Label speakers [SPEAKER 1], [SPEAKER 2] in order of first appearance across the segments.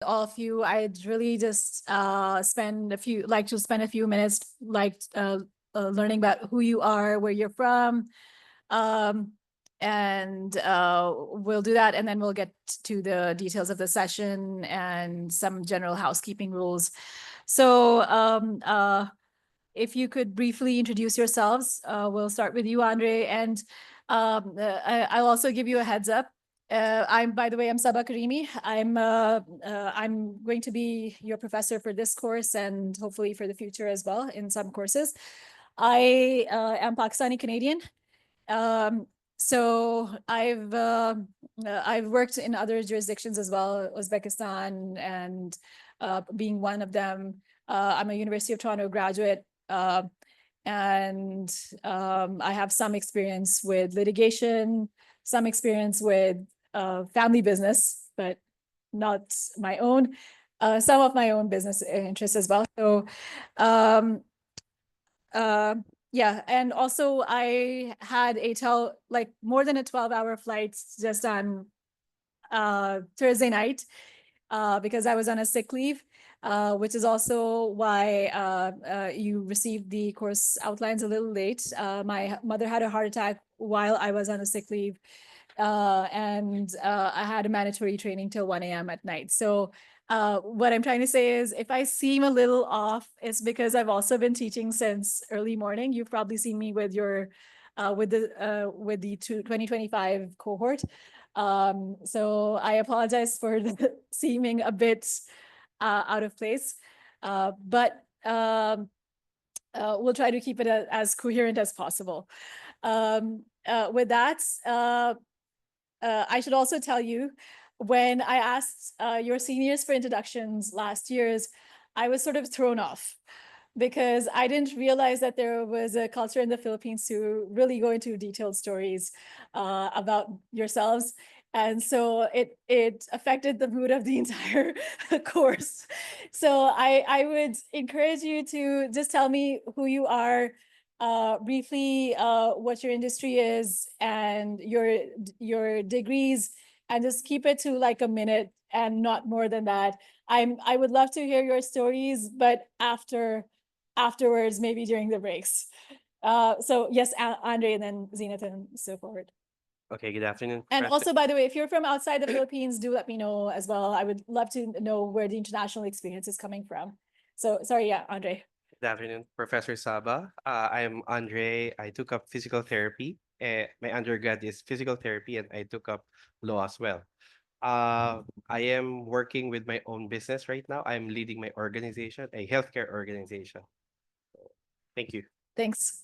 [SPEAKER 1] all of you. I'd really just spend a few minutes learning about who you are, where you're from, and we'll do that, and then we'll get to the details of the session and some general housekeeping rules. So if you could briefly introduce yourselves, we'll start with you, Andre, and I'll also give you a heads up. By the way, I'm Sabah Karimi. I'm going to be your professor for this course and hopefully for the future as well in some courses. I am Pakistani Canadian. So I've worked in other jurisdictions as well, Uzbekistan and being one of them. I'm a University of Toronto graduate, and I have some experience with litigation, some experience with family business, but not my own. Some of my own business interests as well. So yeah, and also I had more than a 12-hour flight just on Thursday night because I was on a sick leave, which is also why you received the course outlines a little late. My mother had a heart attack while I was on a sick leave, and I had a mandatory training till 1 a.m. at night. So what I'm trying to say is if I seem a little off, it's because I've also been teaching since early morning. You've probably seen me with your with the 2025 cohort. So I apologize for the seeming a bit out of place, but we'll try to keep it as coherent as possible. With that, I should also tell you, when I asked your seniors for introductions last year's, I was sort of thrown off because I didn't realize that there was a culture in the Philippines to really go into detailed stories about yourselves. And so it affected the mood of the entire course. So I would encourage you to just tell me who you are, briefly what your industry is and your degrees, and just keep it to like a minute and not more than that. I would love to hear your stories, but afterwards, maybe during the breaks. So yes, Andre, and then Zenith, and so forth.
[SPEAKER 2] Okay, good afternoon.
[SPEAKER 1] And also, by the way, if you're from outside the Philippines, do let me know as well. I would love to know where the international experience is coming from. So sorry, yeah, Andre.
[SPEAKER 2] Good afternoon, Professor Saba. I'm Andre. I took up physical therapy. My undergrad is physical therapy, and I took up law as well. I am working with my own business right now. I'm leading my organization, a healthcare organization. Thank you.
[SPEAKER 1] Thanks.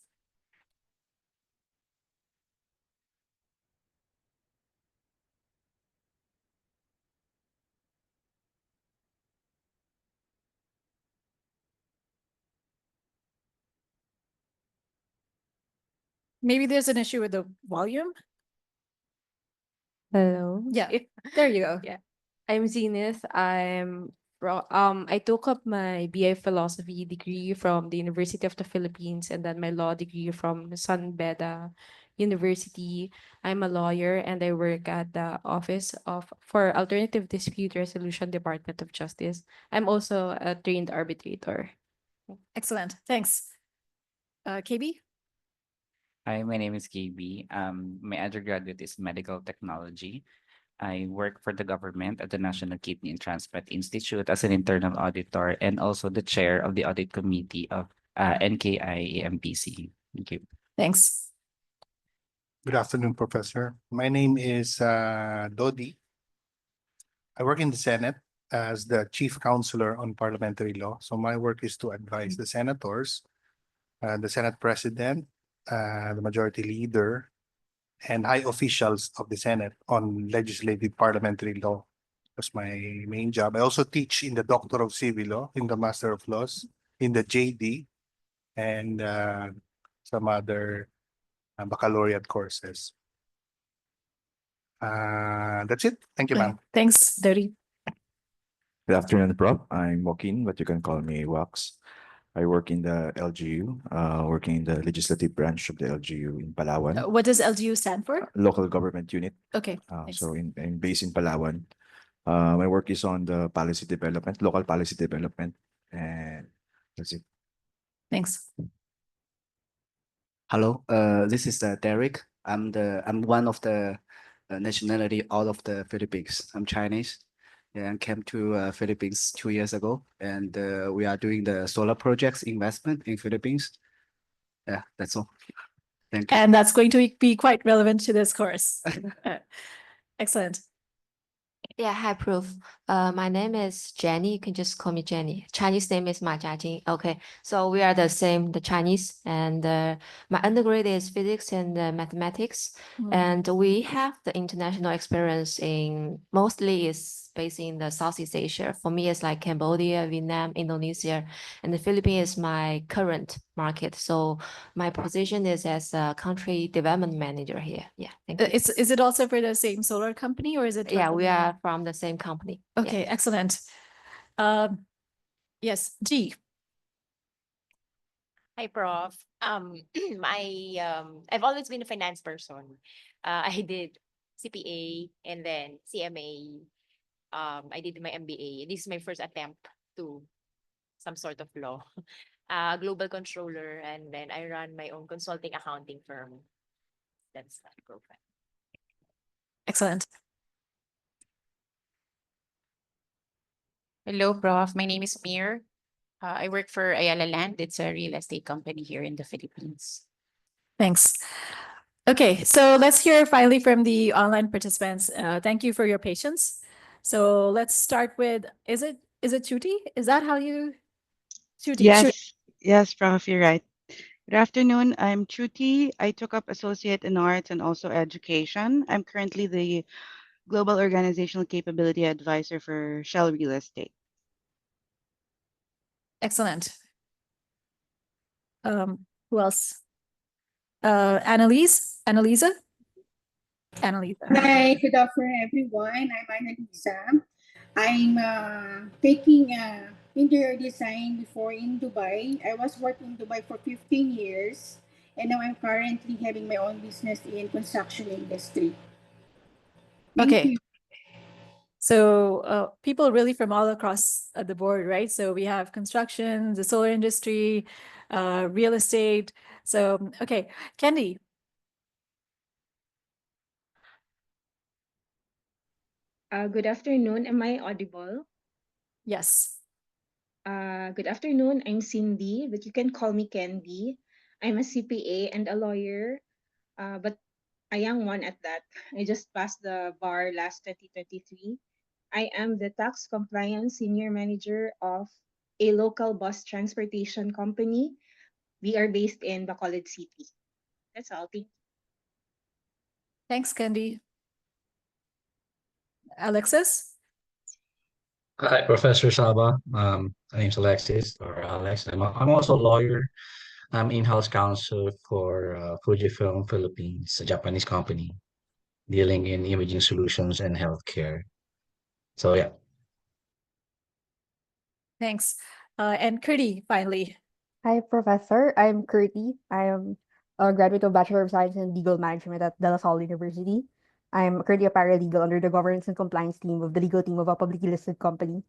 [SPEAKER 1] Maybe there's an issue with the volume.
[SPEAKER 3] Hello.
[SPEAKER 1] Yeah, there you go.
[SPEAKER 3] Yeah. I'm Zenith. I took up my BA philosophy degree from the University of the Philippines and then my law degree from San Beda University. I'm a lawyer and I work at the Office for Alternative Dispute Resolution Department of Justice. I'm also a trained arbitrator.
[SPEAKER 1] Excellent. Thanks. KB?
[SPEAKER 4] Hi, my name is KB. My undergraduate is medical technology. I work for the government at the National Kidney and Transplant Institute as an internal auditor and also the chair of the audit committee of NKI AMPC. Thank you.
[SPEAKER 1] Thanks.
[SPEAKER 5] Good afternoon, Professor. My name is Dodi. I work in the Senate as the Chief Counselor on Parliamentary Law. So my work is to advise the senators, the Senate President, the Majority Leader, and high officials of the Senate on legislative parliamentary law. That's my main job. I also teach in the Doctor of Civil Law, in the Master of Laws, in the JD, and some other baccalaureate courses. That's it. Thank you, ma'am.
[SPEAKER 1] Thanks, Dodi.
[SPEAKER 6] Good afternoon, Prof. I'm Joaquin, but you can call me Wax. I work in the LGU, working in the legislative branch of the LGU in Palawan.
[SPEAKER 1] What does LGU stand for?
[SPEAKER 6] Local Government Unit.
[SPEAKER 1] Okay. Thanks.
[SPEAKER 6] So I'm based in Palawan. My work is on the policy development, local policy development, and that's it.
[SPEAKER 1] Thanks.
[SPEAKER 7] Hello, this is Derek. I'm one of the nationality out of the Philippines. I'm Chinese, and came to Philippines 2 years ago, and we are doing the solar projects investment in Philippines. Yeah, that's all. Thank you.
[SPEAKER 1] And that's going to be quite relevant to this course. Excellent.
[SPEAKER 8] Yeah, hi, Proof. My name is Jenny. You can just call me Jenny. Chinese name is Ma Jiajing. Okay, so we are the same, the Chinese, and my undergrad is physics and mathematics, and we have the international experience in mostly is based in the Southeast Asia. For me, it's like Cambodia, Vietnam, Indonesia, and the Philippines is my current market. So my position is as a country development manager here. Yeah, thank you.
[SPEAKER 1] Is it also for the same solar company or is it?
[SPEAKER 8] Yeah, we
[SPEAKER 1] from-
[SPEAKER 8] are from the same company. Yeah.
[SPEAKER 1] Okay, excellent. Yes, G.
[SPEAKER 9] Hi, Prof. I've always been a finance person. I did CPA and then CMA. I did my MBA. This is my first attempt to some sort of law. Global controller, and then I run my own consulting accounting firm. That's that profile.
[SPEAKER 1] Excellent.
[SPEAKER 10] Hello, Prof. My name is Mir. I work for Ayala Land. It's a real estate company here in the Philippines.
[SPEAKER 1] Thanks. Okay, so let's hear finally from the online participants. Thank you for your patience. So let's start with, is it Chuti? Is that how you? Chuti.
[SPEAKER 11] Yes, Prof, you're right. Good afternoon. I'm Chuti. I took up Associate in Arts and also Education. I'm currently the Global Organizational Capability Advisor for Shell Real Estate.
[SPEAKER 1] Excellent. Who else? Annalisa? Annalisa?
[SPEAKER 12] Hi, good afternoon, everyone. I'm Annalisa. I'm taking interior design before in Dubai. I was working in Dubai for 15 years, and now I'm currently having my own business in construction industry. Thank you.
[SPEAKER 1] So people really from all across the board, right? So we have construction, the solar industry, real estate. So, okay, Candy.
[SPEAKER 13] Good afternoon. Am I audible?
[SPEAKER 1] Yes.
[SPEAKER 13] Good afternoon. I'm Cindy, but you can call me Candy. I'm a CPA and a lawyer, but a young one at that. I just passed the bar last 2023. I am the tax compliance senior manager of a local bus transportation company. We are based in Bacolod City. That's all. Thank you.
[SPEAKER 1] Thanks, Candy. Alexis?
[SPEAKER 14] Hi, Professor Saba. My name's Alexis or Alex. I'm also a lawyer. I'm in-house counsel for Fujifilm Philippines, a Japanese company dealing in imaging solutions and healthcare. So yeah.
[SPEAKER 1] Thanks. And Curdy, finally.
[SPEAKER 15] Hi, Professor. I'm Curti. I am a graduate of Bachelor of Science in Legal Management at De La Salle University. I'm currently a paralegal under the governance and compliance team of the legal team of a publicly listed company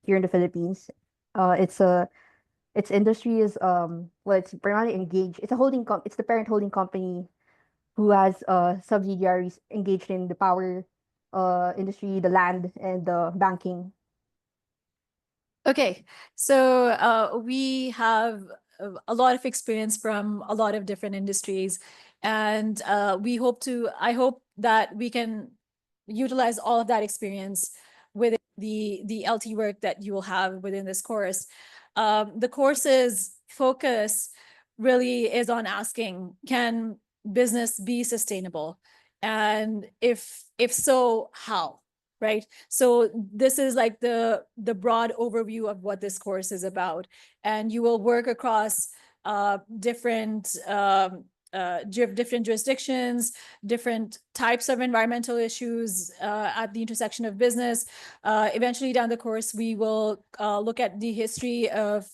[SPEAKER 15] here in the Philippines. Its industry is well, it's primarily engaged. It's the parent holding company who has subsidiaries engaged in the power industry, the land, and the banking.
[SPEAKER 1] Okay, so we have a lot of experience from a lot of different industries, and I hope that we can utilize all of that experience with the LT work that you will have within this course. The course's focus really is on asking, can business be sustainable? And if so, how? Right? So this is like the broad overview of what this course is about. And you will work across different jurisdictions, different types of environmental issues at the intersection of business. Eventually down the course, we will look at the history of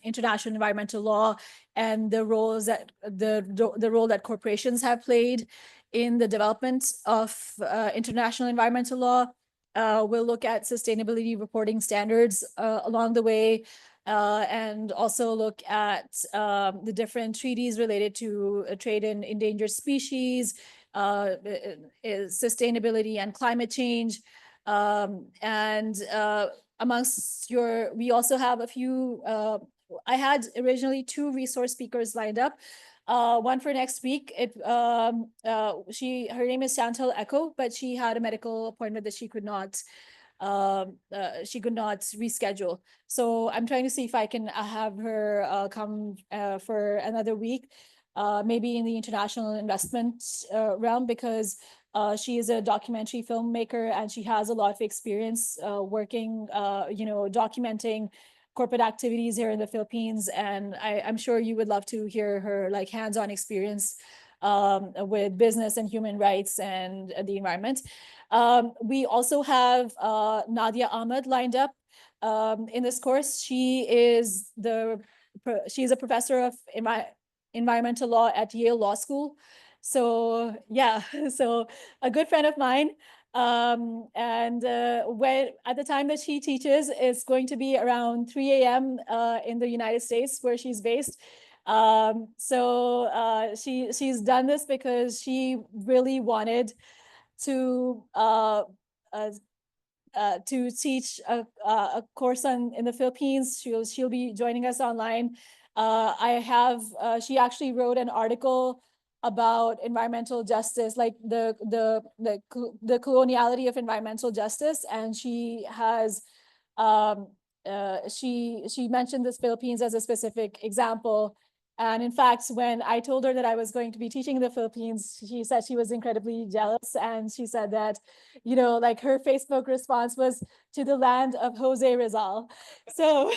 [SPEAKER 1] international environmental law and the roles that the role that corporations have played in the development of international environmental law. we'll look at sustainability reporting standards along the way, and also look at the different treaties related to trade in endangered species, sustainability and climate change. And amongst we also have a few, I had originally 2 resource speakers lined up. One for next week. Her name is Chantal Echo, but she had a medical appointment that she could not reschedule. So I'm trying to see if I can have her come for another week, maybe in the international investment realm, because she is a documentary filmmaker and she has a lot of experience working, documenting corporate activities here in the Philippines. And I'm sure you would love to hear her like hands-on experience with business and human rights and the environment. We also have Nadia Ahmed lined up in this course. She's a professor of environmental law at Yale Law School. So yeah, so a good friend of mine. And when at the time that she teaches, it's going to be around 3 a.m. In the United States where she's based. She's done this because she really wanted to teach a course in the Philippines. She'll be joining us online. She actually wrote an article about environmental justice, like the coloniality of environmental justice, and she has she mentioned the Philippines as a specific example. And in fact, when I told her that I was going to be teaching in the Philippines, she said she was incredibly jealous. And she said that, like her Facebook response was to the land of Jose Rizal. So,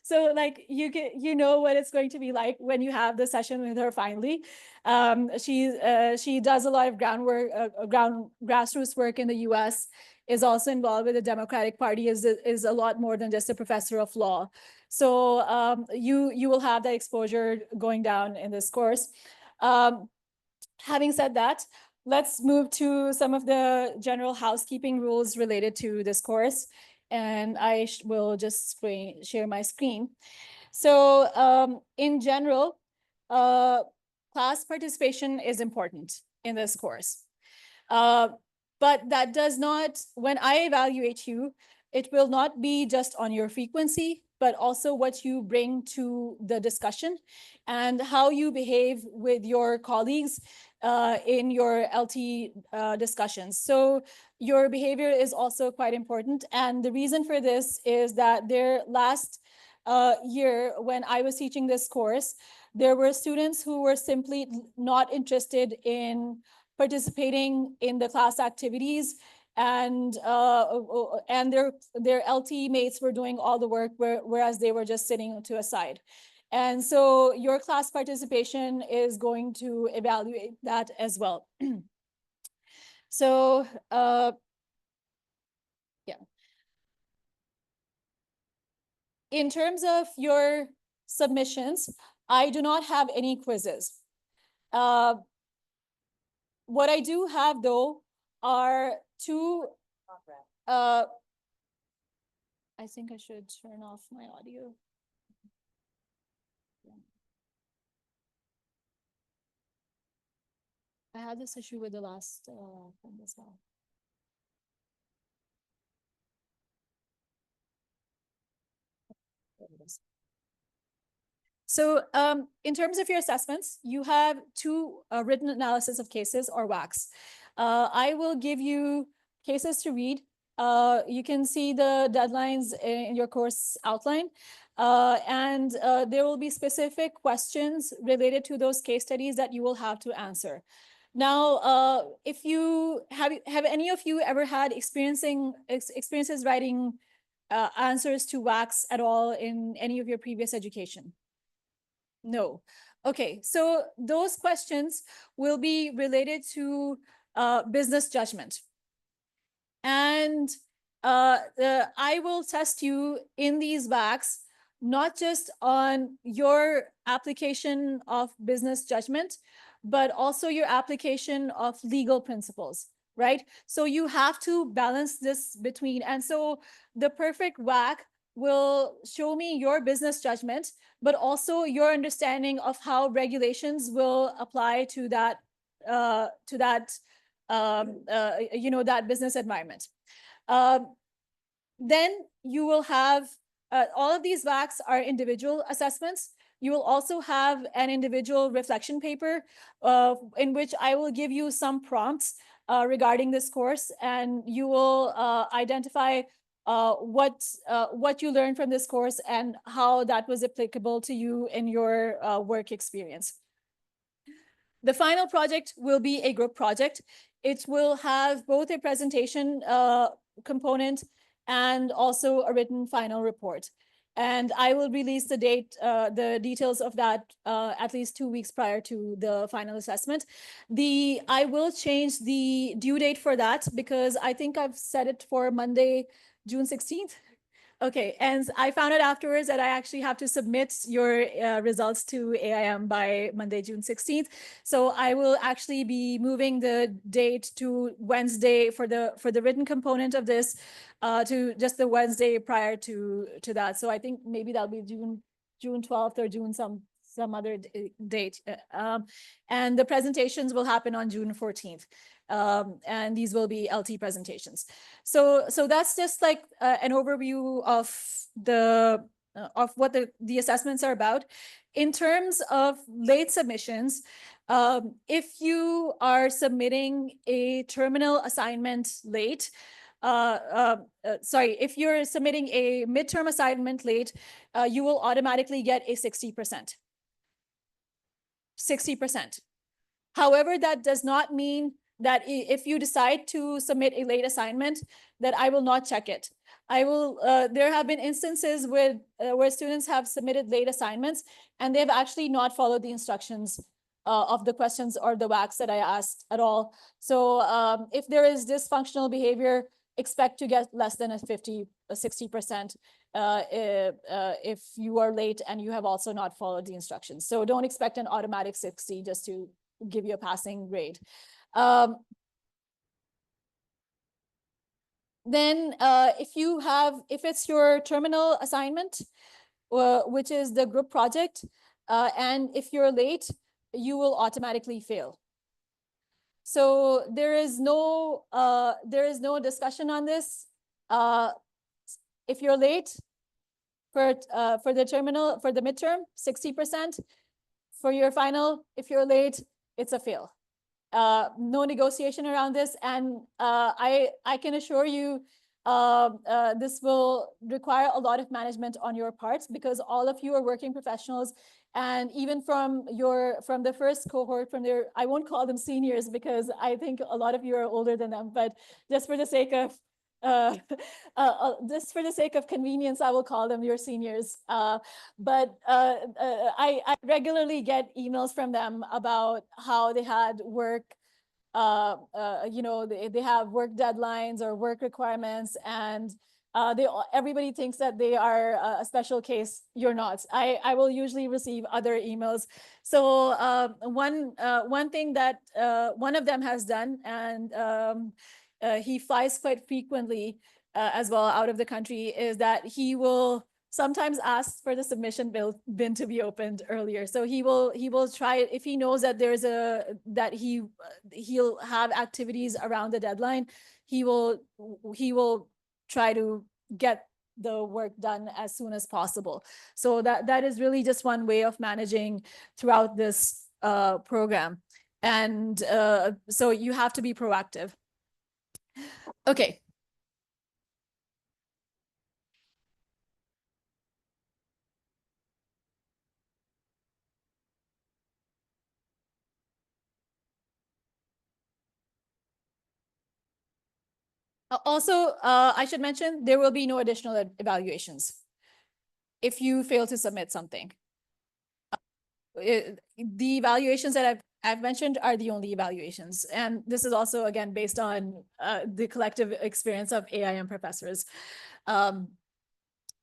[SPEAKER 1] so like you know what it's going to be like when you have the session with her finally. She does a lot of grassroots work in the US, is also involved with the Democratic Party, is a lot more than just a professor of law. So you will have that exposure going down in this course. Having said that, let's move to some of the general housekeeping rules related to this course. And I will just share my screen. So in general, class participation is important in this course. But that does not, when I evaluate you, it will not be just on your frequency, but also what you bring to the discussion and how you behave with your colleagues in your LT discussions. So your behavior is also quite important. And the reason for this is that last year, when I was teaching this course, there were students who were simply not interested in participating in the class activities, and their LT mates were doing all the work, whereas they were just sitting to a side. And so your class participation is going to evaluate that as well. So yeah. In terms of your submissions, I do not have any quizzes. What I do have, though, are 2. I think I should turn off my audio. I had this issue with the last one as well. There it is. So in terms of your assessments, you have 2 written analysis of cases, or WACs. I will give you cases to read. You can see the deadlines in your course outline. And there will be specific questions related to those case studies that you will have to answer. Now, if you have any of you ever had experiences writing answers to WACs at all in any of your previous education? No. Okay, so those questions will be related to business judgment. And I will test you in these WACs, not just on your application of business judgment, but also your application of legal principles. right? So you have to balance this between, and so the perfect WAC will show me your business judgment, but also your understanding of how regulations will apply to that, that business environment. Then you will have all of these WACs are individual assessments. You will also have an individual reflection paper in which I will give you some prompts regarding this course, and you will identify what you learned from this course and how that was applicable to you in your work experience. The final project will be a group project. It will have both a presentation component and also a written final report. And I will release the details of that at least 2 weeks prior to the final assessment. I will change the due date for that because I think I've set it for Monday, June 16th. Okay, and I found out afterwards that I actually have to submit your results to AIM by Monday, June 16th. So I will actually be moving the date to Wednesday for the written component of this, to just the Wednesday prior to that. So I think maybe that'll be June 12th or June some other date. And the presentations will happen on June 14th. And these will be LT presentations. So that's just like an overview of what the assessments are about. In terms of late submissions, if you are submitting a terminal assignment late, if you're submitting a midterm assignment late, you will automatically get a 60%. 60%. However, that does not mean that if you decide to submit a late assignment, that I will not check it. I will. There have been instances where students have submitted late assignments and they've actually not followed the instructions of the questions or the WACs that I asked at all. So if there is dysfunctional behavior, expect to get less than a 60% if you are late and you have also not followed the instructions. So don't expect an automatic 60 just to give you a passing grade. Then if it's your terminal assignment, which is the group project, and if you're late, you will automatically fail. So there is no discussion on this. If you're late for the midterm, 60%. For your final, if you're late, it's a fail. No negotiation around this, and I can assure you this will require a lot of management on your part because all of you are working professionals, and even from the first cohort, I won't call them seniors because I think a lot of you are older than them, but just for the sake of convenience, I will call them your seniors. But I regularly get emails from them about how they had work, they have work deadlines or work requirements, and everybody thinks that they are a special case. You're not. I will usually receive other emails. So one thing that one of them has done, and he flies quite frequently as well out of the country, is that he will sometimes ask for the submission bin to be opened earlier. So he will try it if he knows that he'll have activities around the deadline. He will try to get the work done as soon as possible. So that is really just one way of managing throughout this program. And so you have to be proactive. Okay. Also, I should mention there will be no additional evaluations if you fail to submit something. The evaluations that I've mentioned are the only evaluations. And this is also, again, based on the collective experience of AIM professors.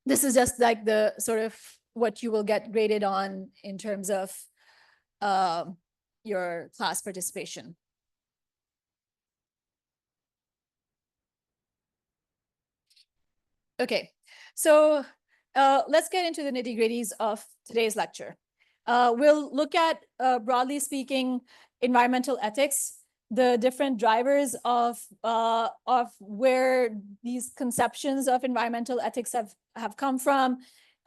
[SPEAKER 1] This is just like the sort of what you will get graded on in terms of your class participation. Okay, so let's get into the nitty-gritties of today's lecture. We'll look at, broadly speaking, environmental ethics, the different drivers of where these conceptions of environmental ethics have come from,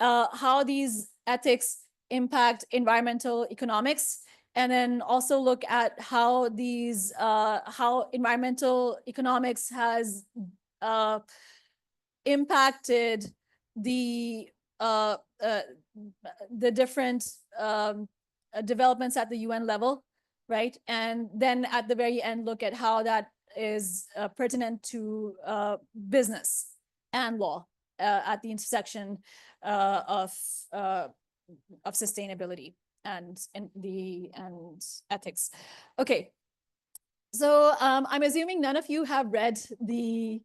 [SPEAKER 1] how these ethics impact environmental economics, and then also look at how these how environmental economics has impacted the uh, uh, the different developments at the UN level, right? And then at the very end, look at how that is pertinent to business and law at the intersection of sustainability and ethics. Okay, so I'm assuming none of you have read the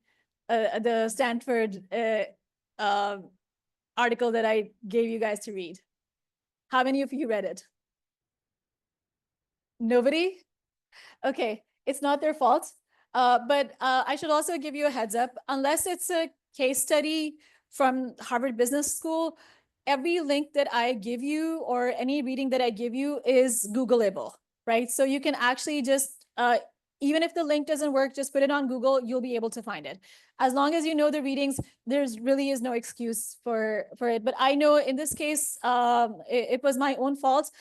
[SPEAKER 1] Stanford article that I gave you guys to read. How many of you read it? Nobody? Okay, it's not their fault. But I should also give you a heads up. Unless it's a case study from Harvard Business School, every link that I give you or any reading that I give you is Googleable, right? So you can actually just, even if the link doesn't work, just put it on Google, you'll be able to find it. As long as you know the readings, there's really is no excuse for it. But I know in this case, it was my own fault.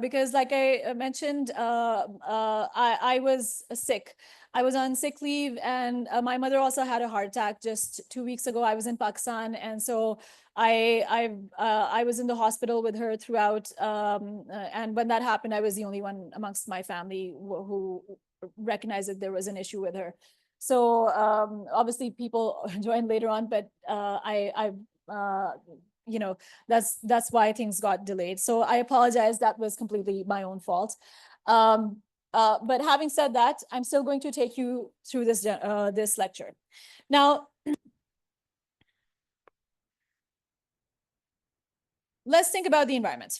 [SPEAKER 1] Because like I mentioned, I was sick. I was on sick leave, and my mother also had a heart attack just 2 weeks ago. I was in Pakistan, and so I was in the hospital with her throughout. And when that happened, I was the only one amongst my family who recognized that there was an issue with her. So obviously people joined later on, but you know, that's why things got delayed. So I apologize. That was completely my own fault. But having said that, I'm still going to take you through this lecture. Now, let's think about the environment.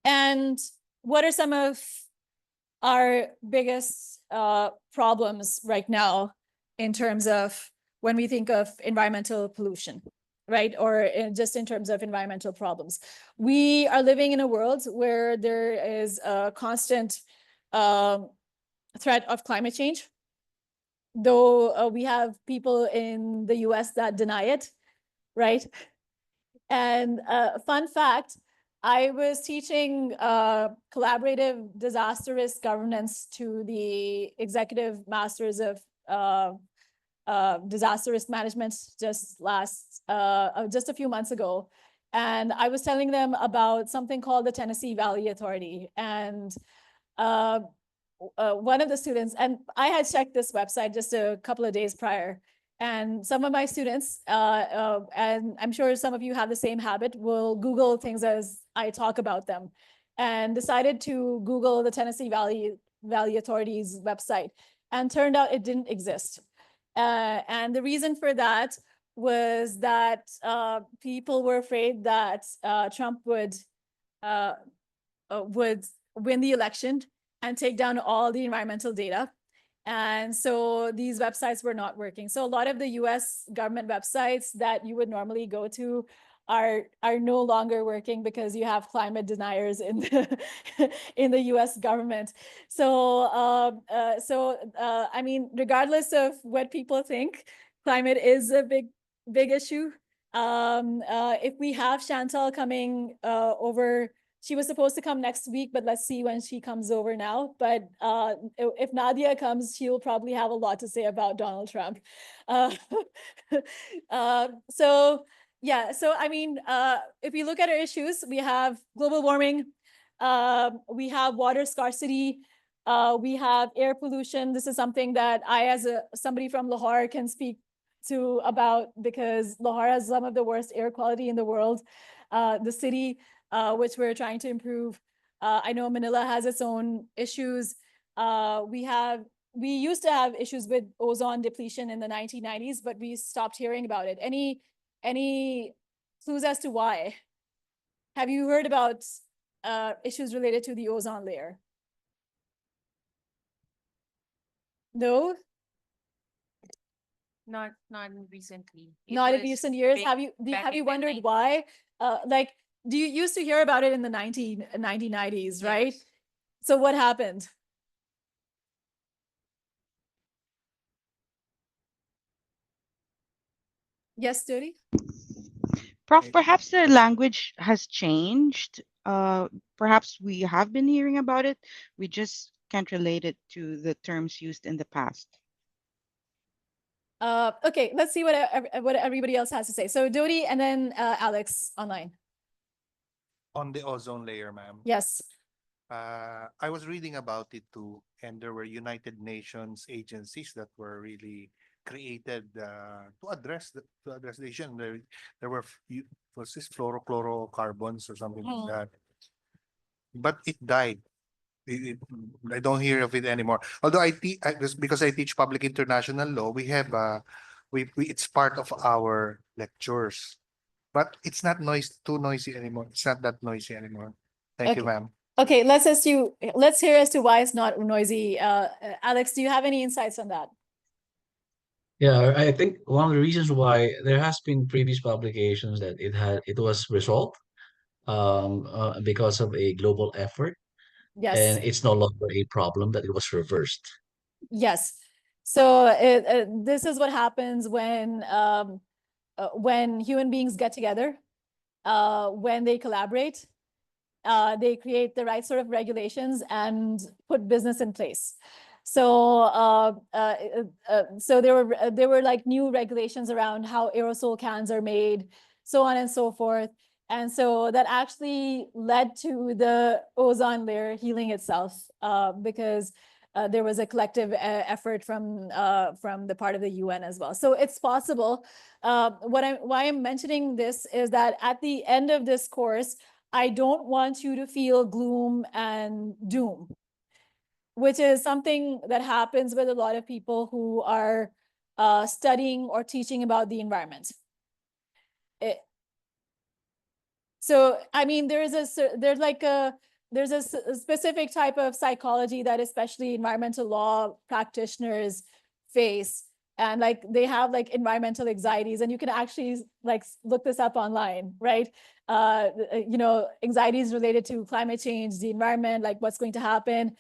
[SPEAKER 1] And what are some of our biggest problems right now in terms of when we think of environmental pollution, right? Or just in terms of environmental problems. We are living in a world where there is a constant threat of climate change, though we have people in the US that deny it, right? And fun fact, I was teaching collaborative disaster risk governance to the executive masters of disaster risk management just a few months ago. And I was telling them about something called the Tennessee Valley Authority. And one of the students, and I had checked this website just a couple of days prior, and some of my students, and I'm sure some of you have the same habit, will Google things as I talk about them, and decided to Google the Tennessee Valley Authority's website, and turned out it didn't exist. And the reason for that was that people were afraid that Trump would win the election and take down all the environmental data. And so these websites were not working. So a lot of the US government websites that you would normally go to are no longer working because you have climate deniers in the in the US government. So I mean, regardless of what people think, climate is a big issue. If we have Chantal coming over, she was supposed to come next week, but let's see when she comes over now. But if Nadia comes, she'll probably have a lot to say about Donald Trump. So yeah, so I mean, if we look at our issues, we have global warming, we have water scarcity, we have air pollution. This is something that I, as somebody from Lahore, can speak to about, because Lahore has some of the worst air quality in the world. The city, which we're trying to improve. I know Manila has its own issues. We used to have issues with ozone depletion in the 1990s, but we stopped hearing about it. Any clues as to why? Have you heard about issues related to the ozone layer? No?
[SPEAKER 10] Not recently.
[SPEAKER 1] Not in
[SPEAKER 10] was
[SPEAKER 1] recent years.
[SPEAKER 10] big
[SPEAKER 1] Have you
[SPEAKER 10] back
[SPEAKER 1] have you
[SPEAKER 10] in the
[SPEAKER 1] wondered
[SPEAKER 10] 90s.
[SPEAKER 1] why? Like, do you used to hear about it in the 1990s, right?
[SPEAKER 10] Yes.
[SPEAKER 1] So what happened? Yes, Sturi?
[SPEAKER 11] Prof, perhaps the language has changed. Perhaps we have been hearing about it. We just can't relate it to the terms used in the past.
[SPEAKER 1] Okay, let's see what everybody else has to say. So Dodi and then Alex online.
[SPEAKER 5] On the ozone layer, ma'am.
[SPEAKER 1] Yes.
[SPEAKER 5] I was reading about it too, and there were United Nations agencies that were really created to address the issue. There were was this fluorochlorocarbons or something like that, but it died. I don't hear of it anymore. Although just because I teach public international law, we have we it's part of our lectures, but it's not too noisy anymore. It's not that noisy anymore. Thank you,
[SPEAKER 1] Okay.
[SPEAKER 5] ma'am.
[SPEAKER 1] Okay, let's hear as to why it's not noisy. Alex, do you have any insights on that?
[SPEAKER 14] Yeah, I think one of the reasons why there has been previous publications that it was resolved because of a global effort,
[SPEAKER 1] Yes.
[SPEAKER 14] and it's no longer a problem that it was reversed.
[SPEAKER 1] Yes. So this is what happens when human beings get together, when they collaborate, they create the right sort of regulations and put business in place. So there were like new regulations around how aerosol cans are made, so on and so forth. And so that actually led to the ozone layer healing itself, because there was a collective effort from the part of the UN as well. So it's possible. Why I'm mentioning this is that at the end of this course, I don't want you to feel gloom and doom, which is something that happens with a lot of people who are studying or teaching about the environment. So, I mean, there's a specific type of psychology that especially environmental law practitioners face. And like they have like environmental anxieties, and you can actually like look this up online, right? Anxieties related to climate change, the environment, like what's going to happen.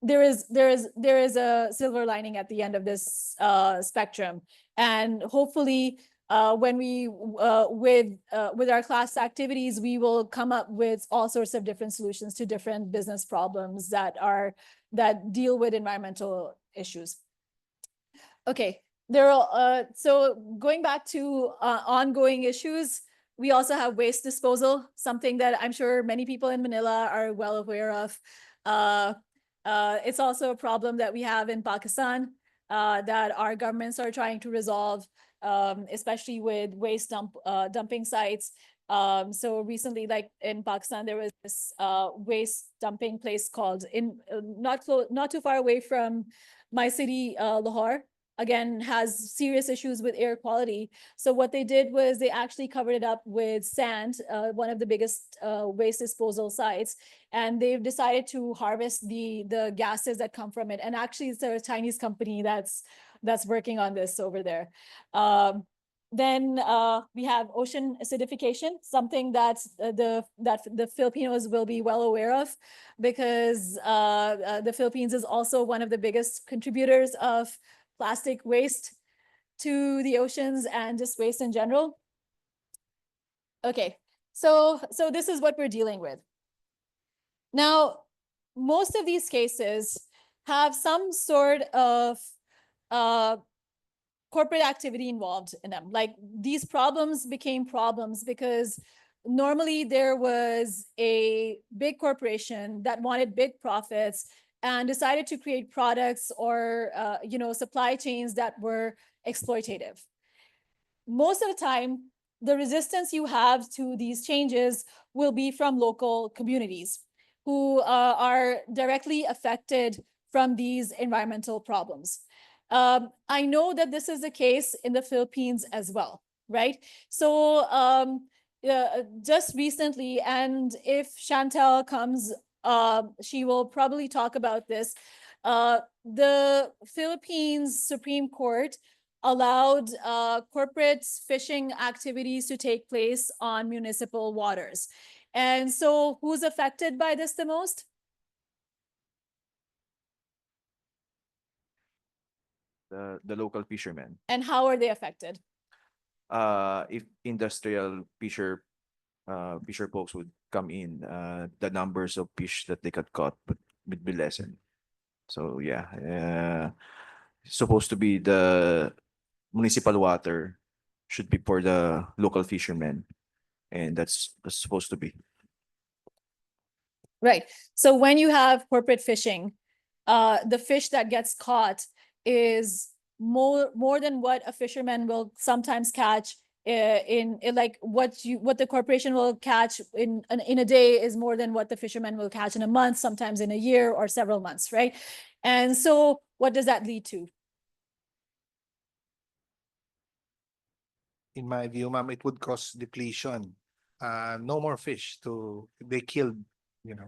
[SPEAKER 1] There is a silver lining at the end of this spectrum, and hopefully when we with our class activities, we will come up with all sorts of different solutions to different business problems that deal with environmental issues. Okay, so going back to ongoing issues, we also have waste disposal, something that I'm sure many people in Manila are well aware of. It's also a problem that we have in Pakistan that our governments are trying to resolve, especially with waste dumping sites. So recently, like in Pakistan, there was this waste dumping place called not too far away from my city, Lahore. Again, has serious issues with air quality. So what they did was they actually covered it up with sand, one of the biggest waste disposal sites, and they've decided to harvest the gases that come from it. And actually, it's a Chinese company that's working on this over there. Then we have ocean acidification, something that the Filipinos will be well aware of, because the Philippines is also one of the biggest contributors of plastic waste to the oceans and just waste in general. Okay, so this is what we're dealing with. Now, most of these cases have some sort of corporate activity involved in them. Like these problems became problems because normally there was a big corporation that wanted big profits and decided to create products or supply chains that were exploitative. Most of the time, the resistance you have to these changes will be from local communities who are directly affected from these environmental problems. I know that this is the case in the Philippines as well, right? So just recently, and if Chantel comes, she will probably talk about this. The Philippines Supreme Court allowed corporate fishing activities to take place on municipal waters. And so who's affected by this the most?
[SPEAKER 6] The local fishermen.
[SPEAKER 1] And how are they affected?
[SPEAKER 6] If industrial fisher folks would come in, the numbers of fish that they got caught would be lessened. So yeah, supposed to be the municipal water should be for the local fishermen, and that's supposed to be.
[SPEAKER 1] Right. So when you have corporate fishing, the fish that gets caught is more than what a fisherman will sometimes catch in like what the corporation will catch in a day is more than what the fisherman will catch in a month, sometimes in a year or several months, right? And so what does that lead to?
[SPEAKER 5] In my view, ma'am, it would cause depletion. No more fish they killed,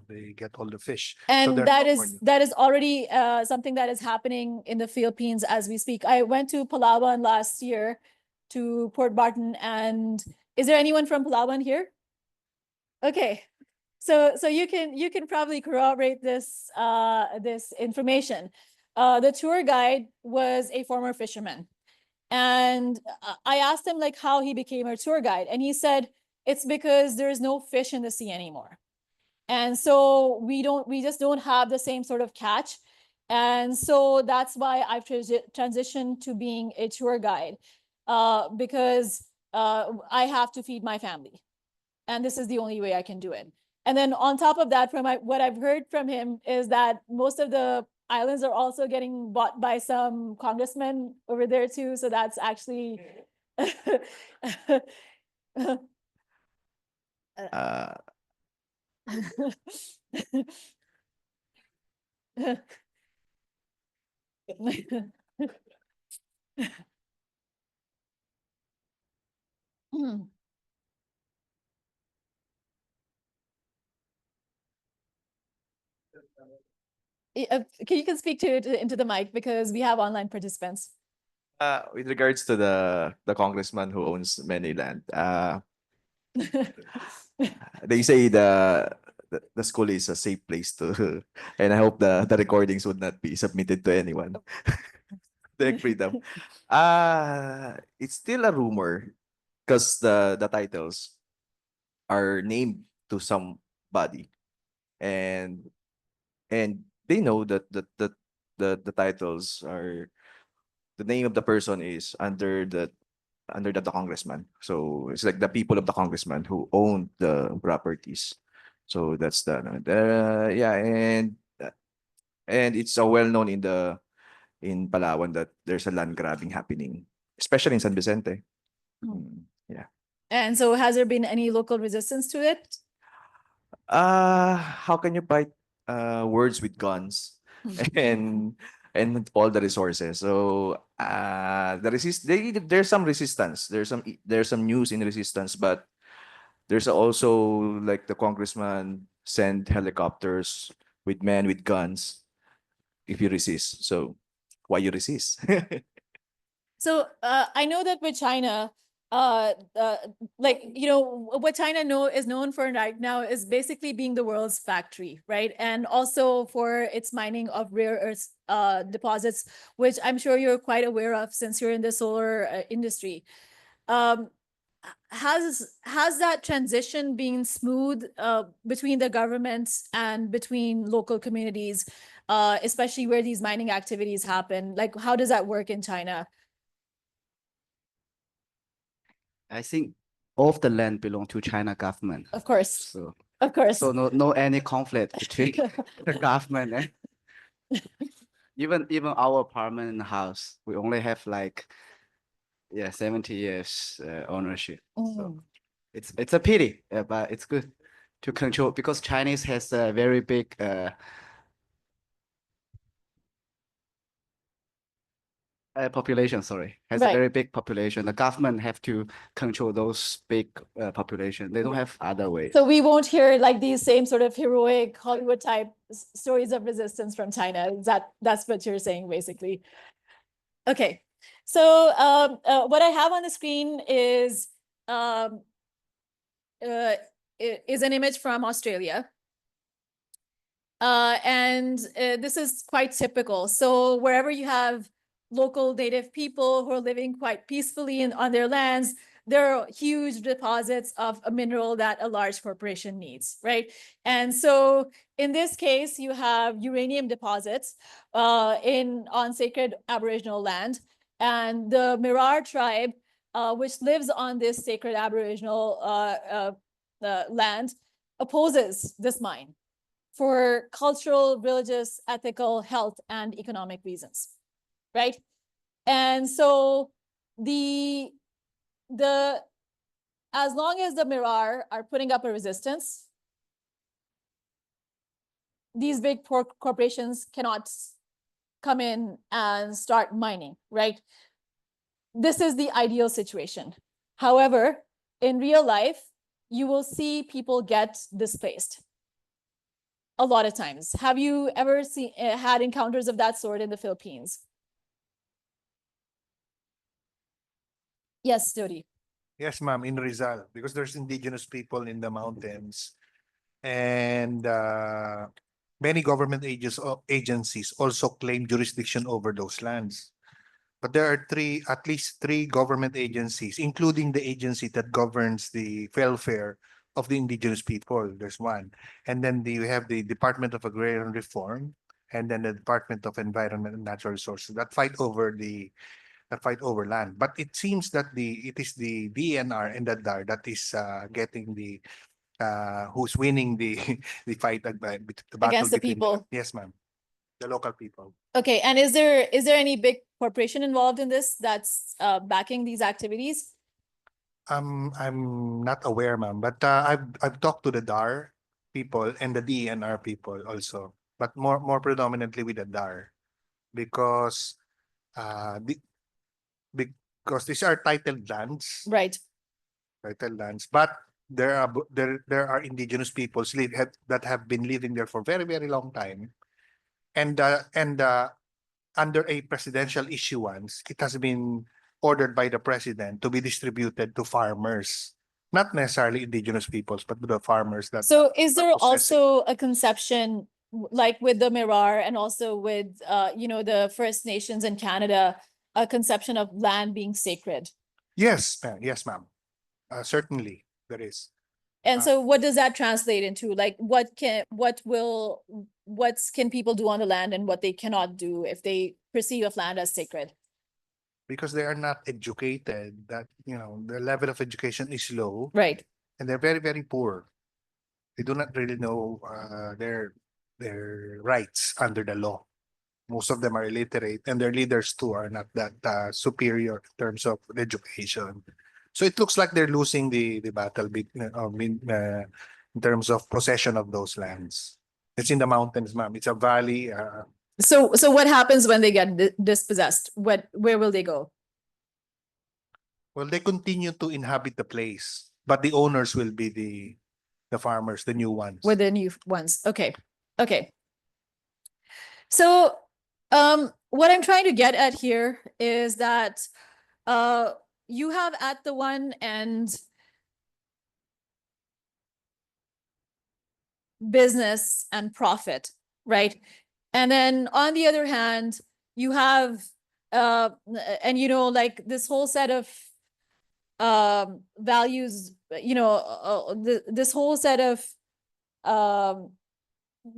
[SPEAKER 5] they get all the fish. So
[SPEAKER 1] And
[SPEAKER 5] there's
[SPEAKER 1] that
[SPEAKER 5] no more
[SPEAKER 1] is already something that is happening in the Philippines as we speak. I went to Palawan last year to Port Barton, and is there anyone from Palawan here? Okay, so you can probably corroborate this this information. The tour guide was a former fisherman, and I asked him like how he became a tour guide, and he said it's because there is no fish in the sea anymore. And so we just don't have the same sort of catch. And so that's why I've transitioned to being a tour guide, because I have to feed my family. And this is the only way I can do it. And then on top of that, from what I've heard from him is that most of the islands are also getting bought by some congressmen over there too. So that's actually
[SPEAKER 6] Uh,
[SPEAKER 1] You can speak into the mic because we have online participants.
[SPEAKER 6] with regards to the congressman who owns many land, they say the school is a safe place to, and I hope the recordings would not be submitted to anyone. Tech freedom. It's still a rumor because the titles are named to somebody, and they know that the titles are, the name of the person is under the congressman. So it's like the people of the congressman who own the properties. So that's yeah, and it's well known in Palawan that there's a land grabbing happening, especially in San Vicente. Yeah.
[SPEAKER 1] And so has there been any local resistance to it?
[SPEAKER 6] How can you fight words with guns and all the resources? So there's some resistance. There's some news in resistance, but there's also like the congressman send helicopters with men with guns if you resist. So why you resist?
[SPEAKER 1] So I know that with China, like what China is known for right now is basically being the world's factory, right? And also for its mining of rare earth deposits, which I'm sure you're quite aware of since you're in the solar industry. Has that transition been smooth between the governments and between local communities, especially where these mining activities happen? Like, how does that work in China?
[SPEAKER 7] I think all of the land belong to China government.
[SPEAKER 1] Of course.
[SPEAKER 7] So
[SPEAKER 1] Of course.
[SPEAKER 7] so no any conflict between the government and even our apartment house. We only have like 70 years ownership. So it's a pity, but it's good to control because Chinese has a very big population, has a
[SPEAKER 1] Right.
[SPEAKER 7] very big population. The government have to control those big population. They don't have other ways.
[SPEAKER 1] So we won't hear like these same sort of heroic Hollywood type stories of resistance from China. That's what you're saying, basically. Okay. So what I have on the screen is um, is an image from Australia. And this is quite typical. So wherever you have local native people who are living quite peacefully on their lands, there are huge deposits of a mineral that a large corporation needs, right? And so in this case, you have uranium deposits on sacred Aboriginal land. And the Mirarr tribe, which lives on this sacred Aboriginal land, opposes this mine for cultural, religious, ethical, health, and economic reasons, right? And so the as long as the Mirarr are putting up a resistance, these big corporations cannot come in and start mining, right? This is the ideal situation. However, in real life, you will see people get displaced a lot of times. Have you ever had encounters of that sort in the Philippines? Yes, Dodi.
[SPEAKER 5] Yes, ma'am, in Rizal, because there's indigenous people in the mountains, and many government agencies also claim jurisdiction over those lands. But there are at least three government agencies, including the agency that governs the welfare of the indigenous people. There's one. And then you have the Department of Agrarian Reform, and then the Department of Environment and Natural Resources that fight over land. But it seems that it is the DNR and the DAR that is getting who's winning the the fight the battle
[SPEAKER 1] Against the
[SPEAKER 5] between
[SPEAKER 1] people.
[SPEAKER 5] Yes, ma'am. The local people.
[SPEAKER 1] Okay, and is there any big corporation involved in this that's backing these activities?
[SPEAKER 5] I'm not aware, ma'am, but I've talked to the DAR people and the DNR people also, but more predominantly with the DAR, because because these are titled lands,
[SPEAKER 1] Right.
[SPEAKER 5] but there are indigenous peoples that have been living there for very long time, and under a presidential issuance, it has been ordered by the president to be distributed to farmers, not necessarily indigenous peoples, but to the farmers that.
[SPEAKER 1] So is there
[SPEAKER 5] are possessing.
[SPEAKER 1] also a conception like with the Mirarr and also with the First Nations in Canada, a conception of land being sacred?
[SPEAKER 5] Yes, ma'am. Yes, ma'am. Certainly there is.
[SPEAKER 1] And so what does that translate into? Like what can people do on the land and what they cannot do if they perceive of land as sacred?
[SPEAKER 5] Because they are not educated, that the level of education is low,
[SPEAKER 1] Right.
[SPEAKER 5] and they're very poor. They do not really know their rights under the law. Most of them are illiterate, and their leaders too are not that superior in terms of education. So it looks like they're losing the battle in terms of possession of those lands. It's in the mountains, ma'am. It's a valley.
[SPEAKER 1] So what happens when they get dispossessed? Where will they go?
[SPEAKER 5] Well, they continue to inhabit the place, but the owners will be the farmers, the new ones.
[SPEAKER 1] With the new ones. Okay. Okay. So what I'm trying to get at here is that you have at the one end business and profit, right? And then on the other hand, you have and like this whole set of values, this whole set of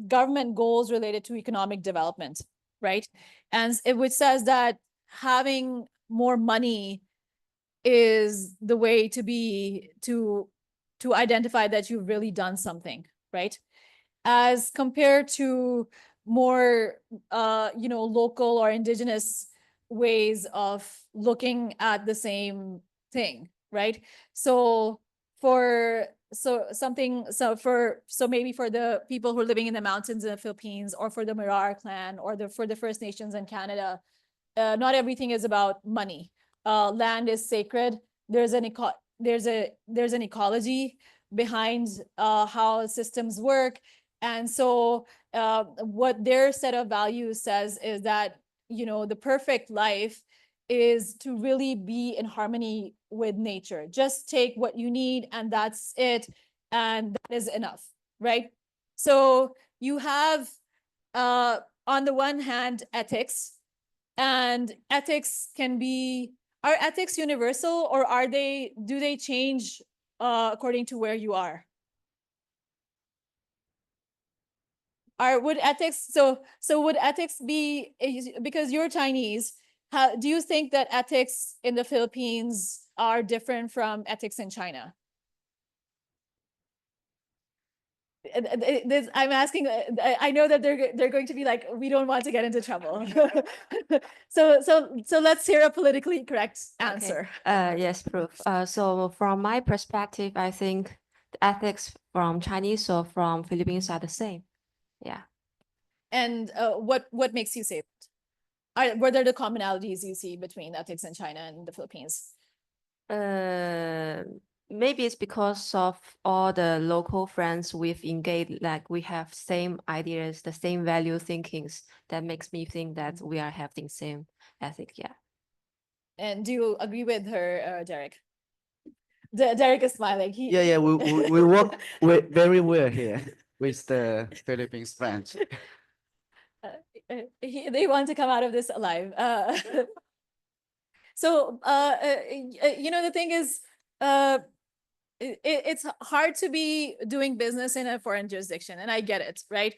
[SPEAKER 1] government goals related to economic development, right? And which says that having more money is the way to identify that you've really done something, right? As compared to more local or indigenous ways of looking at the same thing, right? So maybe for the people who are living in the mountains in the Philippines, or for the Mirarr clan, or for the First Nations in Canada, not everything is about money. Land is sacred. There's an ecology behind how systems work. And so what their set of values says is that the perfect life is to really be in harmony with nature. Just take what you need and that's it, and that is enough, right? So you have on the one hand ethics, and ethics can be, are ethics universal, or are they, do they change according to where you are? Would ethics, so would ethics be, because you're Chinese, how do you think that ethics in the Philippines are different from ethics in China? I'm asking, I know that they're going to be like, we don't want to get into trouble. So let's hear a politically correct answer.
[SPEAKER 8] Yes, proof. So from my perspective, I think the ethics from Chinese or from Philippines are the same. Yeah.
[SPEAKER 1] And what makes you say that? What are the commonalities you see between ethics in China and the Philippines?
[SPEAKER 8] Maybe it's because of all the local friends we've engaged, like we have same ideas, the same value thinkings, that makes me think that we are having same ethic. Yeah.
[SPEAKER 1] And do you agree with her, Derek? Derek is smiling. He,
[SPEAKER 7] Yeah, we work very well here with the Philippines friends.
[SPEAKER 1] they want to come out of this alive. So, you know, the thing is, it's hard to be doing business in a foreign jurisdiction, and I get it, right?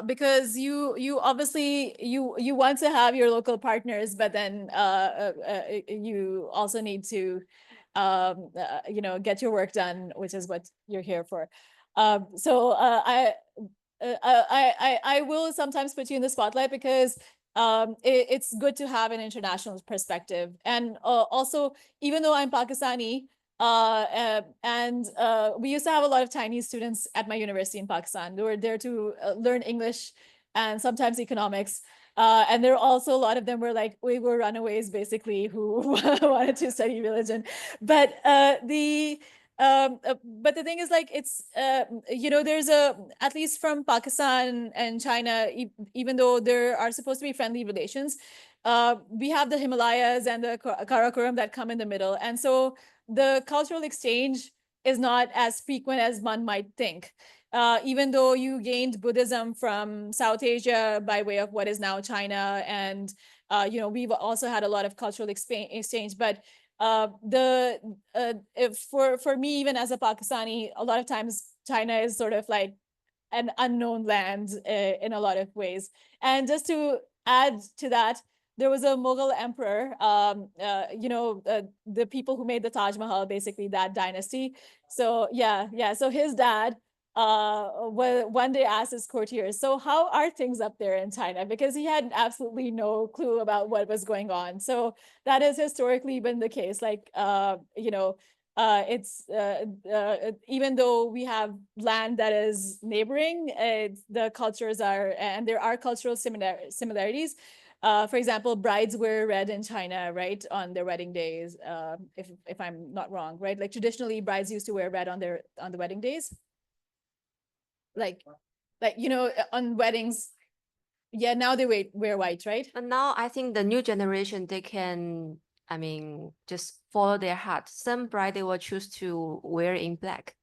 [SPEAKER 1] Because you obviously you want to have your local partners, but then you also need to you know, get your work done, which is what you're here for. So I will sometimes put you in the spotlight because it's good to have an international perspective. And also, even though I'm Pakistani, and we used to have a lot of Chinese students at my university in Pakistan. They were there to learn English and sometimes economics. And there are also a lot of them were like, we were runaways basically who wanted to study religion. But but the thing is, like, it's you know, there's a, at least from Pakistan and China, even though there are supposed to be friendly relations, we have the Himalayas and the Karakoram that come in the middle, and so the cultural exchange is not as frequent as one might think. Even though you gained Buddhism from South Asia by way of what is now China, and you know, we've also had a lot of cultural exchange, but if for me, even as a Pakistani, a lot of times China is sort of like an unknown land in a lot of ways. And just to add to that, there was a Mughal emperor, you know, the people who made the Taj Mahal, basically that dynasty. So yeah. So his dad one day asked his courtiers, so how are things up there in China? Because he had absolutely no clue about what was going on. So that has historically been the case. Like, you know, it's even though we have land that is neighboring, the cultures are, and there are cultural similarities. For example, brides wear red in China, right, on their wedding days. If I'm not wrong, right? Like traditionally, brides used to wear red on the wedding days. Like you know, on weddings. Yeah, now they wear white, right?
[SPEAKER 8] But now I think the new generation, they can, I mean, just follow their heart. Some bride, they will choose to wear in black.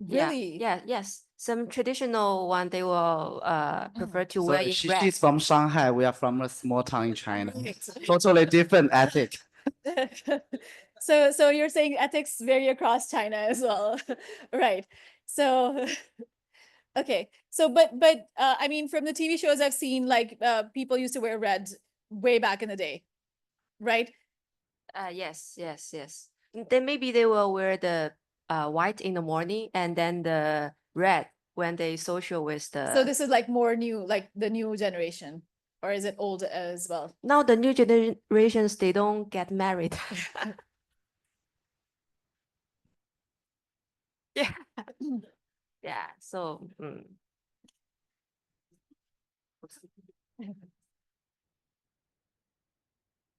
[SPEAKER 1] Really?
[SPEAKER 8] Yes. Some traditional one, they will prefer to wear in red.
[SPEAKER 7] She's from Shanghai. We are from a small town in China. Totally different ethic.
[SPEAKER 1] So you're saying ethics vary across China as well, right? So okay, so but I mean, from the TV shows I've seen, like people used to wear red way back in the day, right?
[SPEAKER 8] Yes. Then maybe they will wear the white in the morning and then the red when they social with the.
[SPEAKER 1] So this is like more new, like the new generation, or is it old as well?
[SPEAKER 8] Now the new generations, they don't get married. Yeah. Yeah. So.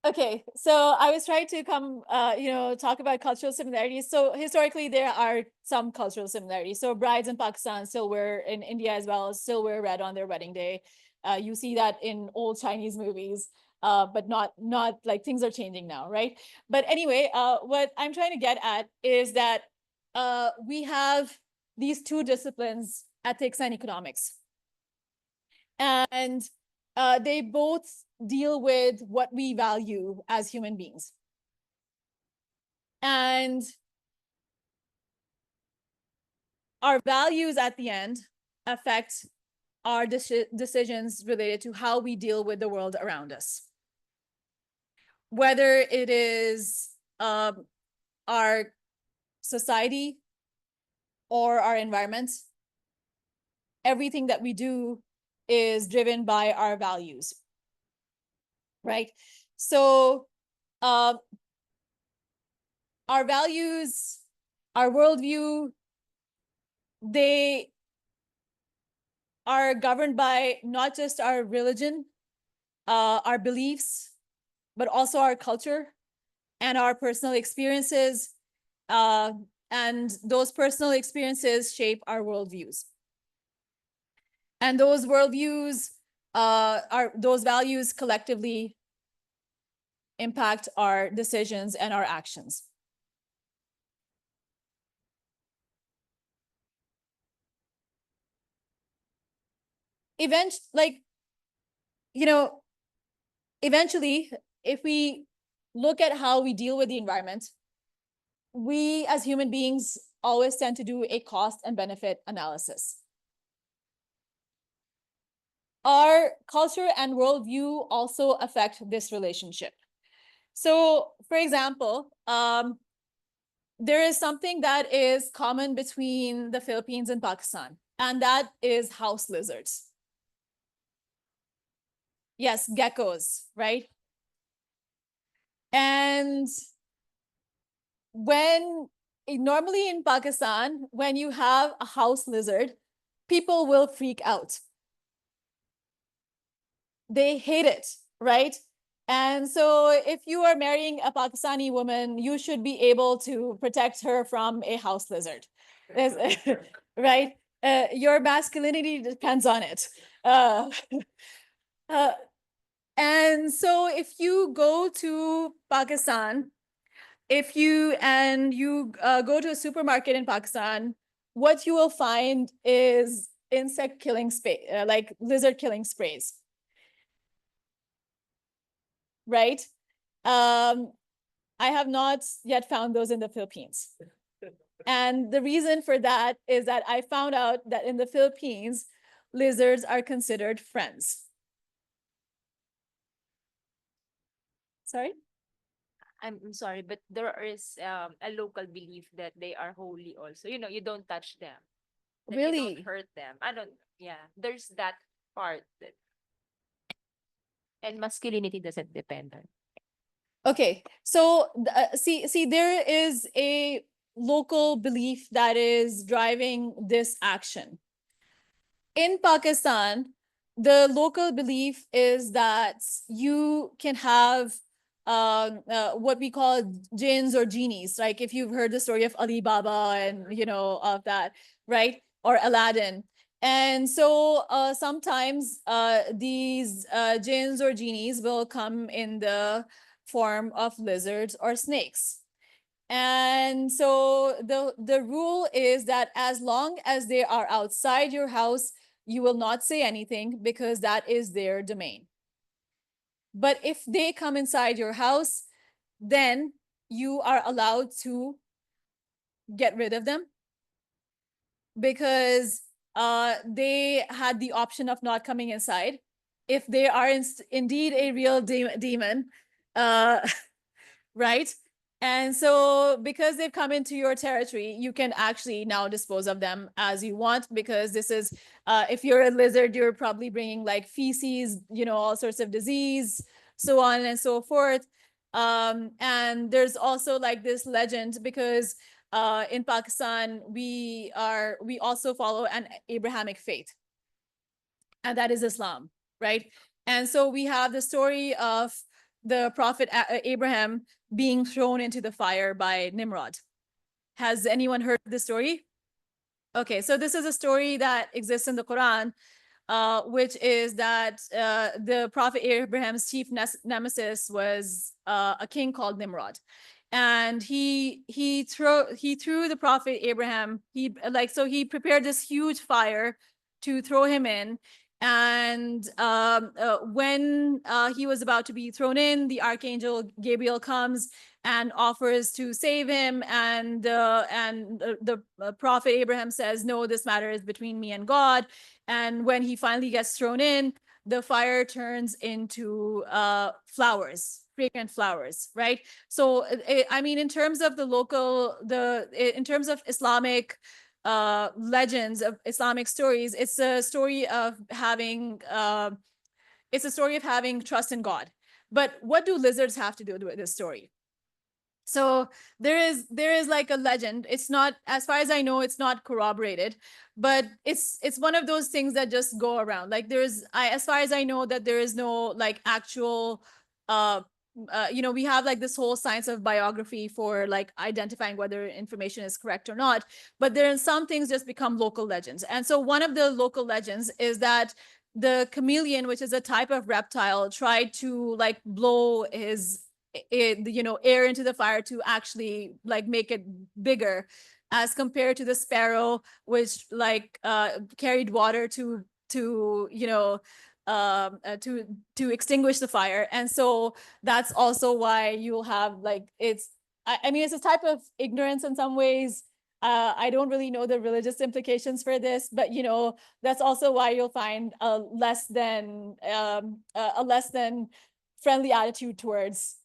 [SPEAKER 1] Okay, so I was trying to come, you know, talk about cultural similarities. So historically, there are some cultural similarities. So brides in Pakistan still wear, in India as well, still wear red on their wedding day. You see that in old Chinese movies. but not like things are changing now, right? But anyway, what I'm trying to get at is that we have these two disciplines, ethics and economics. And they both deal with what we value as human beings. And our values at the end affect our decisions related to how we deal with the world around us. Whether it is our society or our environment, everything that we do is driven by our values, right? So our values, our worldview, they are governed by not just our religion, our beliefs, but also our culture and our personal experiences. And those personal experiences shape our worldviews. And those worldviews, those values collectively impact our decisions and our actions. Eventually, if we look at how we deal with the environment, we as human beings always tend to do a cost and benefit analysis. Our culture and worldview also affect this relationship. So, for example, there is something that is common between the Philippines and Pakistan, and that is house lizards. Yes, geckos, right? And normally in Pakistan, when you have a house lizard, people will freak out. They hate it, right? And so if you are marrying a Pakistani woman, you should be able to protect her from a house lizard, right? Your masculinity depends on it. And so if you go to Pakistan, if you go to a supermarket in Pakistan, what you will find is insect killing spray, like lizard killing sprays, right? I have not yet found those in the Philippines. And the reason for that is that I found out that in the Philippines, lizards are considered friends. Sorry?
[SPEAKER 9] I'm sorry, but there is a local belief that they are holy also. You know, you don't touch them. That you
[SPEAKER 1] Really?
[SPEAKER 9] don't hurt them. I don't, yeah, there's that part that, and masculinity doesn't depend on.
[SPEAKER 1] Okay, so see, there is a local belief that is driving this action. In Pakistan, the local belief is that you can have what we call jinns or genies. Like if you've heard the story of Ali Baba and of that, right? Or Aladdin. And so sometimes these jinns or genies will come in the form of lizards or snakes. And so the rule is that as long as they are outside your house, you will not say anything because that is their domain. But if they come inside your house, then you are allowed to get rid of them because they had the option of not coming inside. If they are indeed a real demon, right? And so because they've come into your territory, you can actually now dispose of them as you want, because this is, if you're a lizard, you're probably bringing like feces, all sorts of disease, so on and so forth. And there's also like this legend because in Pakistan, we also follow an Abrahamic faith, and that is Islam, right? And so we have the story of the prophet Abraham being thrown into the fire by Nimrod. Has anyone heard this story? Okay, so this is a story that exists in the Quran which is that the Prophet Abraham's chief nemesis was a king called Nimrod. And he threw the Prophet Abraham, he prepared this huge fire to throw him in. And when he was about to be thrown in, the archangel Gabriel comes and offers to save him. And the Prophet Abraham says, no, this matter is between me and God. And when he finally gets thrown in, the fire turns into flowers, fragrant flowers, right? So, I mean, in terms of in terms of Islamic legends, of Islamic stories, it's a story of having trust in God. But what do lizards have to do with this story? So there is like a legend. It's not, as far as I know, it's not corroborated, but it's one of those things that just go around. Like as far as I know, that there is no like actual we have like this whole science of biography for like identifying whether information is correct or not, but there are some things just become local legends. And so one of the local legends is that the chameleon, which is a type of reptile, tried to like blow his air into the fire to actually like make it bigger, as compared to the sparrow, which like carried water to to extinguish the fire. And so that's also why you'll have like I mean, it's a type of ignorance in some ways. I don't really know the religious implications for this, but that's also why you'll find a less than friendly attitude towards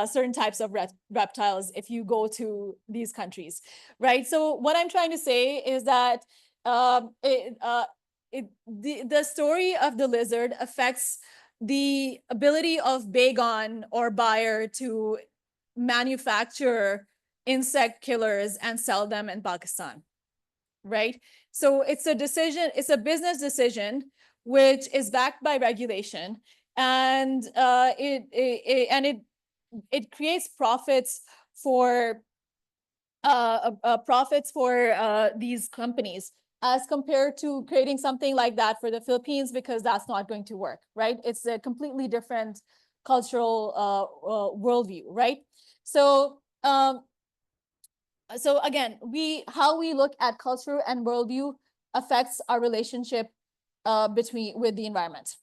[SPEAKER 1] certain types of reptiles if you go to these countries, right? So what I'm trying to say is that the story of the lizard affects the ability of Bagon or Bayer to manufacture insect killers and sell them in Pakistan, right? So it's a business decision which is backed by regulation, and it creates profits for these companies, as compared to creating something like that for the Philippines, because that's not going to work, right? It's a completely different cultural worldview, right? So so again, how we look at culture and worldview affects our relationship with the environment,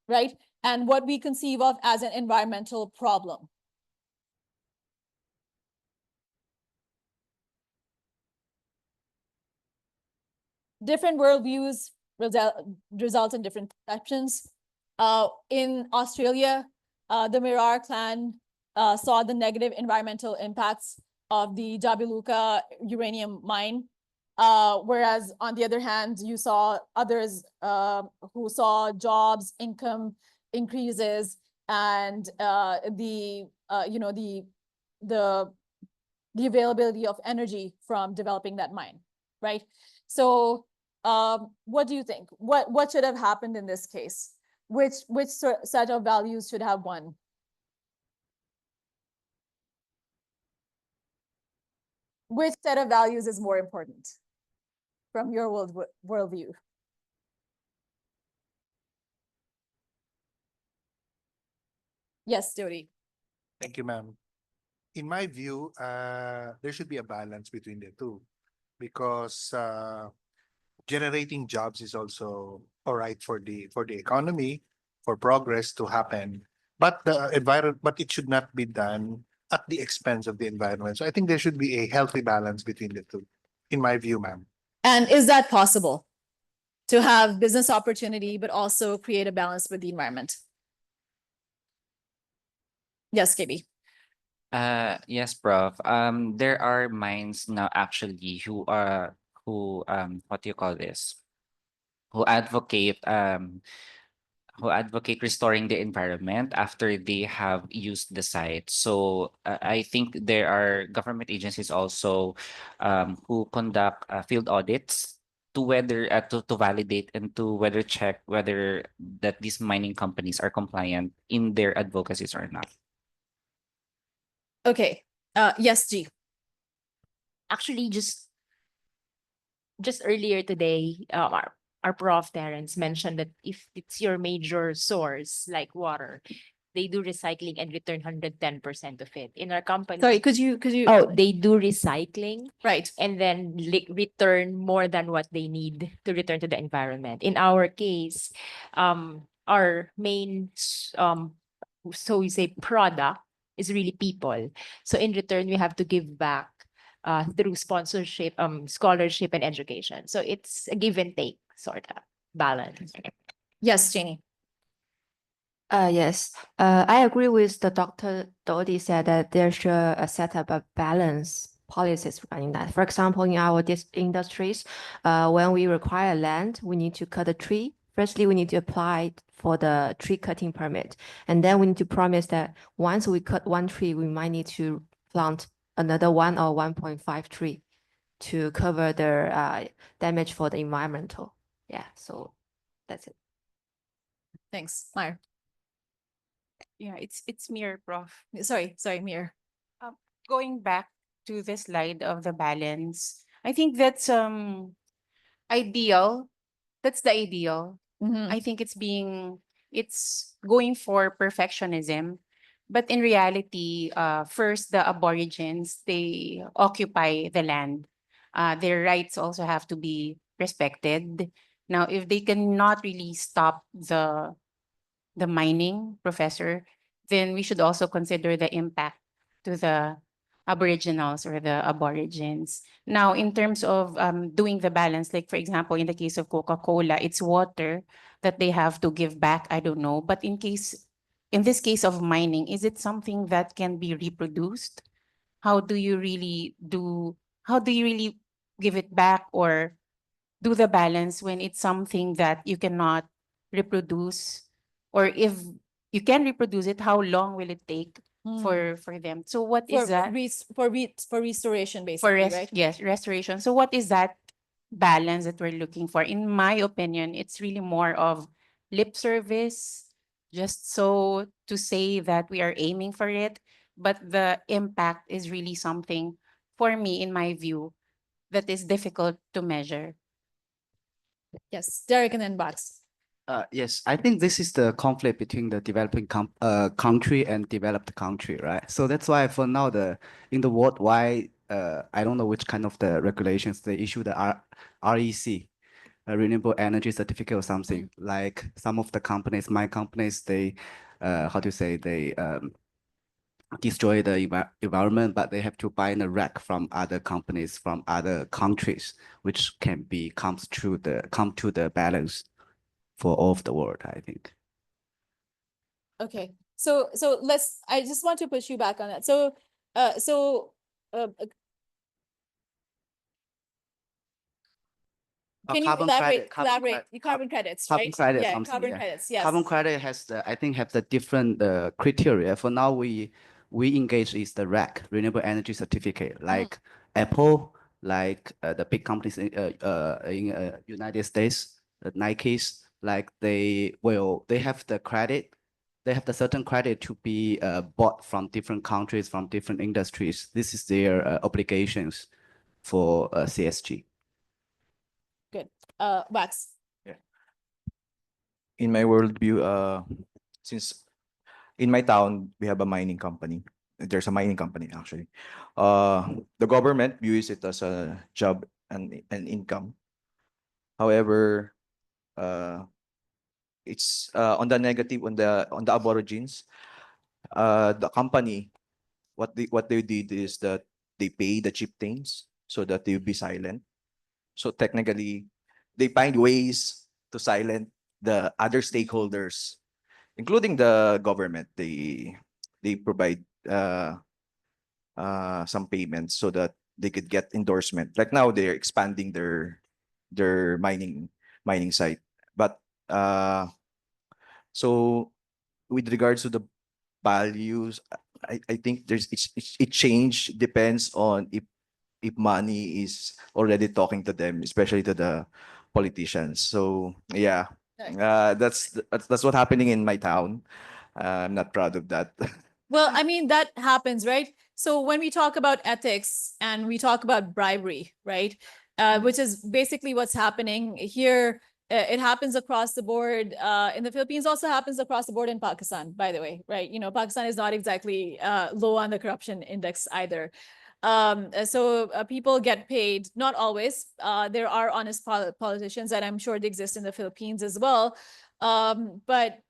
[SPEAKER 1] right? And what we conceive of as an environmental problem. Different worldviews result in different perceptions. In Australia, the Mirarr clan saw the negative environmental impacts of the Jabiluka uranium mine, whereas on the other hand, you saw others who saw jobs, income increases, and the availability of energy from developing that mine, right? So what do you think? What should have happened in this case? Which set of values should have won? Which set of values is more important from your worldview? Yes, Jody.
[SPEAKER 5] Thank you, ma'am. In my view, there should be a balance between the two, because generating jobs is also all right for the economy, for progress to happen. But it should not be done at the expense of the environment. So I think there should be a healthy balance between the two, in my view, ma'am.
[SPEAKER 1] And is that possible, to have business opportunity, but also create a balance with the environment? Yes, KB.
[SPEAKER 4] Yes, Prof. There are minds now actually who what do you call this? Who advocate restoring the environment after they have used the site. So I think there are government agencies also who conduct field audits to whether to validate and to whether check whether that these mining companies are compliant in their advocacies or not.
[SPEAKER 1] Okay. Yes, G.
[SPEAKER 10] Actually, just earlier today,
[SPEAKER 9] our prof Terence mentioned that if it's your major source, like water, they do recycling and return 110% of it. In our company,
[SPEAKER 1] Sorry, could you
[SPEAKER 9] oh, they do recycling
[SPEAKER 1] right.
[SPEAKER 9] and then return more than what they need to return to the environment. In our case, our main so we say product is really people. So in return, we have to give back through sponsorship, scholarship, and education. So it's a give and take sort of balance.
[SPEAKER 1] Yes, Janie.
[SPEAKER 8] Yes, I agree with the Dr. Dodi said that there should set up a balance policies regarding that. For example, in our industries, when we require land, we need to cut a tree. Firstly, we need to apply for the tree cutting permit. And then we need to promise that once we cut one tree, we might need to plant another 1 or 1.5 tree to cover the damage for the environmental. Yeah, so that's it.
[SPEAKER 1] Thanks, Meyer.
[SPEAKER 10] Yeah, it's Mir, Prof.
[SPEAKER 1] Sorry, Mir.
[SPEAKER 10] Going back to the slide of the balance, I think that's ideal. That's the ideal.
[SPEAKER 1] Mhm.
[SPEAKER 10] I think it's going for perfectionism. But in reality, first the aborigines, they occupy the land. Their rights also have to be respected. Now, if they cannot really stop the mining, professor, then we should also consider the impact to the aboriginals or the aborigines. Now, in terms of doing the balance, like for example, in the case of Coca-Cola, it's water that they have to give back. I don't know. But in this case of mining, is it something that can be reproduced? How do you really give it back or do the balance when it's something that you cannot reproduce? Or if you can reproduce it, how long will it take for them? So what is that?
[SPEAKER 1] For restoration,
[SPEAKER 10] For
[SPEAKER 1] basically, right?
[SPEAKER 10] yes, restoration. So what is that balance that we're looking for? In my opinion, it's really more of lip service, just so to say that we are aiming for it, but the impact is really something, for me, in my view, that is difficult to measure.
[SPEAKER 1] Yes, Derek and then Bax.
[SPEAKER 7] Yes, I think this is the conflict between the developing country and developed country, right? So that's why for now, in the worldwide, I don't know which kind of the regulations they issue the REC, a renewable energy certificate or something. Like some of the companies, my companies, they, how to say, they destroy the environment, but they have to buy a rack from other companies from other countries, which can be come to the balance for all of the world, I think.
[SPEAKER 1] Okay, so I just want to push you back on that. So can you elaborate? Carbon credits,
[SPEAKER 7] Carbon
[SPEAKER 1] right?
[SPEAKER 7] credit,
[SPEAKER 1] Yeah,
[SPEAKER 7] something,
[SPEAKER 1] carbon
[SPEAKER 7] yeah.
[SPEAKER 1] credits. Yes.
[SPEAKER 7] Carbon credit has I think have the different criteria. For now, we engage is the REC, renewable energy certificate, like Apple, like the big companies in United States, Nike's, like they have the credit. They have the certain credit to be bought from different countries, from different industries. This is their obligations for CSG.
[SPEAKER 1] Good. Wax.
[SPEAKER 6] In my worldview, since in my town we have a mining company. There's a mining company actually. The government views it as a job and an income. However, it's on the negative on the aborigines. The company, what they did is that they pay the chieftains so that they'll be silent. So technically, they find ways to silent the other stakeholders, including the government. They provide some payments so that they could get endorsement. Like now, they're expanding their mining site. But so with regards to the values, I think it change depends on if money is already talking to them, especially to the politicians. So yeah, that's what's happening in my town. I'm not proud of that.
[SPEAKER 1] Well, I mean, that happens, right? So when we talk about ethics and we talk about bribery, right? Which is basically what's happening here. it happens across the board in the Philippines, also happens across the board in Pakistan, by the way, right? You know, Pakistan is not exactly low on the corruption index either. So people get paid, not always. There are honest politicians, and I'm sure they exist in the Philippines as well. But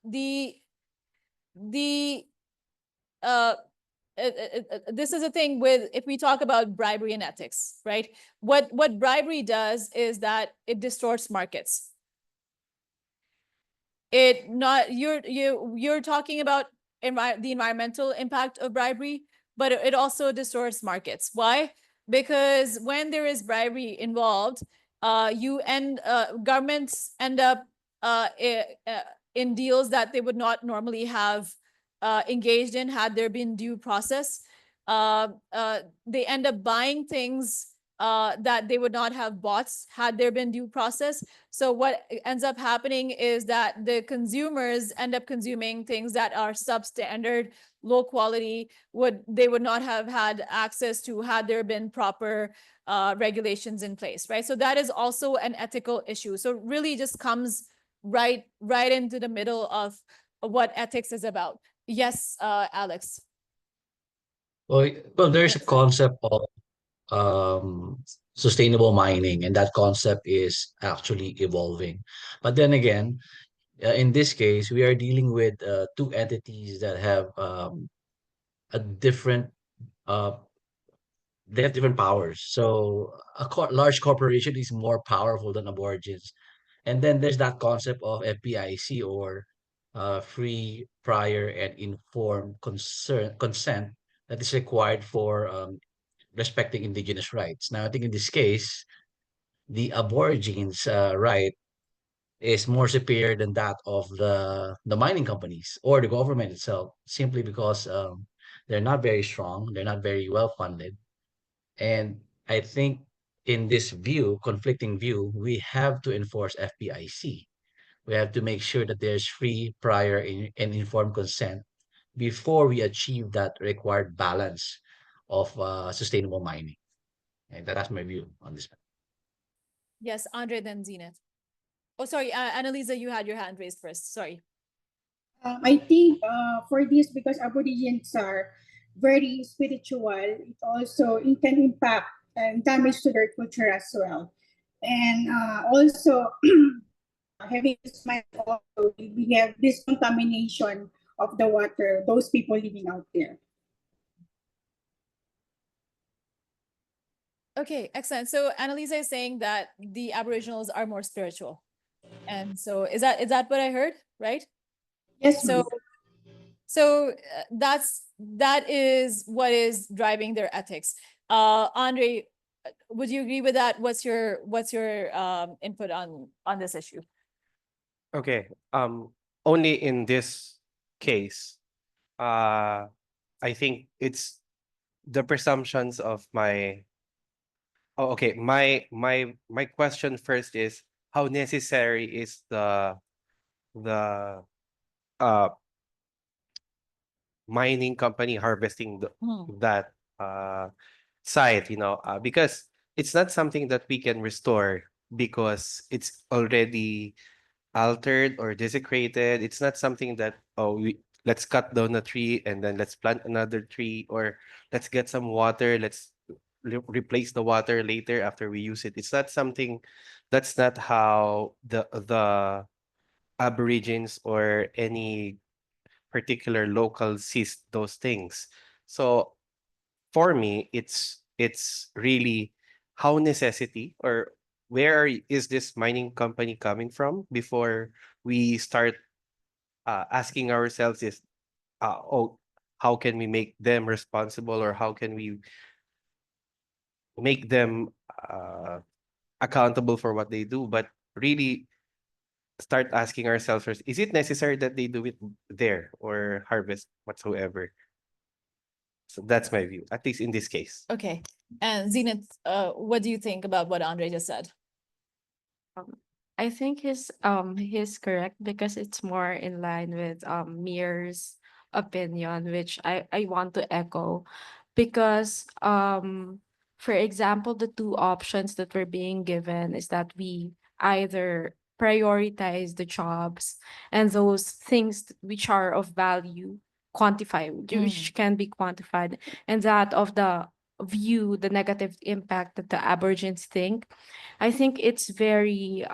[SPEAKER 1] the this is a thing with, if we talk about bribery and ethics, right? What bribery does is that it distorts markets. It not you're talking about the environmental impact of bribery, but it also distorts markets. Why? Because when there is bribery involved, governments end up in deals that they would not normally have engaged in had there been due process. They end up buying things that they would not have bought had there been due process. So what ends up happening is that the consumers end up consuming things that are substandard, low quality, they would not have had access to had there been proper regulations in place, right? So that is also an ethical issue. So really just comes right into the middle of what ethics is about. Yes, Alex.
[SPEAKER 14] Well, there's a concept of sustainable mining, and that concept is actually evolving. But then again, in this case, we are dealing with two entities that have a different uh, they have different powers. So large corporation is more powerful than aborigines. And then there's that concept of FPIC, or free, prior, and informed consent that is required for respecting indigenous rights. Now, I think in this case, the aborigines' right is more superior than that of the mining companies or the government itself, simply because they're not very strong, they're not very well funded, and I think in this view, conflicting view, we have to enforce FPIC. We have to make sure that there's free, prior, and informed consent before we achieve that required balance of sustainable mining. And that's my view on this.
[SPEAKER 1] Yes, Andre, then Zenith. Oh, sorry, Annalisa, you had your hand raised first. Sorry.
[SPEAKER 12] I think for this, because Aborigines are very spiritual, it can impact and damage to their culture as well. And also, having this mind, also, we have this contamination of the water, those people living out there.
[SPEAKER 1] Okay, excellent. So Annalisa is saying that the Aboriginals are more spiritual. And so is that what I heard, right?
[SPEAKER 12] Yes,
[SPEAKER 1] So
[SPEAKER 12] ma'am.
[SPEAKER 1] that is what is driving their ethics. Andre, would you agree with that? What's your input on this issue?
[SPEAKER 2] Okay. Only in this case, I think it's the presumptions of my. Oh, okay. My question first is, how necessary is the uh mining company harvesting that site, because it's not something that we can restore because it's already altered or desecrated. It's not something that, let's cut down a tree and then let's plant another tree, or let's get some water, let's replace the water later after we use it. It's not something, that's not how the Aborigines or any particular local sees those things. So for me, it's really how necessity, or is this mining company coming from before we start asking ourselves is, how can we make them responsible, or how can we make them accountable for what they do? But really start asking ourselves first, is it necessary that they do it there or harvest whatsoever? So that's my view, at least in this case.
[SPEAKER 1] Okay. And Zenith, what do you think about what Andre just said?
[SPEAKER 3] I think he's correct because it's more in line with Mir's opinion, which I want to echo, because for example, the two options that we're being given is that we either prioritize the jobs and those things which are of value, quantify, which can be quantified, and that of the the negative impact that the Aborigines think. I think it's very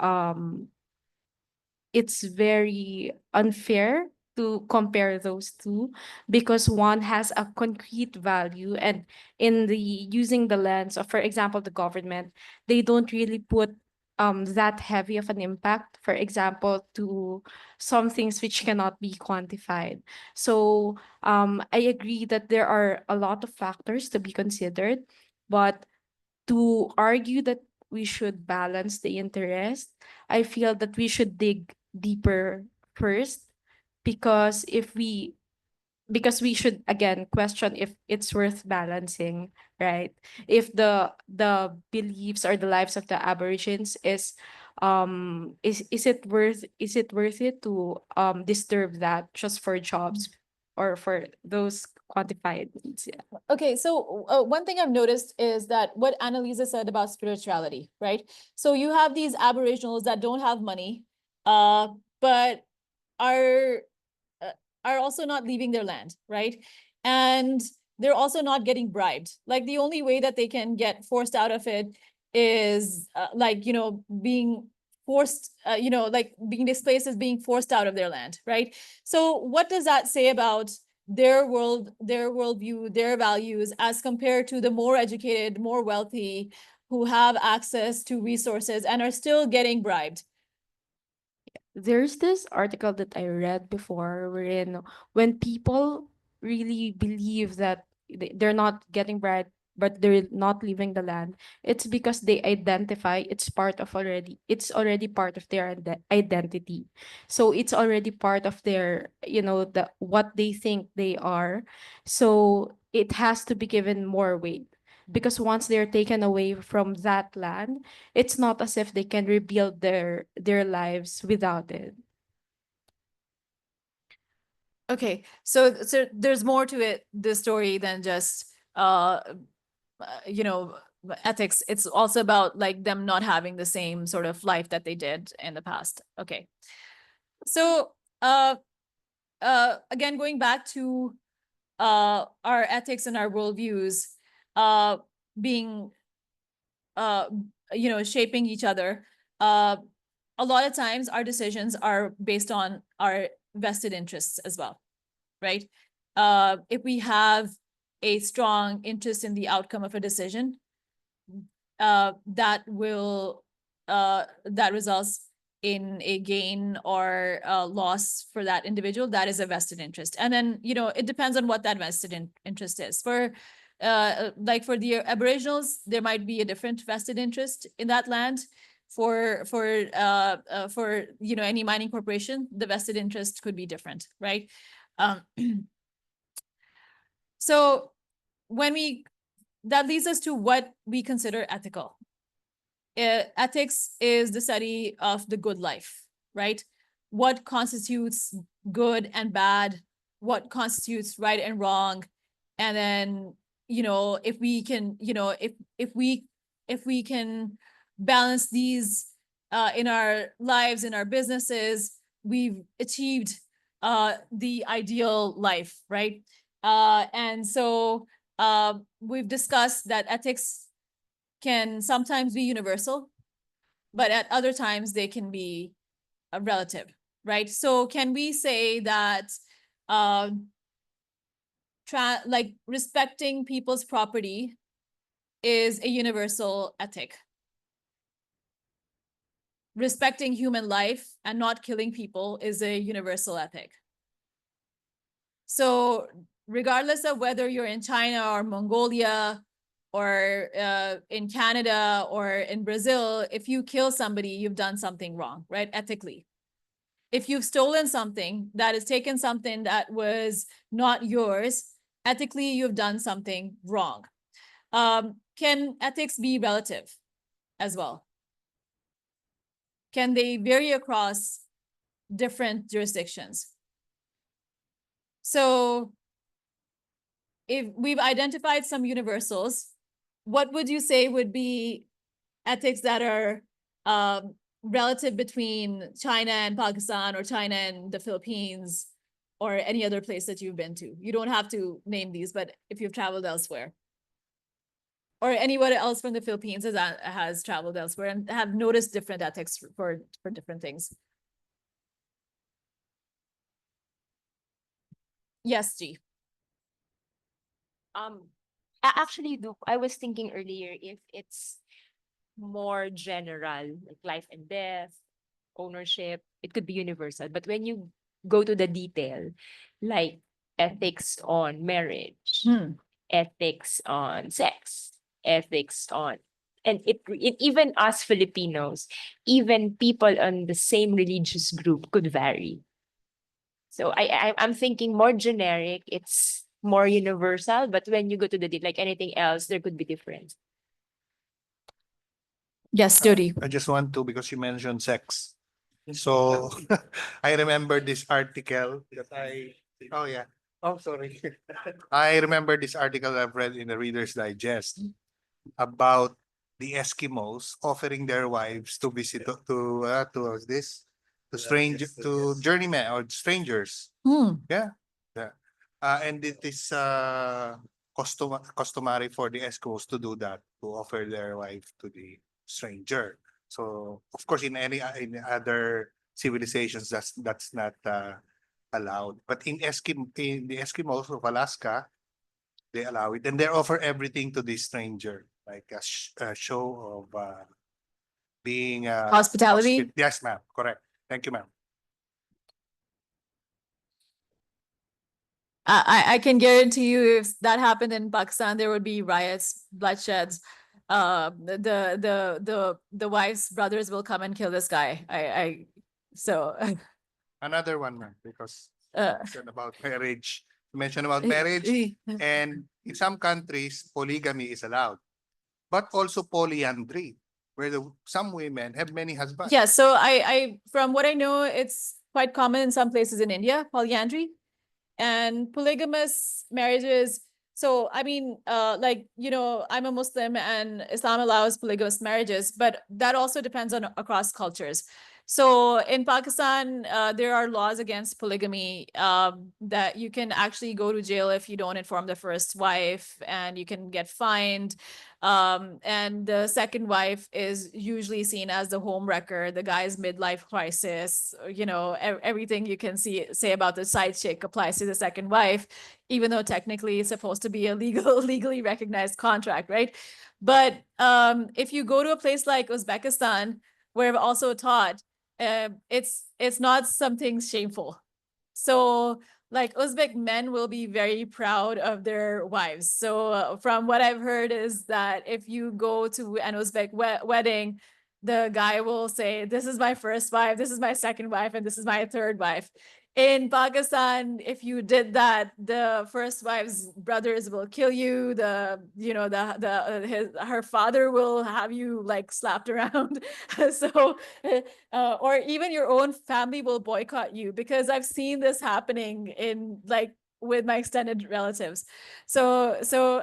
[SPEAKER 3] unfair to compare those two, because one has a concrete value, and in the using the lens of, for example, the government, they don't really put that heavy of an impact, for example, to some things which cannot be quantified. So I agree that there are a lot of factors to be considered, but to argue that we should balance the interest, I feel that we should dig deeper first, because because we should again question if it's worth balancing, right? If the beliefs or the lives of the Aborigines is it worth it to disturb that just for jobs or for those quantified needs? Yeah.
[SPEAKER 1] Okay, so one thing I've noticed is that what Annalisa said about spirituality, right? So you have these Aboriginals that don't have money, but are are also not leaving their land, right? And they're also not getting bribed. Like the only way that they can get forced out of it is like, being forced, like being displaced is being forced out of their land, right? So what does that say about their worldview, their values, as compared to the more educated, more wealthy, who have access to resources and are still getting bribed?
[SPEAKER 3] There's this article that I read before wherein when people really believe that they're not getting bread, but they're not leaving the land, it's because they identify it's already part of their identity. So it's already part of their, the what they think they are. So it has to be given more weight, because once they're taken away from that land, it's not as if they can rebuild their lives without it.
[SPEAKER 1] Okay, so there's more to it, this story, than just you know, ethics. It's also about like them not having the same sort of life that they did in the past. Okay. So again, going back to our ethics and our worldviews being shaping each other. A lot of times our decisions are based on our vested interests as well, right? If we have a strong interest in the outcome of a decision, that results in a gain or a loss for that individual. That is a vested interest. And then, it depends on what that vested interest is. For like for the Aboriginals, there might be a different vested interest in that land. For any mining corporation, the vested interest could be different, right? So that leads us to what we consider ethical. Ethics is the study of the good life, right? What constitutes good and bad, what constitutes right and wrong. And then, if we can, if we can balance these in our lives, in our businesses, we've achieved the ideal life, right? And so we've discussed that ethics can sometimes be universal, but at other times they can be relative, right? So can we say that like respecting people's property is a universal ethic? Respecting human life and not killing people is a universal ethic. So regardless of whether you're in China or Mongolia or in Canada or in Brazil, if you kill somebody, you've done something wrong, right? Ethically. If you've stolen something, that has taken something that was not yours, ethically, you've done something wrong. Can ethics be relative as well? Can they vary across different jurisdictions? So if we've identified some universals, what would you say would be ethics that are relative between China and Pakistan or China and the Philippines or any other place that you've been to? You don't have to name these, but if you've traveled elsewhere. Or anyone else from the Philippines has traveled elsewhere and have noticed different ethics for different things. Yes, G.
[SPEAKER 9] Actually, I was thinking earlier if it's more general, like life and death, ownership, it could be universal. But when you go to the detail, like ethics on marriage, ethics on sex, ethics on, and it even us Filipinos, even people on the same religious group could vary. So I'm thinking more generic, it's more universal, but when you go to the detail, like anything else, there could be difference.
[SPEAKER 1] Yes, Jody.
[SPEAKER 5] I just want to, because you mentioned sex. So I remember this article that oh yeah. Oh, sorry. I remember this article I've read in the Reader's Digest about the Eskimos offering their wives to visit to this to strange to journeymen or strangers. Yeah. Yeah. And it is customary for the Eskimos to do that, to offer their wife to the stranger. So of course, in other civilizations, that's not allowed. But in the Eskimos of Alaska, they allow it, and they offer everything to the stranger, like a show of being
[SPEAKER 1] Hospitality?
[SPEAKER 5] Yes, ma'am. Correct. Thank you, ma'am.
[SPEAKER 1] I can guarantee you if that happened in Pakistan, there would be riots, bloodsheds. The wife's brothers will come and kill this guy. So
[SPEAKER 5] Another one, ma'am, because
[SPEAKER 1] Uh,
[SPEAKER 5] mentioned about marriage. You mentioned about marriage, and in some countries, polygamy is allowed, but also polyandry, where some women have many husbands.
[SPEAKER 1] yeah, so I from what I know, it's quite common in some places in India, polyandry and polygamous marriages. So I mean, like, you know, I'm a Muslim and Islam allows polygamous marriages, but that also depends on across cultures. So in Pakistan, there are laws against polygamy, that you can actually go to jail if you don't inform the first wife, and you can get fined. And the second wife is usually seen as the home wrecker, the guy's midlife crisis, you know, everything you can say about the side chick applies to the second wife, even though technically it's supposed to be a legally recognized contract, right? But if you go to a place like Uzbekistan, where I've also taught, it's not something shameful. So like Uzbek men will be very proud of their wives. So from what I've heard is that if you go to an Uzbek wedding, the guy will say, this is my first wife, this is my second wife, and this is my third wife. In Pakistan, if you did that, the first wife's brothers will kill you. Her father will have you like slapped around. So, or even your own family will boycott you, because I've seen this happening in like with my extended relatives. So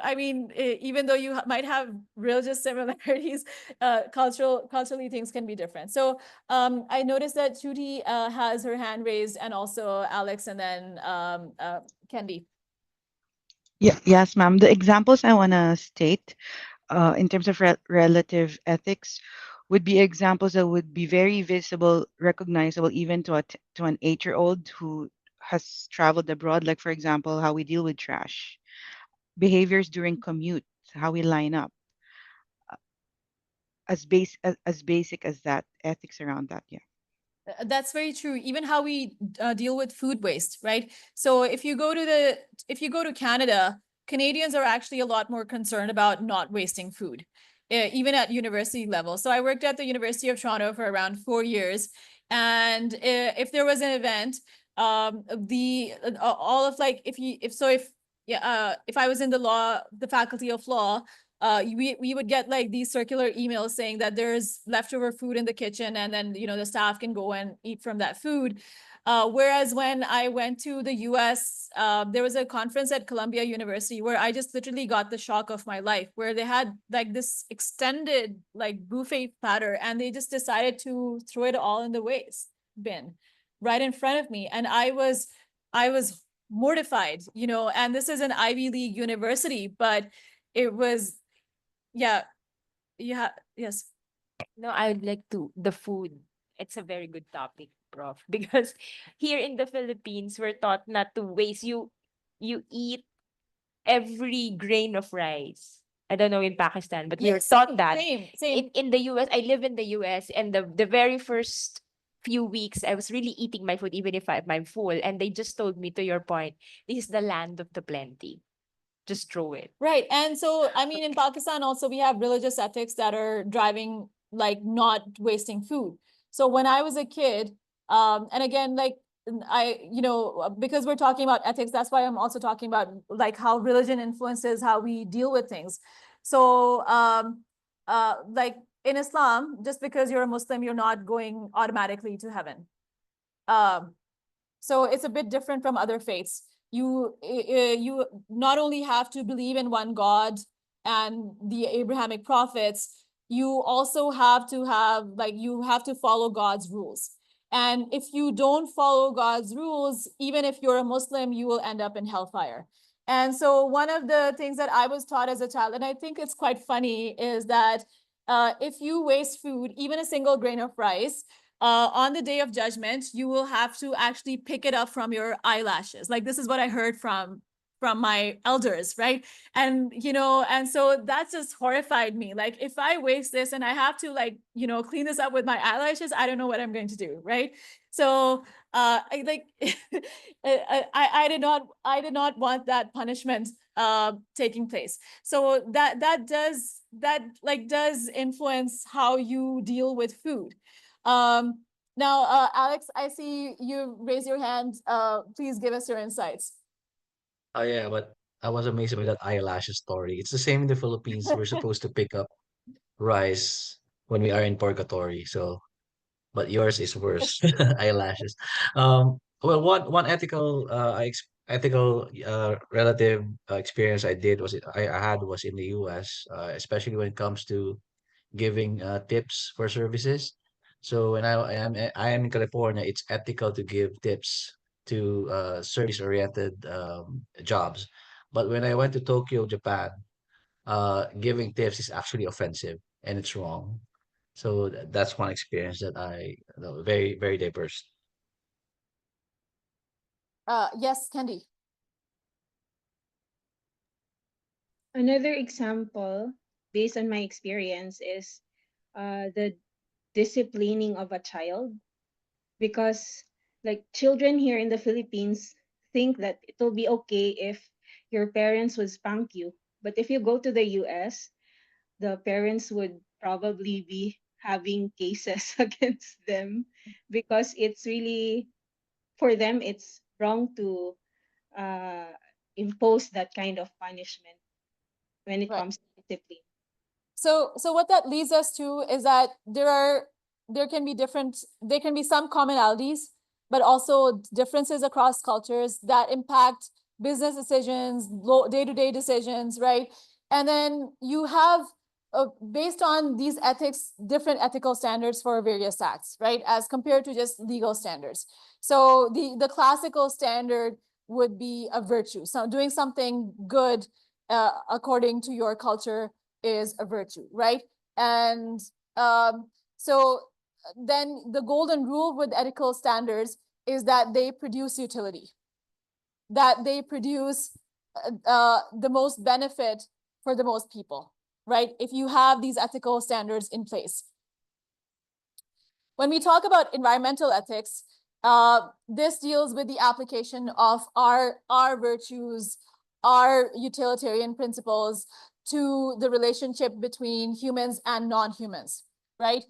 [SPEAKER 1] I mean, even though you might have religious similarities, culturally things can be different. So I noticed that Judy has her hand raised, and also Alex, and then Kendi.
[SPEAKER 11] Yeah, yes, ma'am. The examples I want to state in terms of relative ethics would be examples that would be very visible, recognizable even to an 8-year-old who has traveled abroad. Like, for example, how we deal with trash, behaviors during commute, how we line up, as basic as that, ethics around that. Yeah.
[SPEAKER 1] That's very true. Even how we deal with food waste, right? So if you go to Canada, Canadians are actually a lot more concerned about not wasting food, even at university level. So I worked at the University of Toronto for around 4 years, and if there was an event, all of like if I was in the faculty of law, we would get like these circular emails saying that there's leftover food in the kitchen, and then, you know, the staff can go and eat from that food. Whereas when I went to the US, there was a conference at Columbia University where I just literally got the shock of my life, where they had like this extended like buffet platter and they just decided to throw it all in the waste bin right in front of me. And I was mortified, you know, and this is an Ivy League university, but it was, yeah, yes.
[SPEAKER 9] No, I would like to the food. It's a very good topic, Prof. Because here in the Philippines, we're taught not to waste. You eat every grain of rice. I don't know in Pakistan, but we were
[SPEAKER 1] Yes,
[SPEAKER 9] taught that.
[SPEAKER 1] same.
[SPEAKER 9] In the US, I live in the US, and the very first few weeks, I was really eating my food, even if I'm full. And they just told me, to your point, this is the land of the plenty. Just throw it.
[SPEAKER 1] Right. And so, I mean, in Pakistan also, we have religious ethics that are driving like not wasting food. So when I was a kid, and again, like because we're talking about ethics, that's why I'm also talking about like how religion influences how we deal with things. So, like in Islam, just because you're a Muslim, you're not going automatically to heaven. So it's a bit different from other faiths. You not only have to believe in one God and the Abrahamic prophets, you also have to you have to follow God's rules. And if you don't follow God's rules, even if you're a Muslim, you will end up in hellfire. And so one of the things that I was taught as a child, and I think it's quite funny, is that if you waste food, even a single grain of rice, on the day of judgment, you will have to actually pick it up from your eyelashes. Like this is what I heard from my elders, right? And and so that just horrified me. Like if I waste this and I have to clean this up with my eyelashes, I don't know what I'm going to do, right? So I like I did not want that punishment taking place. So that does influence how you deal with food. Now, Alex, I see you raise your hand. Please give us your insights.
[SPEAKER 14] Oh yeah, but I was amazed by that eyelashes story. It's the same in the Philippines. We're supposed to pick up rice when we are in purgatory. So, but yours is worse. Eyelashes. Well, one ethical relative experience I did was I had was in the U.S. Especially when it comes to giving tips for services. So when I am in California, it's ethical to give tips to service-oriented jobs. But when I went to Tokyo, Japan, giving tips is actually offensive and it's wrong. So that's one experience that very, very diverse.
[SPEAKER 1] Yes, Candy.
[SPEAKER 13] Another example, based on my experience, is the disciplining of a child, because like children here in the Philippines think that it will be okay if your parents would spank you. But if you go to the US, the parents would probably be having cases against them, because it's really, for them, it's wrong to uh, impose that kind of punishment when it
[SPEAKER 1] Right.
[SPEAKER 13] comes to discipline.
[SPEAKER 1] So what that leads us to is that there can be some commonalities, but also differences across cultures that impact business decisions, day-to-day decisions, right? And then you have, based on these ethics, different ethical standards for various acts, right? As compared to just legal standards. So the classical standard would be a virtue. So doing something good according to your culture is a virtue, right? And so then the golden rule with ethical standards is that they produce utility, that they produce the most benefit for the most people, right? If you have these ethical standards in place. When we talk about environmental ethics, this deals with the application of our virtues, our utilitarian principles to the relationship between humans and non-humans, right?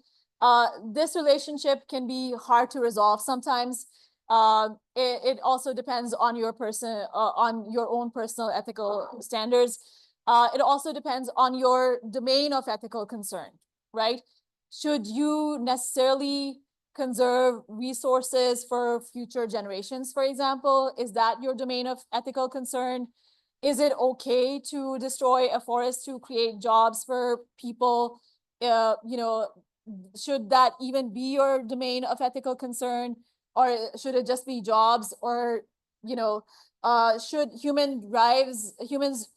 [SPEAKER 1] This relationship can be hard to resolve sometimes. It also depends on on your own personal ethical standards. It also depends on your domain of ethical concern, right? Should you necessarily conserve resources for future generations, for example? Is that your domain of ethical concern? Is it okay to destroy a forest to create jobs for people? You know, should that even be your domain of ethical concern? Or should it just be jobs? Or, you know, should humans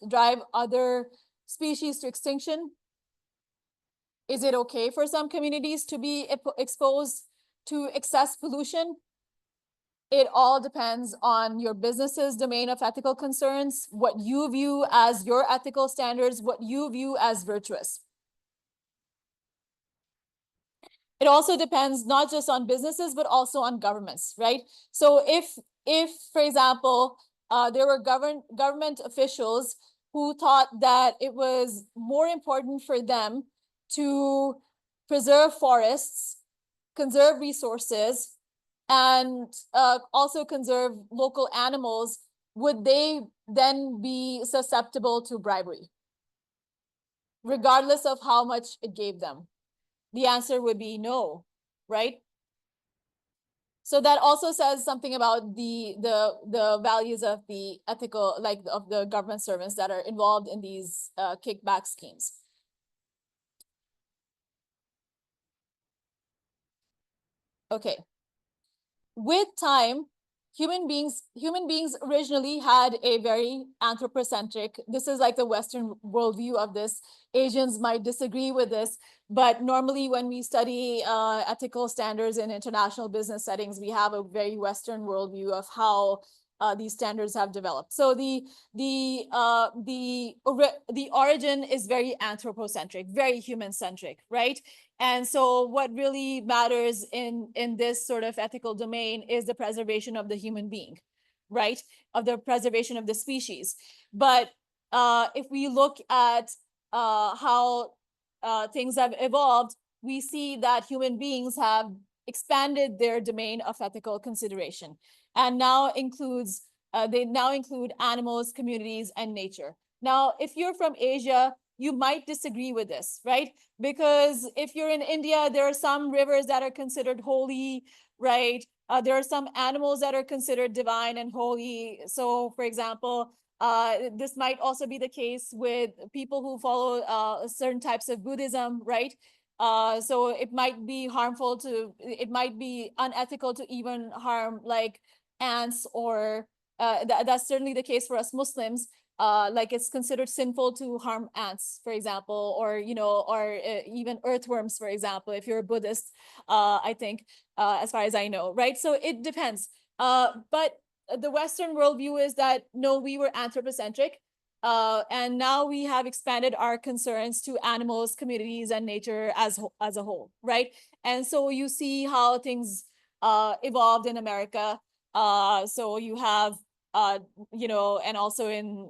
[SPEAKER 1] drive other species to extinction? Is it okay for some communities to be exposed to excess pollution? It all depends on your business's domain of ethical concerns, what you view as your ethical standards, what you view as virtuous. It also depends not just on businesses, but also on governments, right? So if for example, there were government officials who thought that it was more important for them to preserve forests, conserve resources, and also conserve local animals, would they then be susceptible to bribery, regardless of how much it gave them? The answer would be no, right? So that also says something about the values of the ethical, like of the government servants that are involved in these kickback schemes. Okay. With time, human beings originally had a very anthropocentric, this is like the Western worldview of this. Asians might disagree with this, but normally when we study ethical standards in international business settings, we have a very Western worldview of how these standards have developed. So the origin is very anthropocentric, very human-centric, right? And so what really matters in this sort of ethical domain is the preservation of the human being, right? Of the preservation of the species. But if we look at how things have evolved, we see that human beings have expanded their domain of ethical consideration, and now they now include animals, communities, and nature. Now, if you're from Asia, you might disagree with this, right? Because if you're in India, there are some rivers that are considered holy, right? There are some animals that are considered divine and holy. So, for example, this might also be the case with people who follow certain types of Buddhism, right? So it might be it might be unethical to even harm like ants, or that's certainly the case for us Muslims. Like it's considered sinful to harm ants, for example, or even earthworms, for example, if you're a Buddhist, I think, as far as I know, right? So it depends. But the Western worldview is that no, we were anthropocentric, and now we have expanded our concerns to animals, communities, and nature as a whole, right? And so you see how things evolved in America. So you have and also in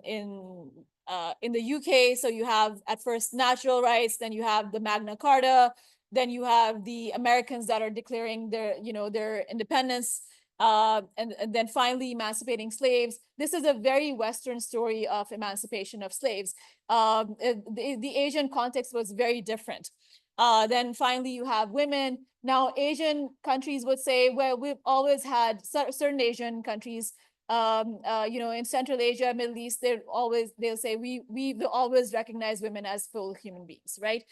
[SPEAKER 1] the UK, so you have at first natural rights, then you have the Magna Carta, then you have the Americans that are declaring their independence, and then finally emancipating slaves. This is a very Western story of emancipation of slaves. The Asian context was very different. Then finally you have women. Now Asian countries would say, well, we've always had certain Asian countries, in Central Asia, Middle East, they'll say we will always recognize women as full human beings, right?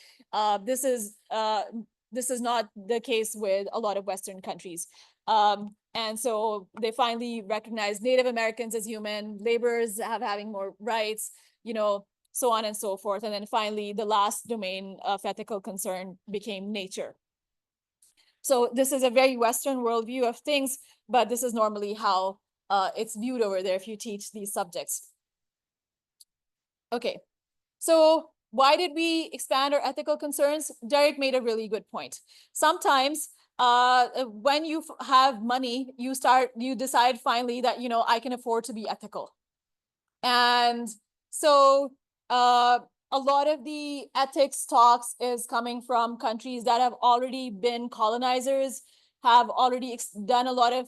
[SPEAKER 1] This is not the case with a lot of Western countries. And so they finally recognize Native Americans as human, laborers having more rights, so on and so forth. And then finally, the last domain of ethical concern became nature. So this is a very Western worldview of things, but this is normally how it's viewed over there if you teach these subjects. Okay, so why did we expand our ethical concerns? Derek made a really good point. Sometimes when you have money, you decide finally that, I can afford to be ethical. And so a lot of the ethics talks is coming from countries that have already been colonizers, have already done a lot of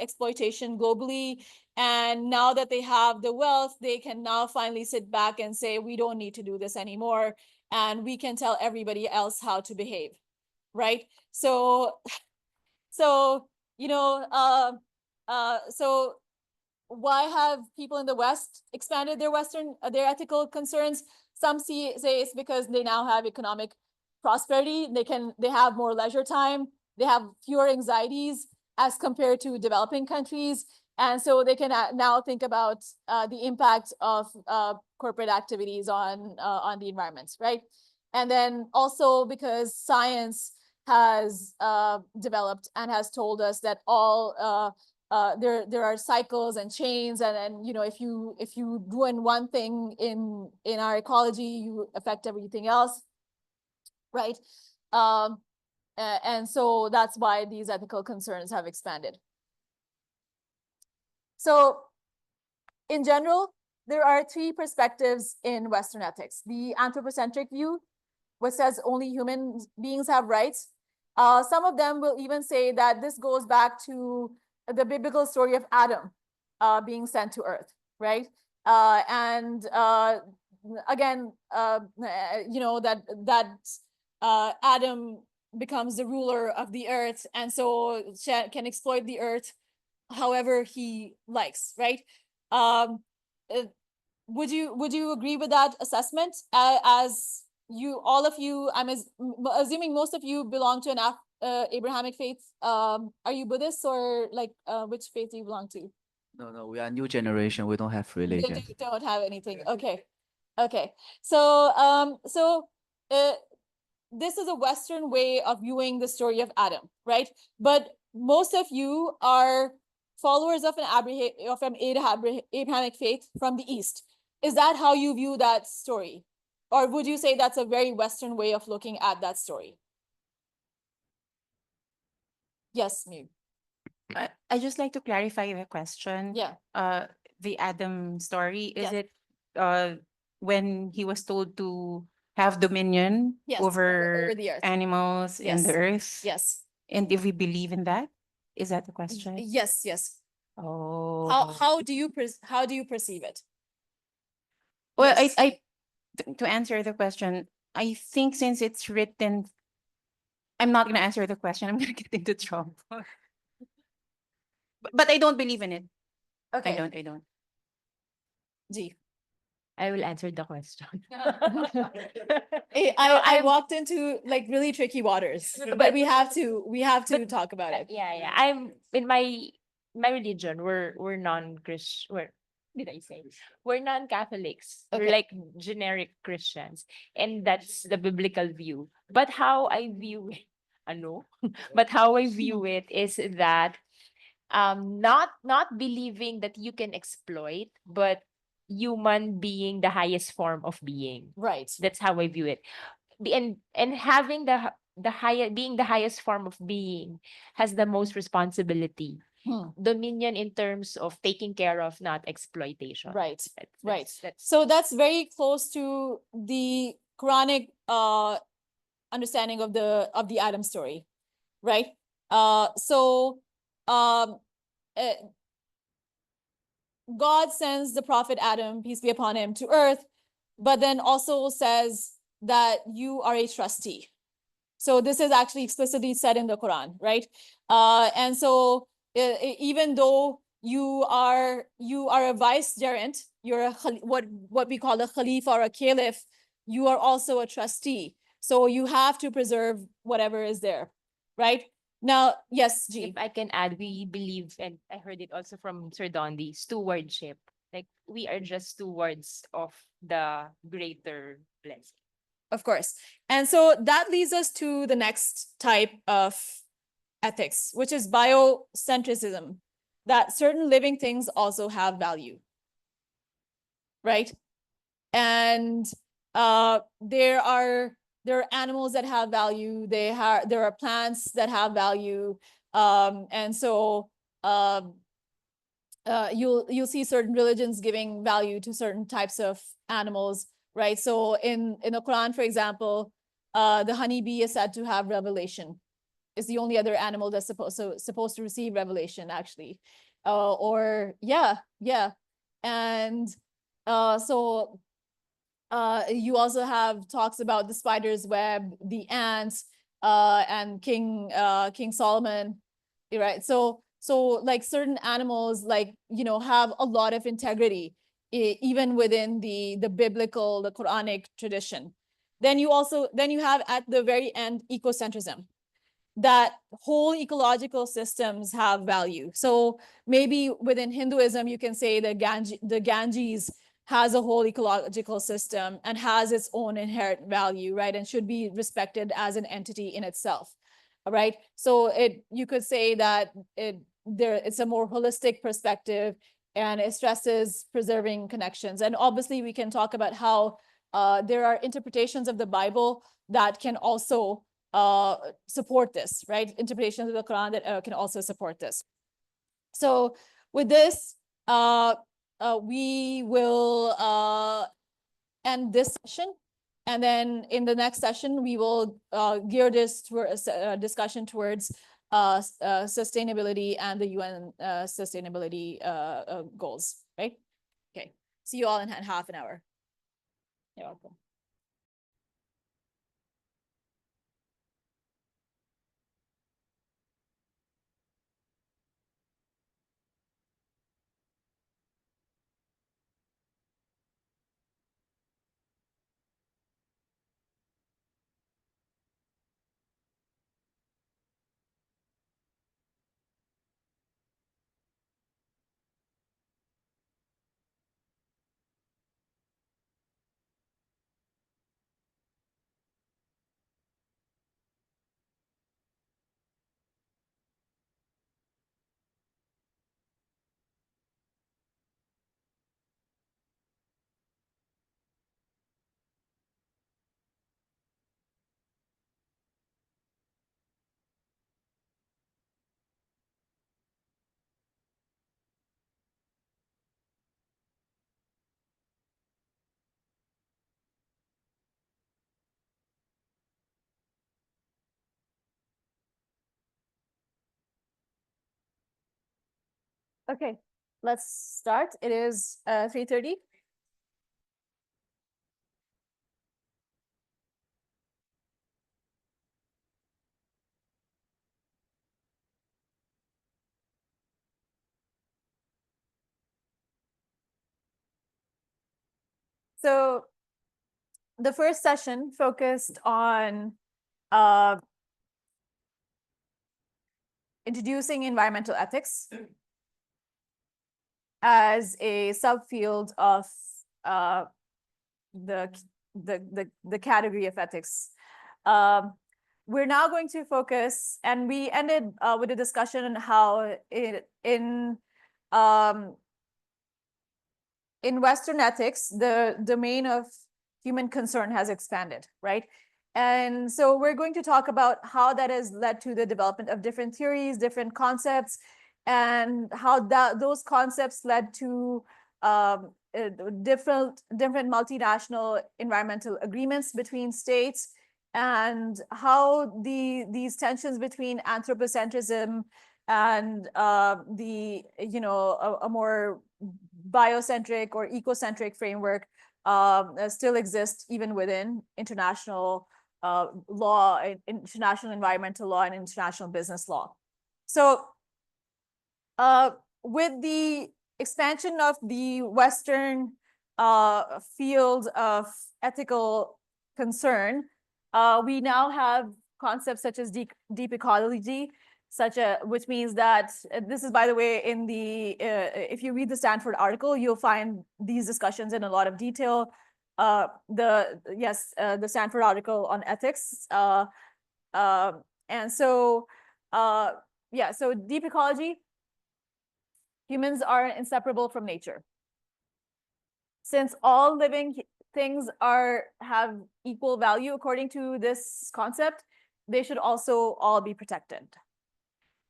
[SPEAKER 1] exploitation globally. And now that they have the wealth, they can now finally sit back and say, we don't need to do this anymore. And we can tell everybody else how to behave, right? So So, so why have people in the West expanded their ethical concerns? Some say it's because they now have economic prosperity. They have more leisure time. They have fewer anxieties as compared to developing countries. And so they can now think about the impact of corporate activities on the environment, right? And then also because science has developed and has told us that all there are cycles and chains, and if you ruin one thing in our ecology, you affect everything else, right? And so that's why these ethical concerns have expanded. So in general, there are three perspectives in Western ethics: the anthropocentric view, which says only human beings have rights. Some of them will even say that this goes back to the biblical story of Adam being sent to earth, right? And again, that Adam becomes the ruler of the earth, and so can exploit the earth however he likes, right? Uh, would you agree with that assessment? As all of you, I'm assuming most of you belong to an Abrahamic faith. Are you Buddhist, or like which faith do you belong to?
[SPEAKER 7] No, we are new generation. We don't have
[SPEAKER 1] They
[SPEAKER 7] religion.
[SPEAKER 1] don't have anything. Okay. So this is a Western way of viewing the story of Adam, right? But most of you are followers of an Abrahamic faith from the East. Is that how you view that story? Or would you say that's a very Western way of looking at that story? Yes, Mew.
[SPEAKER 10] I just like to clarify the question.
[SPEAKER 1] Yeah.
[SPEAKER 10] The Adam story, is
[SPEAKER 1] Yes.
[SPEAKER 10] it when he was told to have dominion
[SPEAKER 1] Yes,
[SPEAKER 10] over
[SPEAKER 1] over the earth.
[SPEAKER 10] animals in the
[SPEAKER 1] Yes.
[SPEAKER 10] earth?
[SPEAKER 1] Yes.
[SPEAKER 10] And if we believe in that, is that the question?
[SPEAKER 1] Yes.
[SPEAKER 10] Oh.
[SPEAKER 1] How do you perceive it?
[SPEAKER 10] Well,
[SPEAKER 1] Yes.
[SPEAKER 10] to answer the question, I think since it's written, I'm not gonna answer the question. I'm gonna get into trouble. But I don't believe in it.
[SPEAKER 1] Okay.
[SPEAKER 10] I don't.
[SPEAKER 1] G.
[SPEAKER 9] I will answer the question.
[SPEAKER 1] I walked into like really tricky waters, but we have to talk about it.
[SPEAKER 9] Yeah. I'm in my religion. We're non-Christian. Did I say? We're non-Catholics. We're
[SPEAKER 1] Okay.
[SPEAKER 9] like generic Christians, and that's the biblical view. But how I view it, but how I view it is that not believing that you can exploit, but human being the highest form of being.
[SPEAKER 1] Right.
[SPEAKER 9] That's how I view it. And having the higher being the highest form of being has the most responsibility. Dominion in terms of taking care of, not exploitation.
[SPEAKER 1] Right. Right.
[SPEAKER 9] That's
[SPEAKER 1] So that's very close to the Quranic understanding of the Adam story, right? So God sends the prophet Adam, peace be upon him, to earth, but then also says that you are a trustee. So this is actually explicitly said in the Quran, right? And so even though you are a vicegerent, you're what we call a khalifa or a caliph, you are also a trustee. So you have to preserve whatever is there, right? Now, yes, G.
[SPEAKER 9] if I can add, we believe, and I heard it also from Sir Dondi, stewardship. Like we are just stewards of the greater blessing.
[SPEAKER 1] Of course. And so that leads us to the next type of ethics, which is biocentrism, that certain living things also have value, right? And there are animals that have value. There are plants that have value. And so you'll see certain religions giving value to certain types of animals, right? So in the Quran, for example, the honeybee is said to have revelation. It's the only other animal that's supposed to receive revelation, actually. And so you also have talks about the spider's web, the ants, and King Solomon. right? So like certain animals, like, have a lot of integrity, even within the biblical, the Quranic tradition. Then you have at the very end ecocentrism, that whole ecological systems have value. So maybe within Hinduism, you can say the Ganges has a whole ecological system and has its own inherent value, right? And should be respected as an entity in itself, right? So you could say that it's a more holistic perspective, and it stresses preserving connections. And obviously we can talk about how there are interpretations of the Bible that can also support this, right? Interpretations of the Quran that can also support this. So with this, we will end this session. And then in the next session, we will gear this towards discussion towards sustainability and the UN sustainability goals, right? Okay, see you all in half an hour. You're welcome. Okay, let's start. It is 3:30. So the first session focused on introducing environmental ethics as a subfield of the category of ethics. We're now going to focus, and we ended with a discussion on how in Western ethics, the domain of human concern has expanded, right? And so we're going to talk about how that has led to the development of different theories, different concepts, and how those concepts led to different multinational environmental agreements between states, and how these tensions between anthropocentrism and a more biocentric or ecocentric framework still exists even within international law, international environmental law, and international business law. So with the expansion of the Western field of ethical concern, we now have concepts such as deep ecology, which means that this is, by the way, in the if you read the Stanford article, you'll find these discussions in a lot of detail. The Stanford article on ethics, and so so deep ecology. Humans are inseparable from nature. Since all living things have equal value according to this concept, they should also all be protected.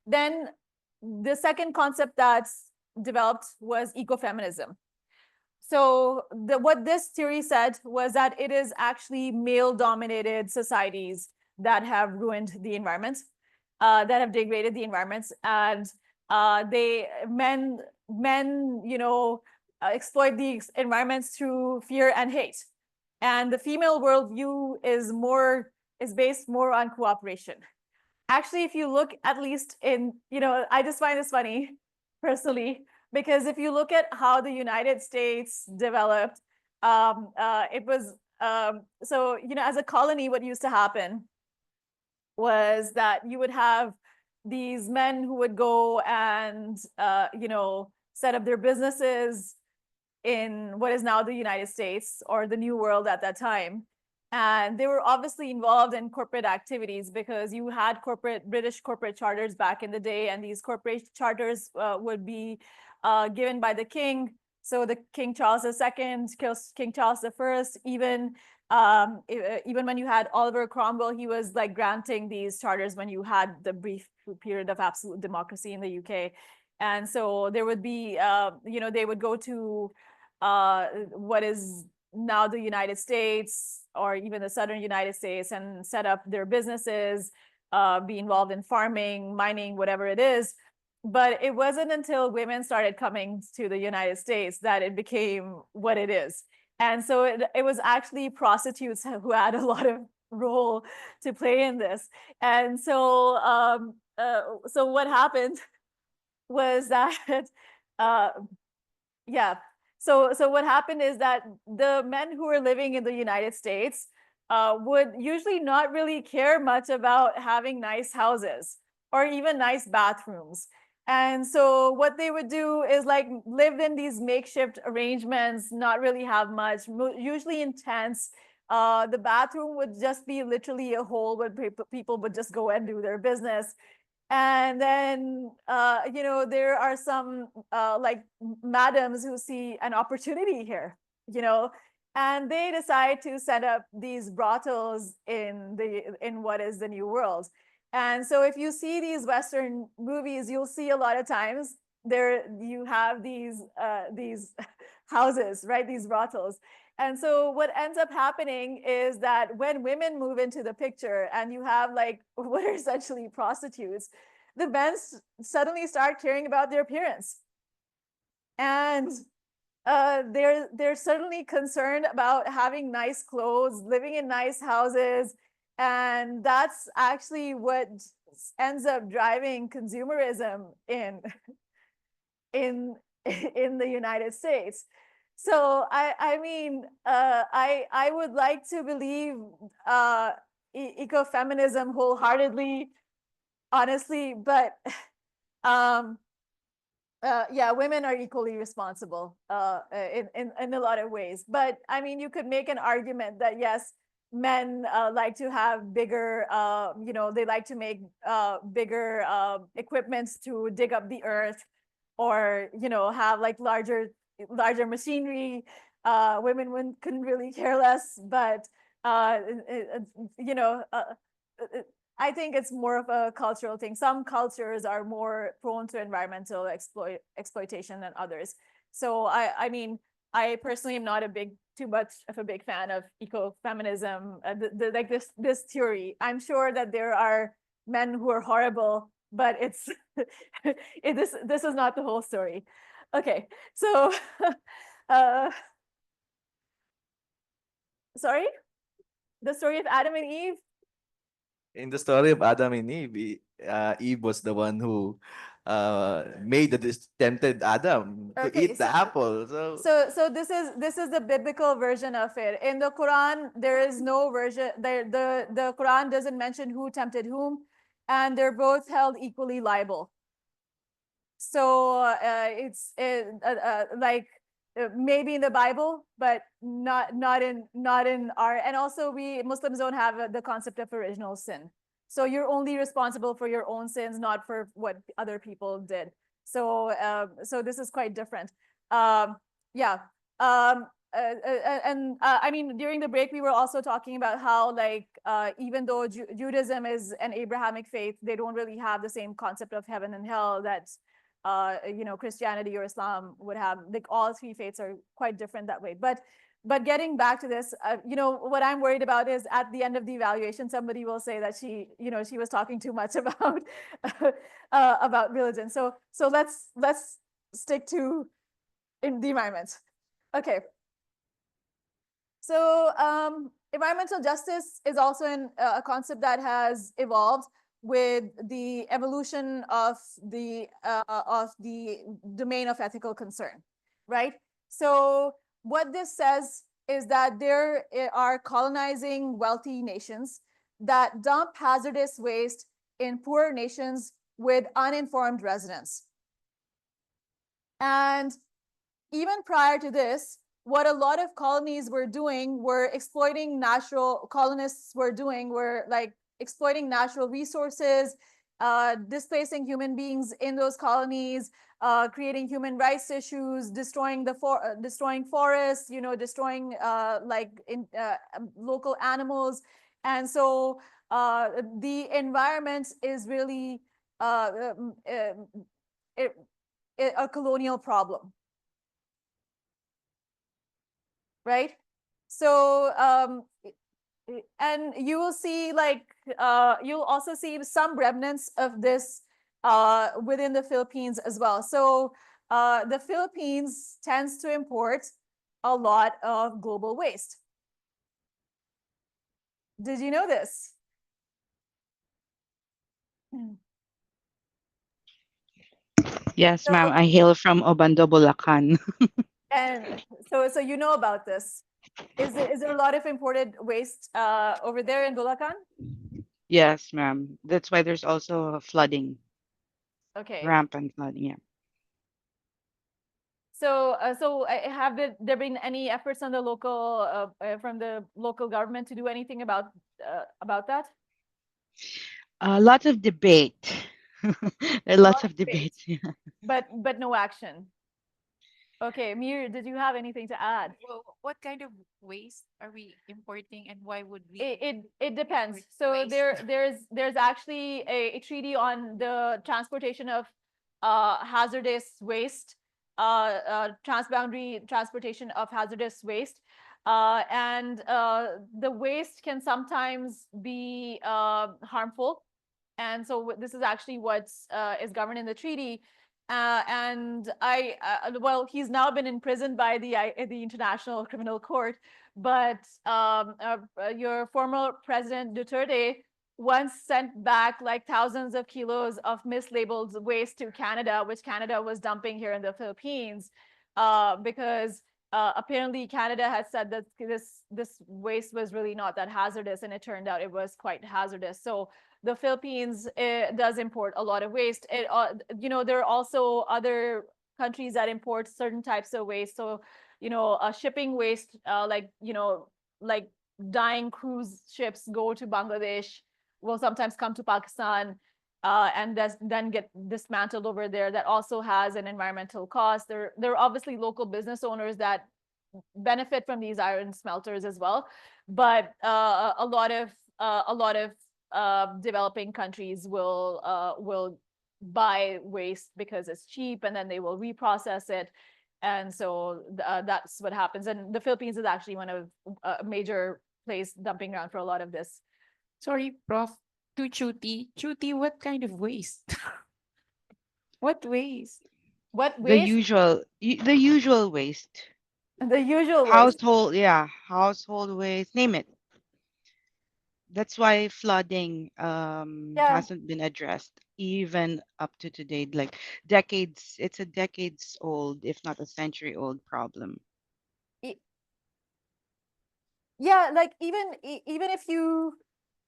[SPEAKER 1] Then the second concept that's developed was ecofeminism. So what this theory said was that it is actually male-dominated societies that have ruined the environment, that have degraded the environments, and men exploit the environments through fear and hate. And the female worldview is based more on cooperation. actually, if you look at least in, I just find this funny personally, because if you look at how the United States developed, it was, so, as a colony, what used to happen was that you would have these men who would go and, set up their businesses in what is now the United States or the New World at that time. And they were obviously involved in corporate activities because you had British corporate charters back in the day, and these corporate charters would be given by the king. So the King Charles II, King Charles I, even when you had Oliver Cromwell, he was like granting these charters when you had the brief period of absolute democracy in the UK. And so there would be, they would go to what is now the United States or even the southern United States and set up their businesses, be involved in farming, mining, whatever it is. But it wasn't until women started coming to the United States that it became what it is. And so it was actually prostitutes who had a lot of role to play in this. And so, so what happened was that, yeah. So what happened is that the men who were living in the United States would usually not really care much about having nice houses or even nice bathrooms. And so what they would do is like live in these makeshift arrangements, not really have much, usually in tents. The bathroom would just be literally a hole where people would just go and do their business. And then, there are some like madams who see an opportunity here, and they decide to set up these brothels in what is the New World. And so if you see these Western movies, you'll see a lot of times there you have these houses, right? These brothels. And so what ends up happening is that when women move into the picture and you have like what are essentially prostitutes, the men suddenly start caring about their appearance. And they're certainly concerned about having nice clothes, living in nice houses. And that's actually what ends up driving consumerism in the United States. So I mean, I would like to believe ecofeminism wholeheartedly, honestly, but yeah, women are equally responsible in a lot of ways. But I mean, you could make an argument that yes, men like to have bigger, they like to make bigger equipments to dig up the earth, or have like larger machinery. Women couldn't really care less, but you know. I think it's more of a cultural thing. Some cultures are more prone to environmental exploitation than others. So I mean, I personally am not too much of a big fan of ecofeminism. Like this theory. I'm sure that there are men who are horrible, but it's this is not the whole story. Okay, so sorry, the story of Adam and Eve.
[SPEAKER 6] In the story of Adam and Eve, Eve was the one who made tempted Adam to
[SPEAKER 1] Okay,
[SPEAKER 6] eat the apple.
[SPEAKER 1] So this is the biblical version of it. In the Quran, there is no version there. The Quran doesn't mention who tempted whom, and they're both held equally liable. So it's like maybe in the Bible, but not in our. And also, we Muslims don't have the concept of original sin. So you're only responsible for your own sins, not for what other people did. So so this is quite different. Yeah. And I mean, during the break, we were also talking about how, like, even though Judaism is an Abrahamic faith, they don't really have the same concept of heaven and hell that Christianity or Islam would have. Like, all three faiths are quite different that way. But getting back to this, what I'm worried about is at the end of the evaluation, somebody will say that she was talking too much about religion. So let's stick to in the environment. Okay. So environmental justice is also a concept that has evolved. with the evolution of the domain of ethical concern, right? So what this says is that there are colonizing wealthy nations that dump hazardous waste in poor nations with uninformed residents. And even prior to this, what a lot of colonies were doing were exploiting colonists were doing were like exploiting natural resources, displacing human beings in those colonies, creating human rights issues, destroying destroying forests, destroying local animals. And so the environment is really a colonial problem, right? So and you will see you'll also see some remnants of this within the Philippines as well. So the Philippines tends to import a lot of global waste. Did you know this?
[SPEAKER 11] Yes, ma'am. I hail from Obando, Bulacan.
[SPEAKER 1] And so you know about this. Is there a lot of imported waste over there in Bulacan?
[SPEAKER 11] Yes, ma'am. That's why there's also flooding,
[SPEAKER 1] Okay.
[SPEAKER 11] rampant flooding. Yeah.
[SPEAKER 1] So have there been any efforts on the local from the local government to do anything about that?
[SPEAKER 11] Lots of debate. There are
[SPEAKER 1] A
[SPEAKER 11] lots
[SPEAKER 1] lot of
[SPEAKER 11] of debate.
[SPEAKER 1] but no action. Okay, Mir, did you have anything to add?
[SPEAKER 3] Well, what kind of waste are we importing, and why would we?
[SPEAKER 1] It depends. So there's actually a treaty on the transportation of hazardous waste, transboundary transportation of hazardous waste, and the waste can sometimes be harmful, and so this is actually what is governed in the treaty. And well, he's now been imprisoned by the International Criminal Court, but your former president Duterte once sent back like thousands of kilos of mislabeled waste to Canada, which Canada was dumping here in the Philippines, because apparently Canada had said that this waste was really not that hazardous, and it turned out it was quite hazardous. So the Philippines does import a lot of waste. There are also other countries that import certain types of waste. So, shipping waste, like dying cruise ships go to Bangladesh, will sometimes come to Pakistan, and then get dismantled over there. That also has an environmental cost. There are obviously local business owners that benefit from these iron smelters as well, but a lot of developing countries will buy waste because it's cheap, and then they will reprocess it, and so that's what happens. And the Philippines is actually one of a major place dumping ground for a lot of this.
[SPEAKER 3] Sorry, Prof. To Chuti. Chuti, what kind of waste? What waste?
[SPEAKER 1] What
[SPEAKER 11] The
[SPEAKER 1] waste?
[SPEAKER 11] the usual waste.
[SPEAKER 1] The usual waste.
[SPEAKER 11] Household, yeah, household waste, name it. That's why flooding
[SPEAKER 1] Yeah.
[SPEAKER 11] hasn't been addressed even up to today. Like decades, it's a decades old, if not a century old problem.
[SPEAKER 1] Yeah, like even if you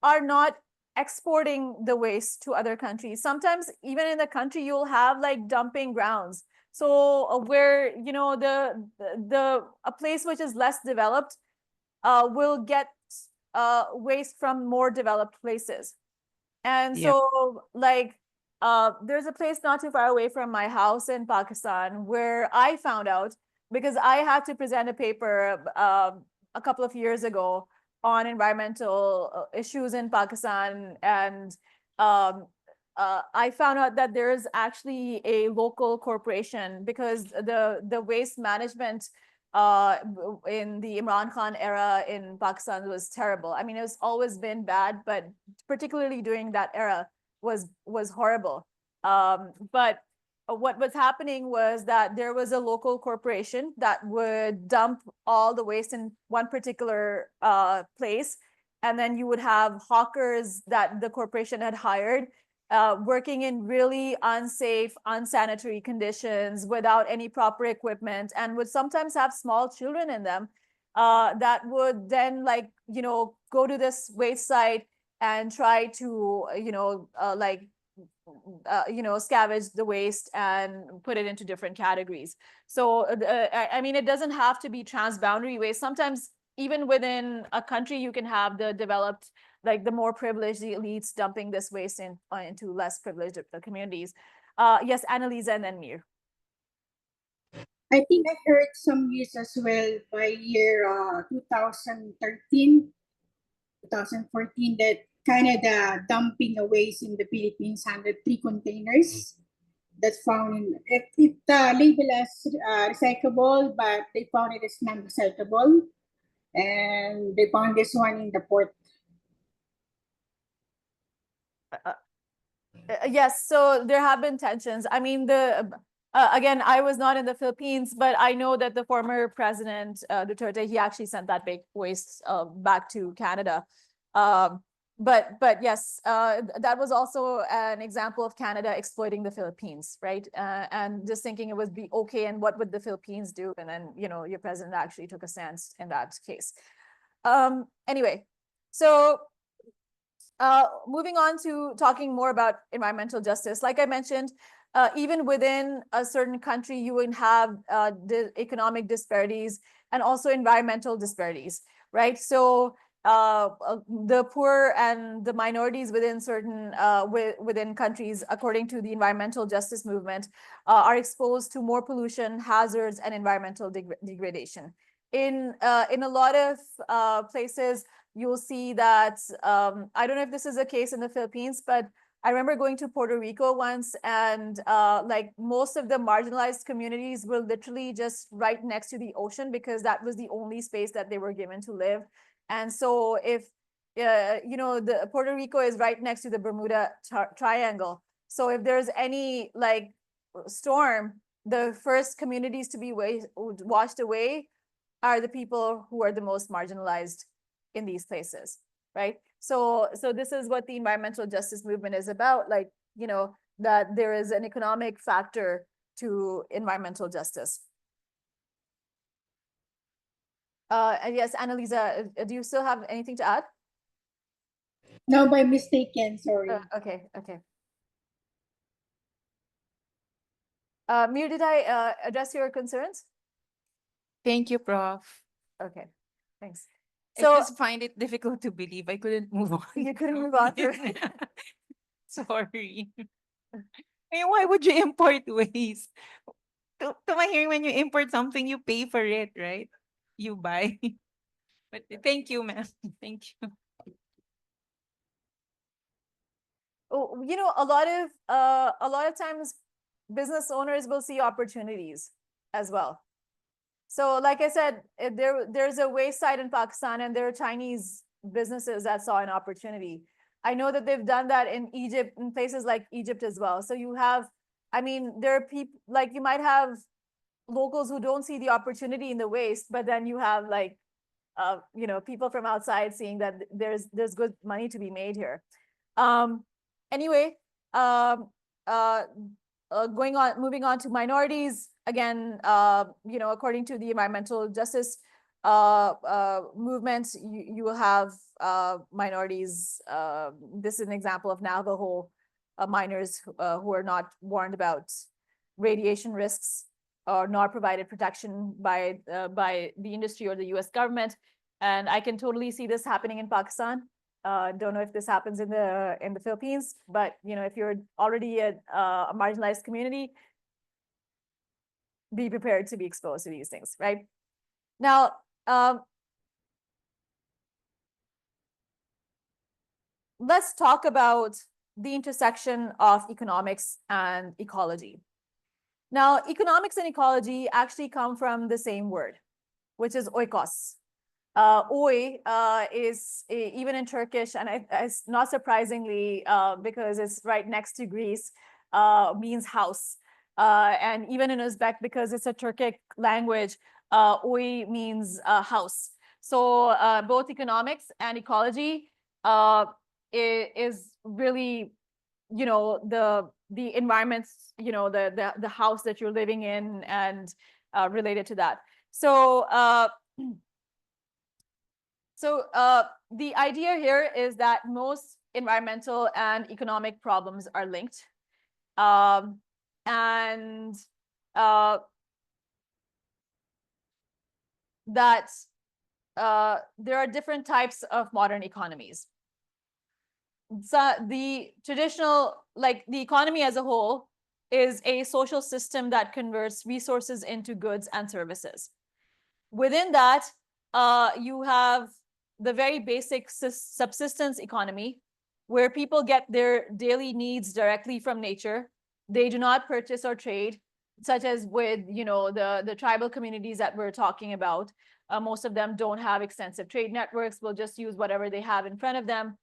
[SPEAKER 1] are not exporting the waste to other countries, sometimes even in the country you'll have like dumping grounds. So where a place which is less developed will get waste from more developed places. And
[SPEAKER 11] Yep.
[SPEAKER 1] so there's a place not too far away from my house in Pakistan where I found out, because I had to present a paper a couple of years ago on environmental issues in Pakistan, and I found out that there's actually a local corporation, because the waste management in the Imran Khan era in Pakistan was terrible. I mean, it's always been bad, but particularly during that era was horrible. But what was happening was that there was a local corporation that would dump all the waste in one particular place, and then you would have hawkers that the corporation had hired, working in really unsafe, unsanitary conditions without any proper equipment, and would sometimes have small children in them, that would then, like, go to this waste site and try to, scavenge the waste and put it into different categories. So, I mean, it doesn't have to be transboundary waste. Sometimes even within a country, you can have the developed, like the more privileged elites dumping this waste into less privileged communities. Yes, Annalisa and then Mir.
[SPEAKER 12] I think I heard some news as well by year 2013, 2014 that Canada dumping a waste in the Philippines, 103 containers that's found in it labeled as recyclable, but they found it as non-recyclable, and they found this one in the port.
[SPEAKER 1] Yes, so there have been tensions. I mean, again, I was not in the Philippines, but I know that the former president, Duterte, he actually sent that big waste back to Canada. But yes, that was also an example of Canada exploiting the Philippines, right? And just thinking it would be okay, and what would the Philippines do? And then, your president actually took a stance in that case. Anyway, so moving on to talking more about environmental justice. Like I mentioned, even within a certain country, you would have the economic disparities and also environmental disparities, right? So the poor and the minorities within certain within countries, according to the environmental justice movement, are exposed to more pollution, hazards, and environmental degradation. In a lot of places, you'll see that, I don't know if this is the case in the Philippines, but I remember going to Puerto Rico once, and like most of the marginalized communities were literally just right next to the ocean, because that was the only space that they were given to live. And so if, the Puerto Rico is right next to the Bermuda Triangle. So if there's any like storm, the first communities to be washed away are the people who are the most marginalized in these places, right? So this is what the environmental justice movement is about, like, that there is an economic factor to environmental justice. And yes, Annalisa, do you still have anything to add?
[SPEAKER 12] No, by mistaken, sorry.
[SPEAKER 1] Okay. Mir, did I address your concerns?
[SPEAKER 3] Thank you, Prof.
[SPEAKER 1] Okay, thanks.
[SPEAKER 3] I
[SPEAKER 1] So
[SPEAKER 3] just find it difficult to believe I couldn't move on.
[SPEAKER 1] you couldn't move on through.
[SPEAKER 3] Sorry. I mean, why would you import waste? To my hearing, when you import something, you pay for it, right? You buy. But thank you, ma'am. Thank you.
[SPEAKER 1] Oh, a lot of times business owners will see opportunities as well. So like I said, there's a waste site in Pakistan, and there are Chinese businesses that saw an opportunity. I know that they've done that in Egypt, in places like Egypt as well. So you have, I mean, there are people, like, you might have locals who don't see the opportunity in the waste, but then you have like, people from outside seeing that there's good money to be made here. Anyway, moving on to minorities again. According to the environmental justice movement, you will have minorities. This is an example of Navajo miners who are not warned about radiation risks or not provided protection by the industry or the U.S. government. And I can totally see this happening in Pakistan. Don't know if this happens in the Philippines, but if you're already a marginalized community, be prepared to be exposed to these things, right? Now, let's talk about the intersection of economics and ecology. Now, economics and ecology actually come from the same word, which is oikos. Oy is even in Turkish, and it's not surprisingly, because it's right next to Greece, means house. And even in Uzbek, because it's a Turkic language, oy means house. So both economics and ecology is really, the environments, the house that you're living in, and related to that. So the idea here is that most environmental and economic problems are linked. And that there are different types of modern economies. So the traditional, like the economy as a whole, is a social system that converts resources into goods and services. Within that, you have the very basic subsistence economy, where people get their daily needs directly from nature. They do not purchase or trade, such as with the tribal communities that we're talking about. Most of them don't have extensive trade networks. Will just use whatever they have in front of them.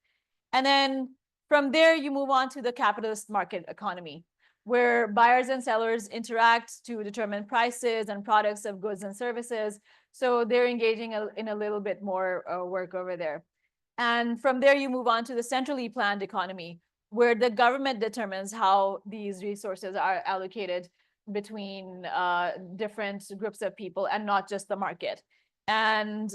[SPEAKER 1] And then from there, you move on to the capitalist market economy, where buyers and sellers interact to determine prices and products of goods and services. So they're engaging in a little bit more work over there. And from there, you move on to the centrally planned economy, where the government determines how these resources are allocated between different groups of people and not just the market. And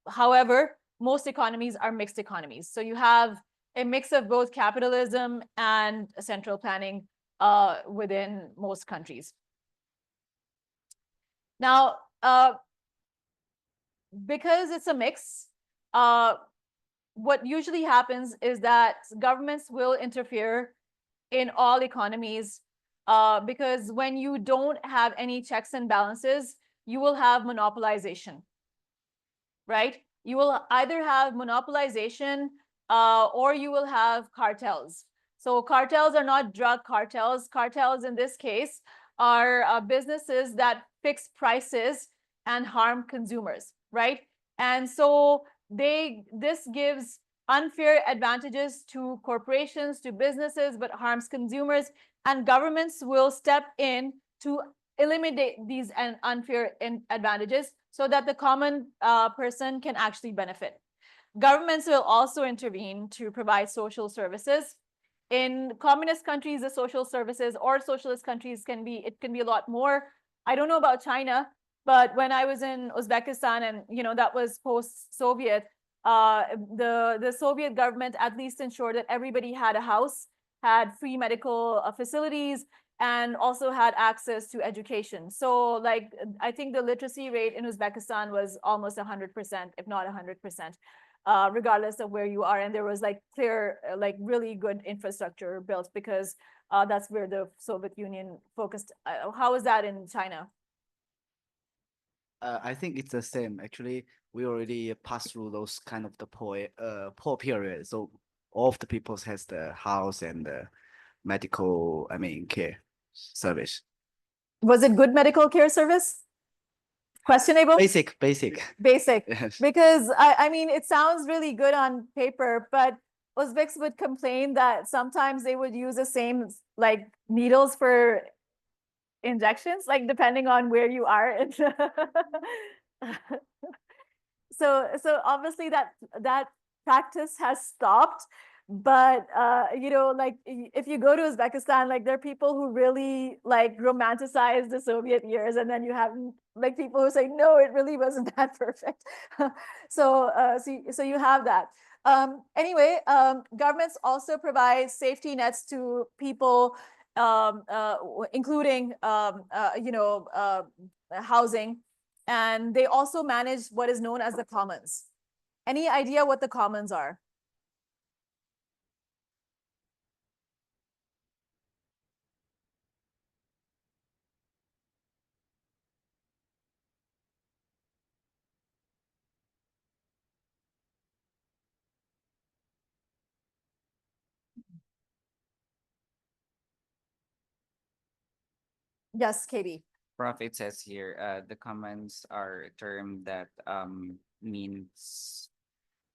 [SPEAKER 1] however, most economies are mixed economies. So you have a mix of both capitalism and central planning within most countries. Now, because it's a mix, what usually happens is that governments will interfere in all economies because when you don't have any checks and balances, you will have monopolization, right? You will either have monopolization or you will have cartels. So cartels are not drug cartels. Cartels in this case are businesses that fix prices and harm consumers, right? And so this gives unfair advantages to corporations, to businesses, but harms consumers, and governments will step in to eliminate these unfair advantages so that the common person can actually benefit. Governments will also intervene to provide social services. In communist countries, the social services, or socialist countries, can be a lot more. I don't know about China, but when I was in Uzbekistan, and that was post-Soviet, the Soviet government at least ensured that everybody had a house, had free medical facilities, and also had access to education. So like, I think the literacy rate in Uzbekistan was almost 100%, if not 100%, regardless of where you are. And there was like clear, like really good infrastructure built because that's where the Soviet Union focused. How is that in China?
[SPEAKER 7] I think it's the same. Actually, we already passed through those kind of the poor period. So all of the people has the house and the medical, care service.
[SPEAKER 1] Was it good medical care service? Questionable?
[SPEAKER 7] Basic.
[SPEAKER 1] Basic.
[SPEAKER 7] Yes.
[SPEAKER 1] Because I mean, it sounds really good on paper, but Uzbeks would complain that sometimes they would use the same like needles for injections, like depending on where you are. So obviously that practice has stopped. But like if you go to Uzbekistan, like there are people who really like romanticize the Soviet years, and then you have like people who say, no, it really wasn't that perfect. So you have that. Anyway, governments also provide safety nets to people, including housing, and they also manage what is known as the commons. Any idea what the commons are? Yes, Katie.
[SPEAKER 4] Prof, it says here, the commons are a term that means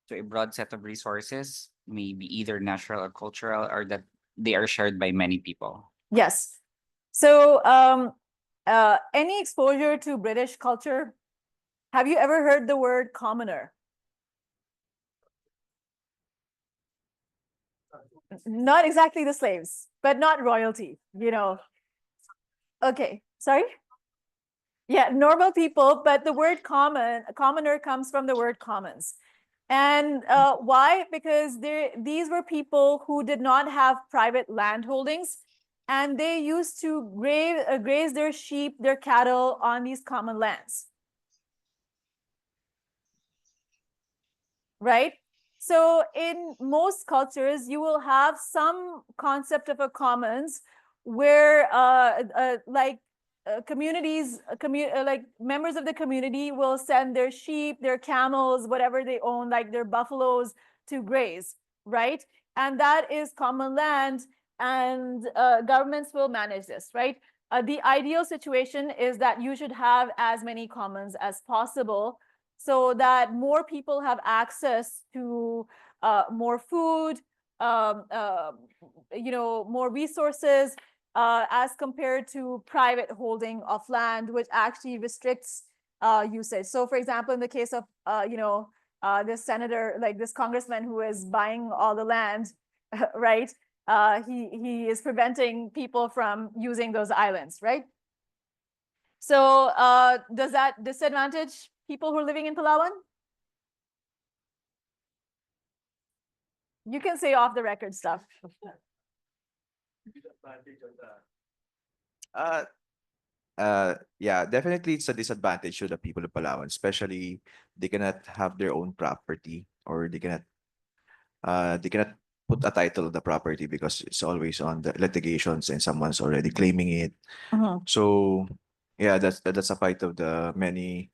[SPEAKER 4] to a broad set of resources, maybe either natural or cultural, or that they are shared by many people.
[SPEAKER 1] Yes. So any exposure to British culture? Have you ever heard the word commoner? Not exactly the slaves, but not royalty, you know. Okay, sorry? Yeah, normal people, but the word commoner comes from the word commons. And why? Because these were people who did not have private land holdings, and they used to graze their sheep, their cattle on these common lands. Right? So in most cultures, you will have some concept of a commons where communities, like members of the community will send their sheep, their camels, whatever they own, like their buffaloes, to graze, right? And that is common land, and governments will manage this, right? The ideal situation is that you should have as many commons as possible, so that more people have access to more food, um, uh, more resources, as compared to private holding of land, which actually restricts usage. So, for example, in the case of this senator, like this congressman who is buying all the land, right? He is preventing people from using those islands, right? So does that disadvantage people who are living in Palawan? You can say off the record stuff.
[SPEAKER 6] Yeah, definitely it's a disadvantage to the people of Palawan, especially they cannot have their own property, or they cannot put a title on the property because it's always on the litigations and someone's already claiming it. So yeah, that's a fight of the many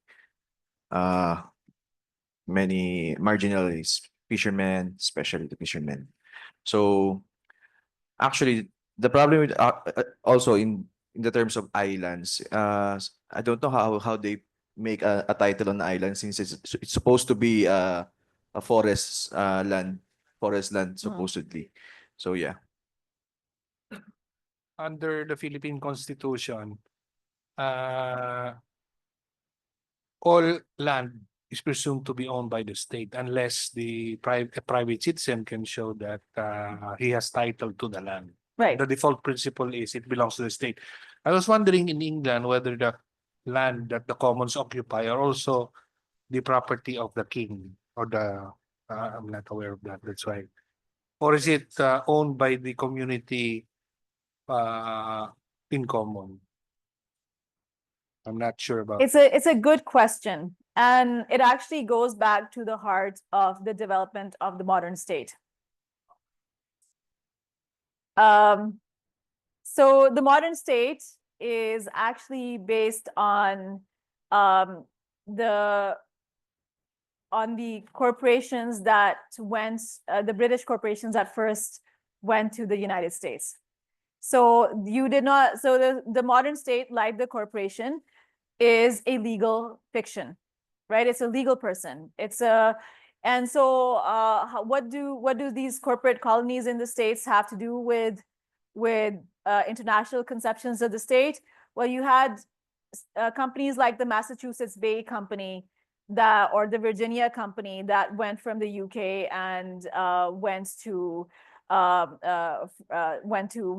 [SPEAKER 6] marginalized fishermen, especially the fishermen. So actually, the problem with also in the terms of islands, I don't know how they make a title on the island, since it's supposed to be a forest land supposedly. So yeah.
[SPEAKER 5] Under the Philippine Constitution, uh, all land is presumed to be owned by the state unless a private citizen can show that he has title to the land.
[SPEAKER 1] Right.
[SPEAKER 5] The default principle is it belongs to the state. I was wondering in England whether the land that the commons occupy are also the property of the king or the I'm not aware of that. That's why. Or is it owned by the community in common? I'm not sure about.
[SPEAKER 1] It's a good question, and it actually goes back to the heart of the development of the modern state. So the modern state is actually based on the corporations that went, the British corporations that first went to the United States. So you did not, so the modern state, like the corporation, is a legal fiction, right? It's a legal person. And so what do these corporate colonies in the States have to do with international conceptions of the state? Well, you had companies like the Massachusetts Bay Company, or the Virginia Company, that went from the UK and went to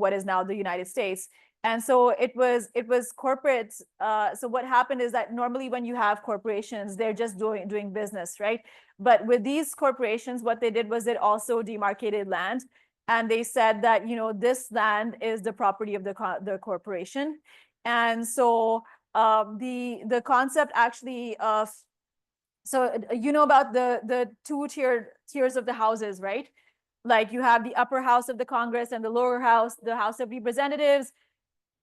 [SPEAKER 1] what is now the United States. And so it was corporate. So what happened is that normally when you have corporations, they're just doing business, right? But with these corporations, what they did was they also demarcated land, and they said that this land is the property of the corporation. And so the concept actually of, so you know about the tiers of the houses, right? Like you have the upper house of the Congress and the lower house, the House of Representatives,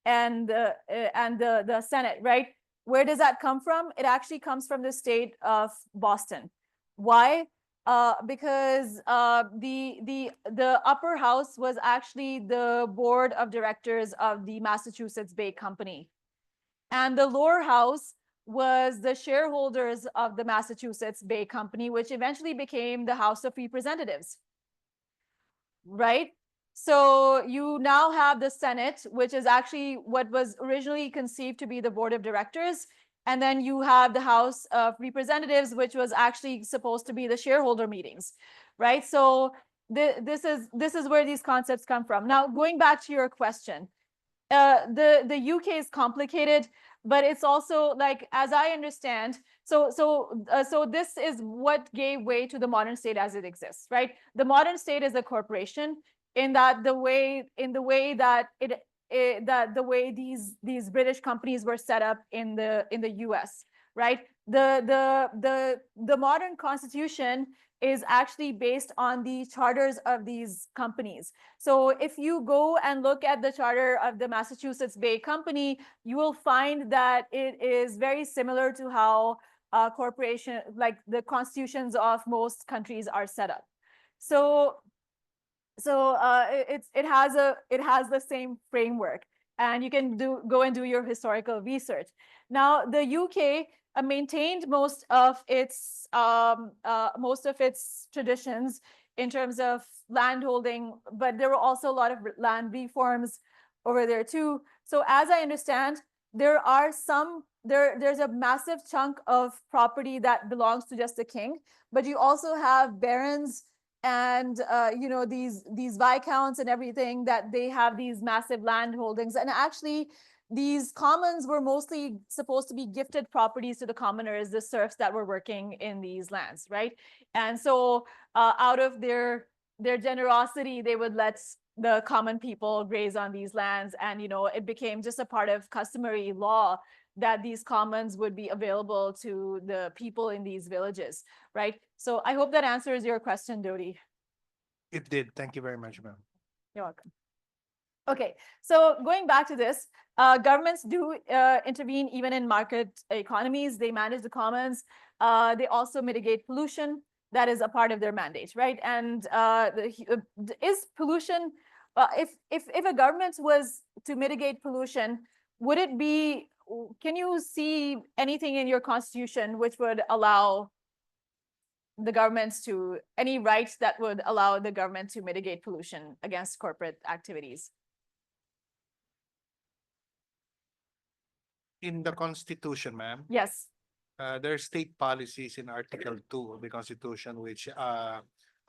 [SPEAKER 1] and the Senate, right? Where does that come from? It actually comes from the state of Boston. Why? Because the upper house was actually the board of directors of the Massachusetts Bay Company, and the lower house was the shareholders of the Massachusetts Bay Company, which eventually became the House of Representatives, right? So you now have the Senate, which is actually what was originally conceived to be the board of directors, And then you have the House of Representatives, which was actually supposed to be the shareholder meetings, right? So this is where these concepts come from. Now, going back to your question, the UK is complicated, but it's also like, as I understand, so this is what gave way to the modern state as it exists, right? The modern state is a corporation in the way that that the way these British companies were set up in the US, right? The modern constitution is actually based on the charters of these companies. So if you go and look at the charter of the Massachusetts Bay Company, you will find that it is very similar to how corporation, like the constitutions of most countries are set up. So it has the same framework, and you can go and do your historical research. Now, the UK maintained most of its traditions in terms of landholding, but there were also a lot of land reforms over there too. So as I understand, there's a massive chunk of property that belongs to just the king, but you also have barons and these viscounts and everything, that they have these massive land holdings. And actually, these commons were mostly supposed to be gifted properties to the commoners, the serfs that were working in these lands, right? And so out of their generosity, they would let the common people graze on these lands, and it became just a part of customary law that these commons would be available to the people in these villages, right? So I hope that answers your question, Dodi.
[SPEAKER 5] It did. Thank you very much, ma'am.
[SPEAKER 1] You're welcome. Okay, so going back to this, governments do intervene even in market economies. They manage the commons. They also mitigate pollution. That is a part of their mandate, right? And is pollution, if a government was to mitigate pollution, would it be, can you see anything in your constitution which would allow the governments to, any rights that would allow the government to mitigate pollution against corporate activities?
[SPEAKER 5] In the Constitution, ma'am,
[SPEAKER 1] Yes.
[SPEAKER 5] there are state policies in Article 2 of the Constitution which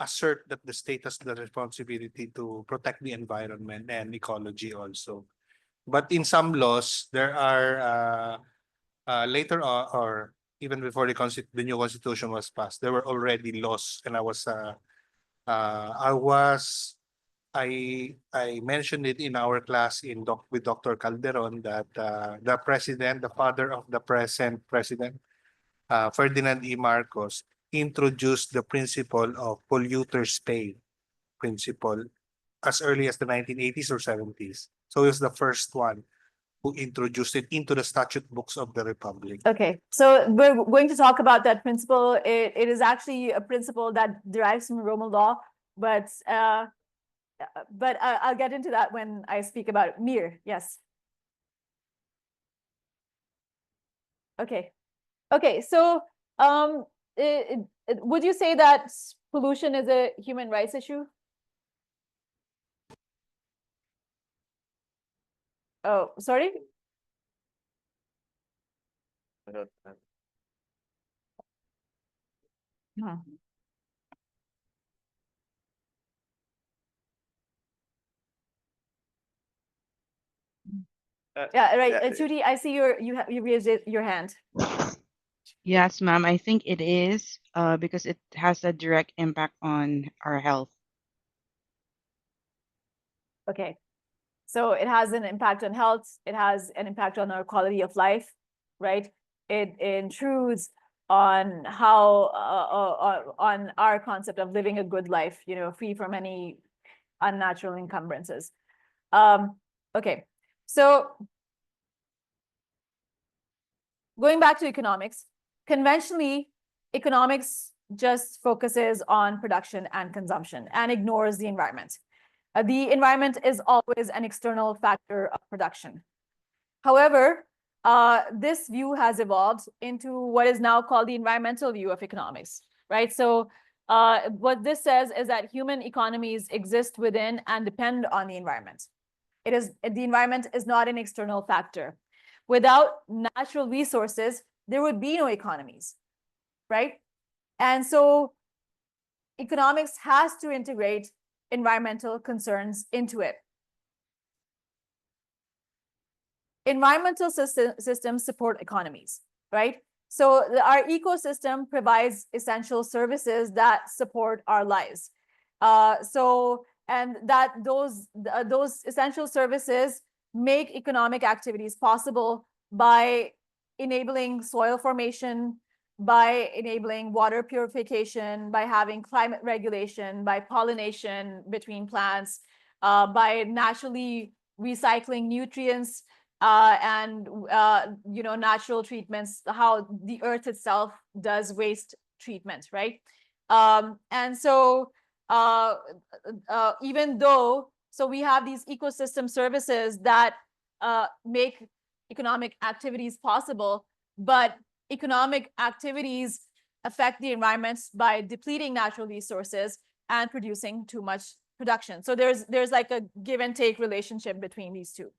[SPEAKER 5] assert that the state has the responsibility to protect the environment and ecology also. But in some laws, there are later on, or even before the new constitution was passed, there were already laws, and I mentioned it in our class with Dr. Calderon that the president, the father of the present president, Ferdinand E. Marcos, introduced the principle of polluters pay principle as early as the 1980s or 70s. So he was the first one who introduced it into the statute books of the Republic.
[SPEAKER 1] Okay, so we're going to talk about that principle. It is actually a principle that derives from Roman law, but I'll get into that when I speak about it. Mir, yes. Okay, so would you say that pollution is a human rights issue? Oh, sorry? Huh. Yeah, right. Judy, I see you raised your hand.
[SPEAKER 11] Yes, ma'am. I think it is because it has a direct impact on our health.
[SPEAKER 1] Okay, so it has an impact on health. It has an impact on our quality of life, right? It intrudes on how on our concept of living a good life, free from any unnatural encumbrances. Okay, so going back to economics, conventionally, economics just focuses on production and consumption and ignores the environment. The environment is always an external factor of production. However, this view has evolved into what is now called the environmental view of economics, right? So what this says is that human economies exist within and depend on the environment. The environment is not an external factor. Without natural resources, there would be no economies, right? And so economics has to integrate environmental concerns into it. Environmental systems support economies, right? So our ecosystem provides essential services that support our lives. And that those essential services make economic activities possible by enabling soil formation, by enabling water purification, by having climate regulation, by pollination between plants, by naturally recycling nutrients, and natural treatments, how the earth itself does waste treatment, right? And so even though, so we have these ecosystem services that make economic activities possible, but economic activities affect the environments by depleting natural resources and producing too much production. So there's like a give and take relationship between these two.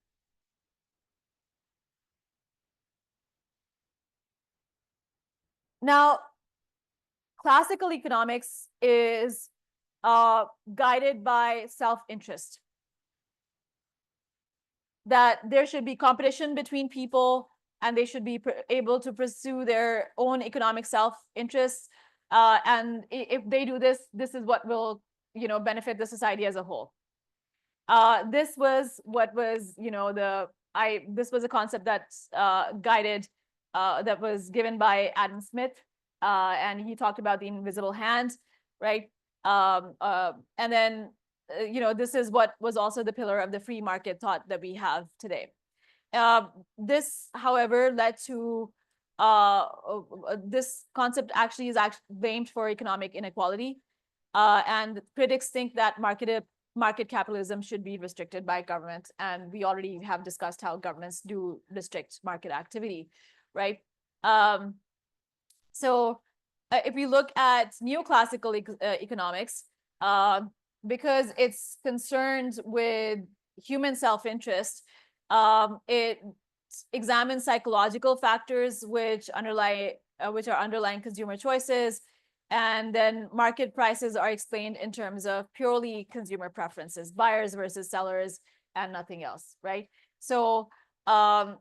[SPEAKER 1] Now, classical economics is guided by self-interest, that there should be competition between people and they should be able to pursue their own economic self-interests. And if they do this, this is what will benefit the society as a whole. This was what was, this was a concept that's guided, that was given by Adam Smith, and he talked about the invisible hand, right? And then, this is what was also the pillar of the free market thought that we have today. This, however, led to this concept actually is blamed for economic inequality, and critics think that market capitalism should be restricted by government, and we already have discussed how governments do restrict market activity, right? So if we look at neoclassical economics, because it's concerned with human self-interest, it examines psychological factors which are underlying consumer choices, and then market prices are explained in terms of purely consumer preferences, buyers versus sellers, and nothing else, right? So and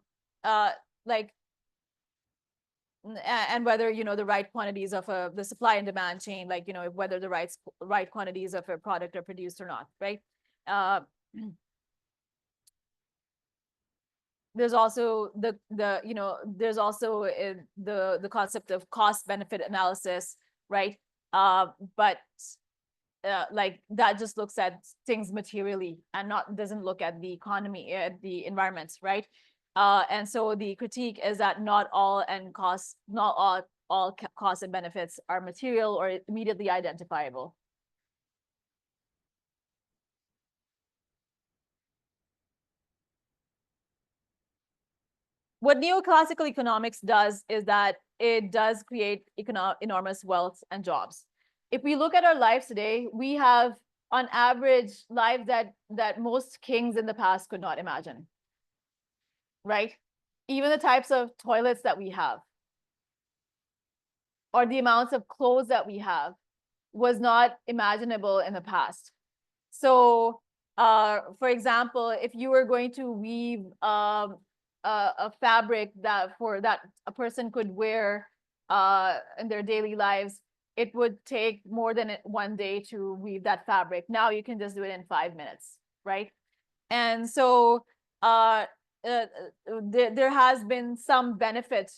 [SPEAKER 1] whether the right quantities of the supply and demand chain, like whether the right quantities of a product are produced or not, right? There's also there's also the concept of cost benefit analysis, right? But like that just looks at things materially and doesn't look at the economy, at the environment, right? And so the critique is that not all costs and benefits are material or immediately identifiable. What neoclassical economics does is that it does create enormous wealth and jobs. If we look at our lives today, we have on average lives that most kings in the past could not imagine, right? Even the types of toilets that we have or the amounts of clothes that we have was not imaginable in the past. So for example, if you were going to weave a fabric that a person could wear in their daily lives, it would take more than one day to weave that fabric. Now you can just do it in 5 minutes, right? And so there has been some benefit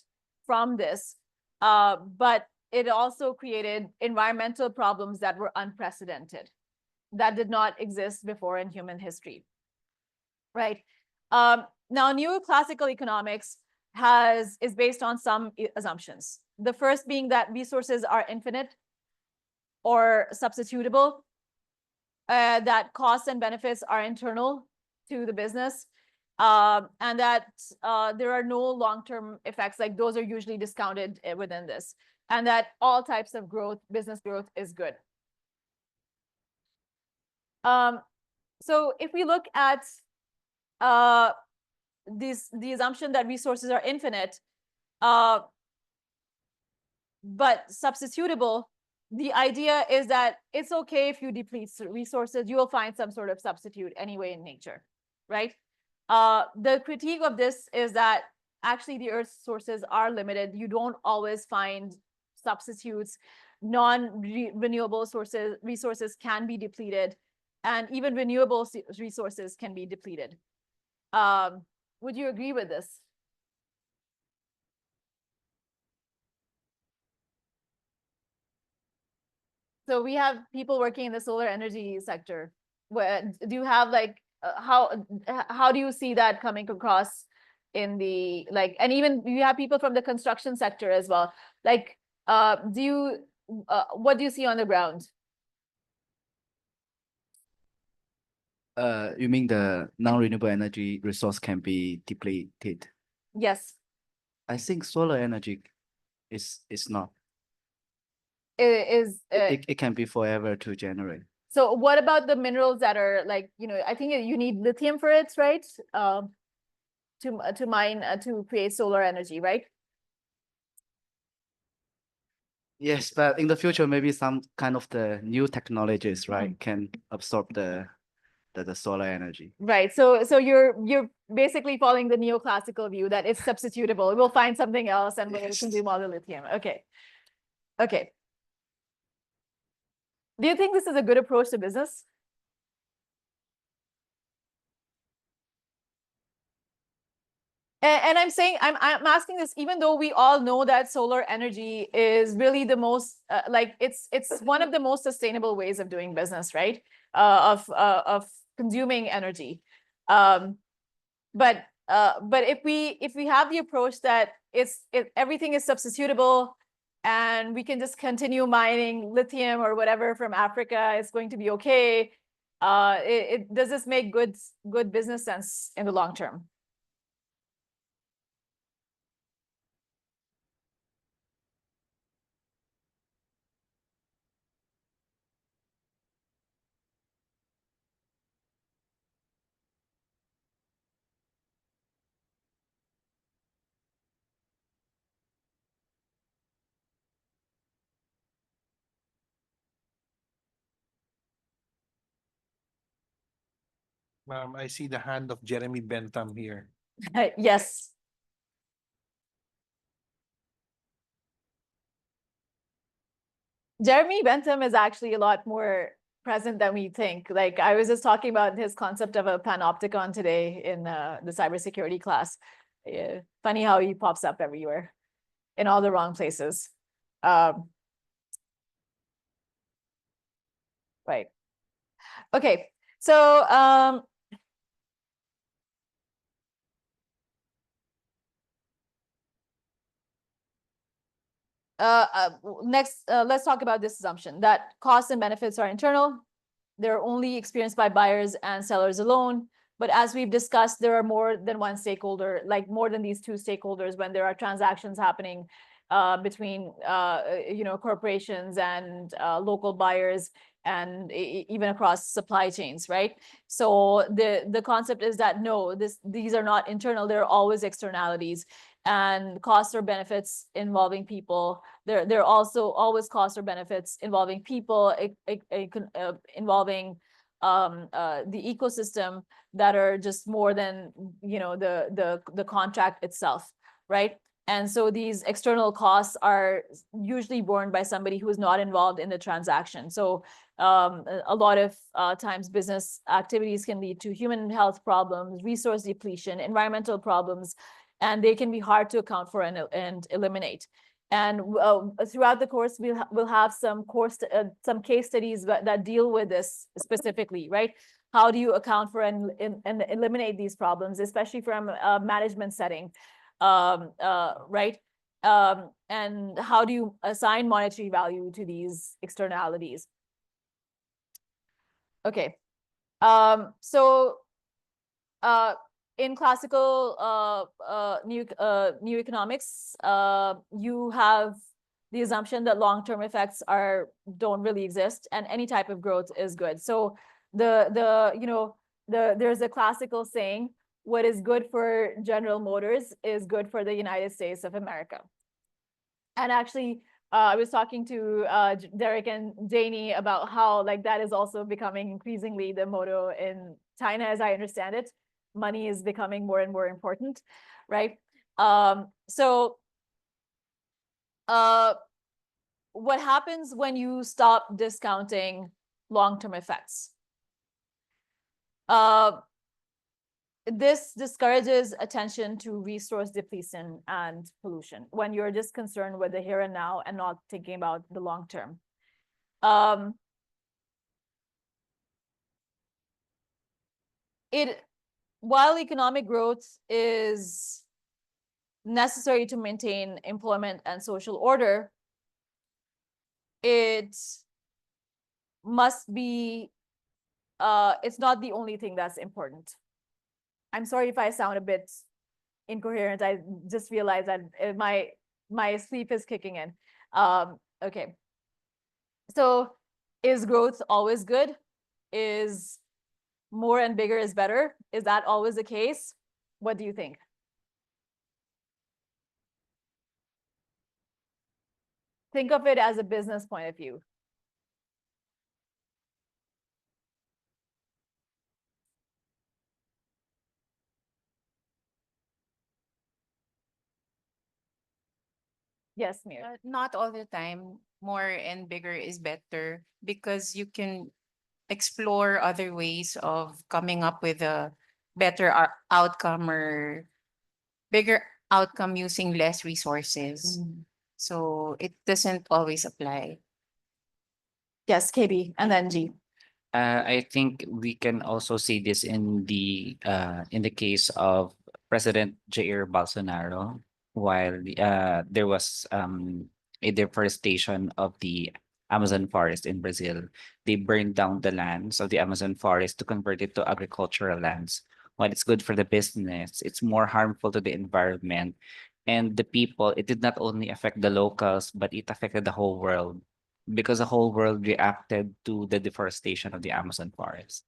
[SPEAKER 1] from this, but it also created environmental problems that were unprecedented, that did not exist before in human history, right? Now, neoclassical economics is based on some assumptions. The first being that resources are infinite or substitutable, that costs and benefits are internal to the business, and that there are no long-term effects, like those are usually discounted within this, and that all types of growth, business growth, is good. So if we look at the assumption that resources are infinite, but substitutable, the idea is that it's okay if you deplete resources, you will find some sort of substitute anyway in nature, right? The critique of this is that actually the Earth's sources are limited. You don't always find substitutes. Non-renewable resources can be depleted, and even renewable resources can be depleted. Would you agree with this? So we have people working in the solar energy sector. Do you have like how do you see that coming across in the like, and even you have people from the construction sector as well. Like, what do you see on the ground?
[SPEAKER 7] You mean the non-renewable energy resource can be depleted?
[SPEAKER 1] Yes,
[SPEAKER 7] I think solar energy is not. It can be forever to generate.
[SPEAKER 1] So what about the minerals that are like, I think you need lithium for it, right? To mine to create solar energy, right?
[SPEAKER 7] Yes, but in the future, maybe some kind of the new technologies, right, can absorb the solar energy.
[SPEAKER 1] Right. So you're basically following the neoclassical view that it's substitutable. We'll find something else and we'll consume all the lithium. Okay. Okay. Do you think this is a good approach to business? And I'm saying, I'm asking this, even though we all know that solar energy is really the most, it's one of the most sustainable ways of doing business, right? Of consuming energy. But if we have the approach that everything is substitutable and we can just continue mining lithium or whatever from Africa, it's going to be okay. Does this make good business sense in the long term?
[SPEAKER 5] I see the hand of Jeremy Bentham here.
[SPEAKER 1] Yes. Jeremy Bentham is actually a lot more present than we think. Like I was just talking about his concept of a panopticon today in the cybersecurity class. Funny how he pops up everywhere in all the wrong places. Right. Okay. So next, let's talk about this assumption that costs and benefits are internal. They're only experienced by buyers and sellers alone. But as we've discussed, there are more than one stakeholder, like more than these two stakeholders when there are transactions happening between corporations and local buyers and even across supply chains, right? So the concept is that no, these are not internal, they're always externalities. And costs or benefits involving people. There are also always costs or benefits involving people, involving the ecosystem that are just more than the contract itself, right? And so these external costs are usually borne by somebody who is not involved in the transaction. So a lot of times business activities can lead to human health problems, resource depletion, environmental problems, and they can be hard to account for and eliminate. And throughout the course, we'll have some case studies that deal with this specifically, right? How do you account for and eliminate these problems, especially from a management setting, right? And how do you assign monetary value to these externalities? Okay, so in classical new economics, you have the assumption that long-term effects don't really exist, and any type of growth is good. So there's a classical saying what is good for General Motors is good for the United States of America. And actually, I was talking to Derek and Janie about how like that is also becoming increasingly the motto in China, as I understand it. Money is becoming more and more important, right? So what happens when you stop discounting long-term effects? This discourages attention to resource depletion and pollution when you're just concerned with the here and now and not thinking about the long term. While economic growth is necessary to maintain employment and social order, it must be, it's not the only thing that's important. I'm sorry if I sound a bit incoherent. I just realized that my sleep is kicking in. Okay. So is growth always good? Is more and bigger is better? Is that always the case? What do you think? Think of it as a business point of view. Yes, Mir.
[SPEAKER 10] Not all the time. More and bigger is better because you can explore other ways of coming up with a better outcome or bigger outcome using less resources. So it doesn't always apply.
[SPEAKER 1] Yes, KB, and then G.
[SPEAKER 4] I think we can also see this in the case of President Jair Bolsonaro, while there was a deforestation of the Amazon forest in Brazil. They burned down the lands of the Amazon forest to convert it to agricultural lands. While it's good for the business, it's more harmful to the environment and the people. It did not only affect the locals, but it affected the whole world because the whole world reacted to the deforestation of the Amazon forest.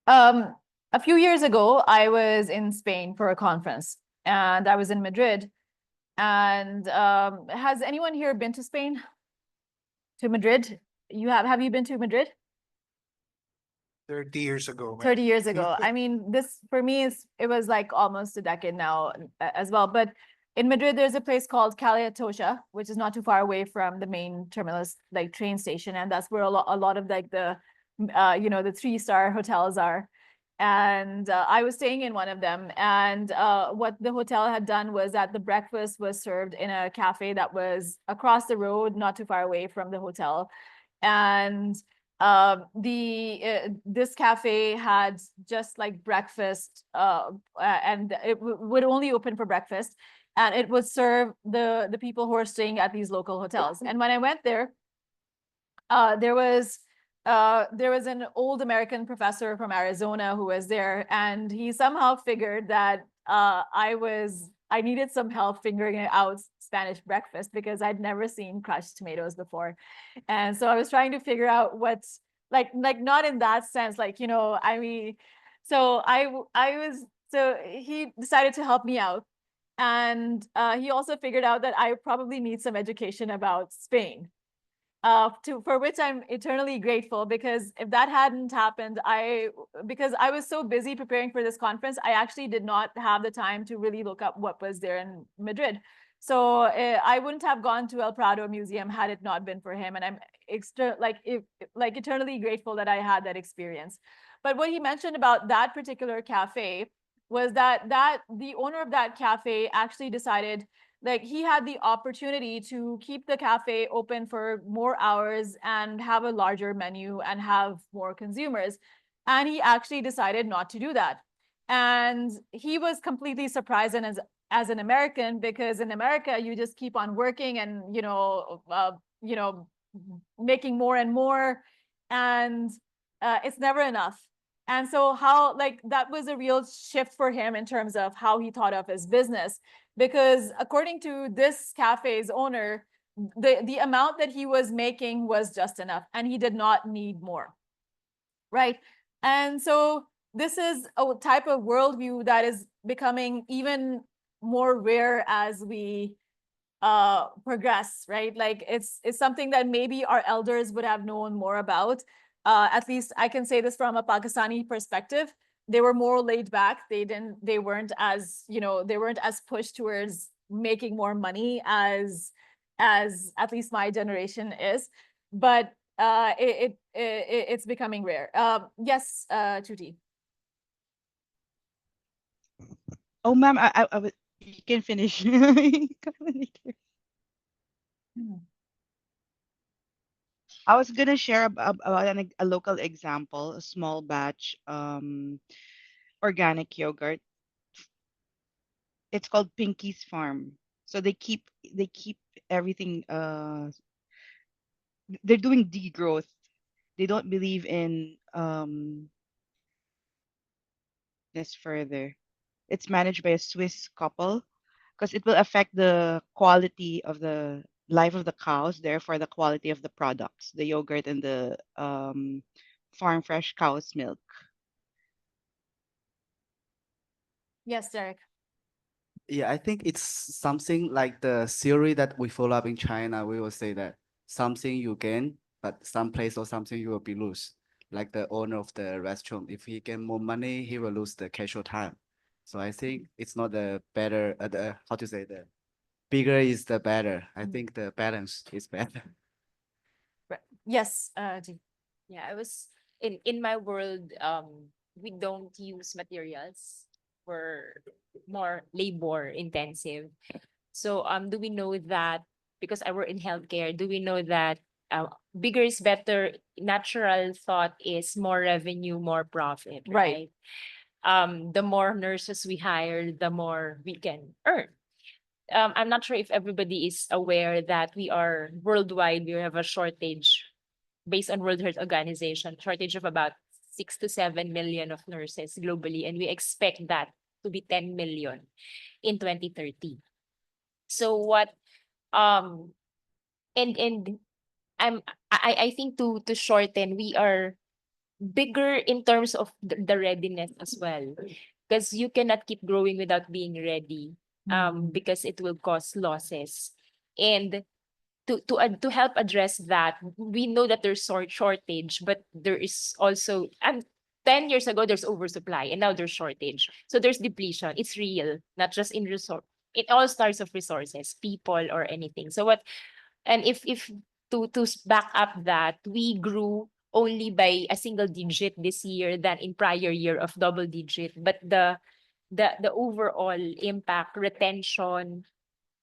[SPEAKER 1] A few years ago, I was in Spain for a conference, and I was in Madrid. And has anyone here been to Spain? To Madrid? Have you been to Madrid?
[SPEAKER 5] 30 years ago.
[SPEAKER 1] 30 years ago. I mean, this for me it was like almost a decade now as well. But in Madrid, there's a place called Calle Atocha, which is not too far away from the main terminus, like train station, and that's where a lot of like the the 3-star hotels are. And I was staying in one of them, and what the hotel had done was that the breakfast was served in a cafe that was across the road, not too far away from the hotel. And this cafe had just like breakfast, and it would only open for breakfast, and it would serve the people who are staying at these local hotels. And when I went there, there was an old American professor from Arizona who was there, and he somehow figured that I needed some help figuring out Spanish breakfast because I'd never seen crushed tomatoes before. And so I was trying to figure out what's like not in that sense, like, I mean, so so he decided to help me out. And he also figured out that I probably need some education about Spain. For which I'm eternally grateful, because if that hadn't happened, because I was so busy preparing for this conference, I actually did not have the time to really look up what was there in Madrid. So I wouldn't have gone to El Prado Museum had it not been for him, and I'm eternally grateful that I had that experience. But what he mentioned about that particular cafe was that the owner of that cafe actually decided, like, he had the opportunity to keep the cafe open for more hours and have a larger menu and have more consumers. And he actually decided not to do that. And he was completely surprised, and as an American, because in America, you just keep on working and, making more and more, and it's never enough. And so that was a real shift for him in terms of how he thought of his business. Because according to this cafe's owner, the amount that he was making was just enough, and he did not need more, right? And so this is a type of worldview that is becoming even more rare as we progress, right? Like it's something that maybe our elders would have known more about. At least I can say this from a Pakistani perspective. They were more laid back. They weren't as, they weren't as pushed towards making more money as at least my generation is. But it's becoming rare. Yes, Chuti.
[SPEAKER 11] Oh, ma'am, you can finish. I was gonna share about a local example, a small batch organic yogurt. It's called Pinky's Farm. So they keep everything. They're doing degrowth. They don't believe in this further. It's managed by a Swiss couple because it will affect the quality of the life of the cows, therefore the quality of the products, the yogurt and the farm fresh cow's milk.
[SPEAKER 1] Yes, Derek.
[SPEAKER 7] Yeah, I think it's something like the theory that we follow up in China. We will say that something you gain, but some place or something you will be lose. Like the owner of the restaurant, if he gain more money, he will lose the casual time. So I think it's not the better, the how to say, the bigger is the better. I think the balance is better.
[SPEAKER 1] Right. Yes, G.
[SPEAKER 9] Yeah, I was in my world, we don't use materials. We're more labor intensive. So do we know that, because I work in healthcare, do we know that bigger is better? Natural thought is more revenue, more profit,
[SPEAKER 1] Right.
[SPEAKER 9] right? The more nurses we hire, the more we can earn. I'm not sure if everybody is aware that we are worldwide, we have a shortage based on World Health Organization, shortage of about 6 to 7 million of nurses globally, and we expect that to be 10 million in 2030. So what um and I think to shorten, we are bigger in terms of the readiness as well, because you cannot keep growing without being ready, because it will cause losses. And to help address that, we know that there's shortage, but there is also, and 10 years ago there's oversupply and now there's shortage, so there's depletion. It's real, not just in resource. It all starts of resources, people, or anything. So what, and if to back up that, we grew only by a single digit this year than in prior year of double digit, but the overall impact, retention,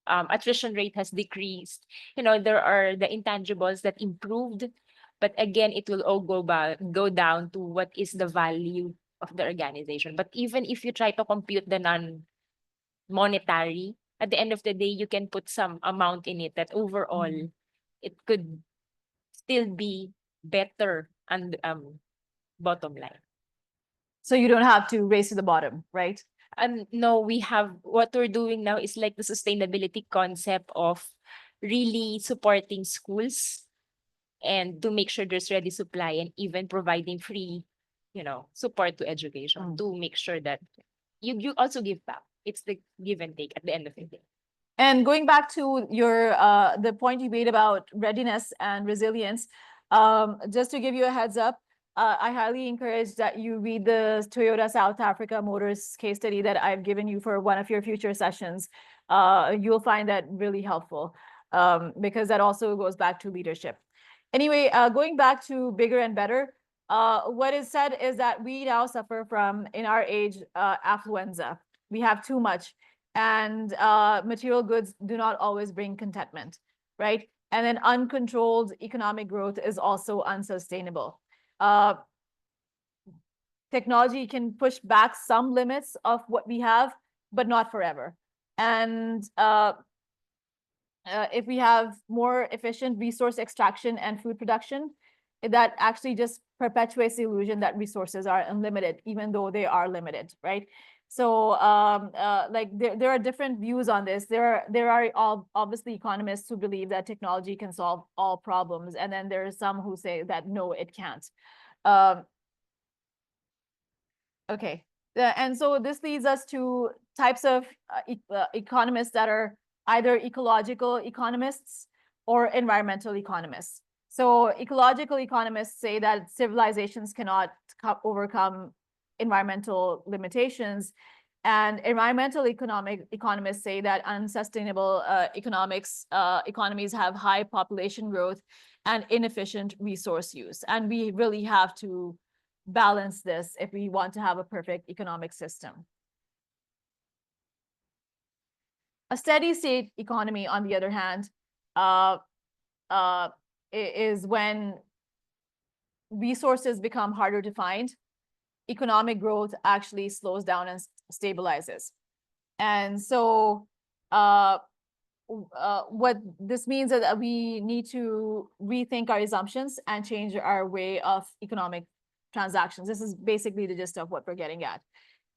[SPEAKER 9] attrition rate has decreased. There are the intangibles that improved, but again, it will all go down to what is the value of the organization. But even if you try to compute the non-monetary, at the end of the day, you can put some amount in it that overall it could still be better and bottom line.
[SPEAKER 1] So you don't have to race to the bottom, right?
[SPEAKER 9] And no, we have, what we're doing now is like the sustainability concept of really supporting schools and to make sure there's ready supply, and even providing free, support to education to make sure that you also give back. It's the give and take at the end of the day.
[SPEAKER 1] And going back to your the point you made about readiness and resilience, just to give you a heads up, I highly encourage that you read the Toyota South Africa Motors case study that I've given you for one of your future sessions. You'll find that really helpful, because that also goes back to leadership. Anyway, going back to bigger and better, what is said is that we now suffer from, in our age, affluenza. We have too much, and material goods do not always bring contentment, right? And then uncontrolled economic growth is also unsustainable. Technology can push back some limits of what we have, but not forever. And if we have more efficient resource extraction and food production, that actually just perpetuates the illusion that resources are unlimited, even though they are limited, right? So like there are different views on this. There are obviously economists who believe that technology can solve all problems, and then there are some who say that no, it can't. Okay, and so this leads us to types of economists that are either ecological economists or environmental economists. So ecological economists say that civilizations cannot overcome environmental limitations, and environmental economists say that unsustainable economies have high population growth and inefficient resource use, and we really have to balance this if we want to have a perfect economic system. A steady state economy, on the other hand, is when resources become harder to find, economic growth actually slows down and stabilizes. And so what this means is that we need to rethink our assumptions and change our way of economic transactions. This is basically the gist of what we're getting at.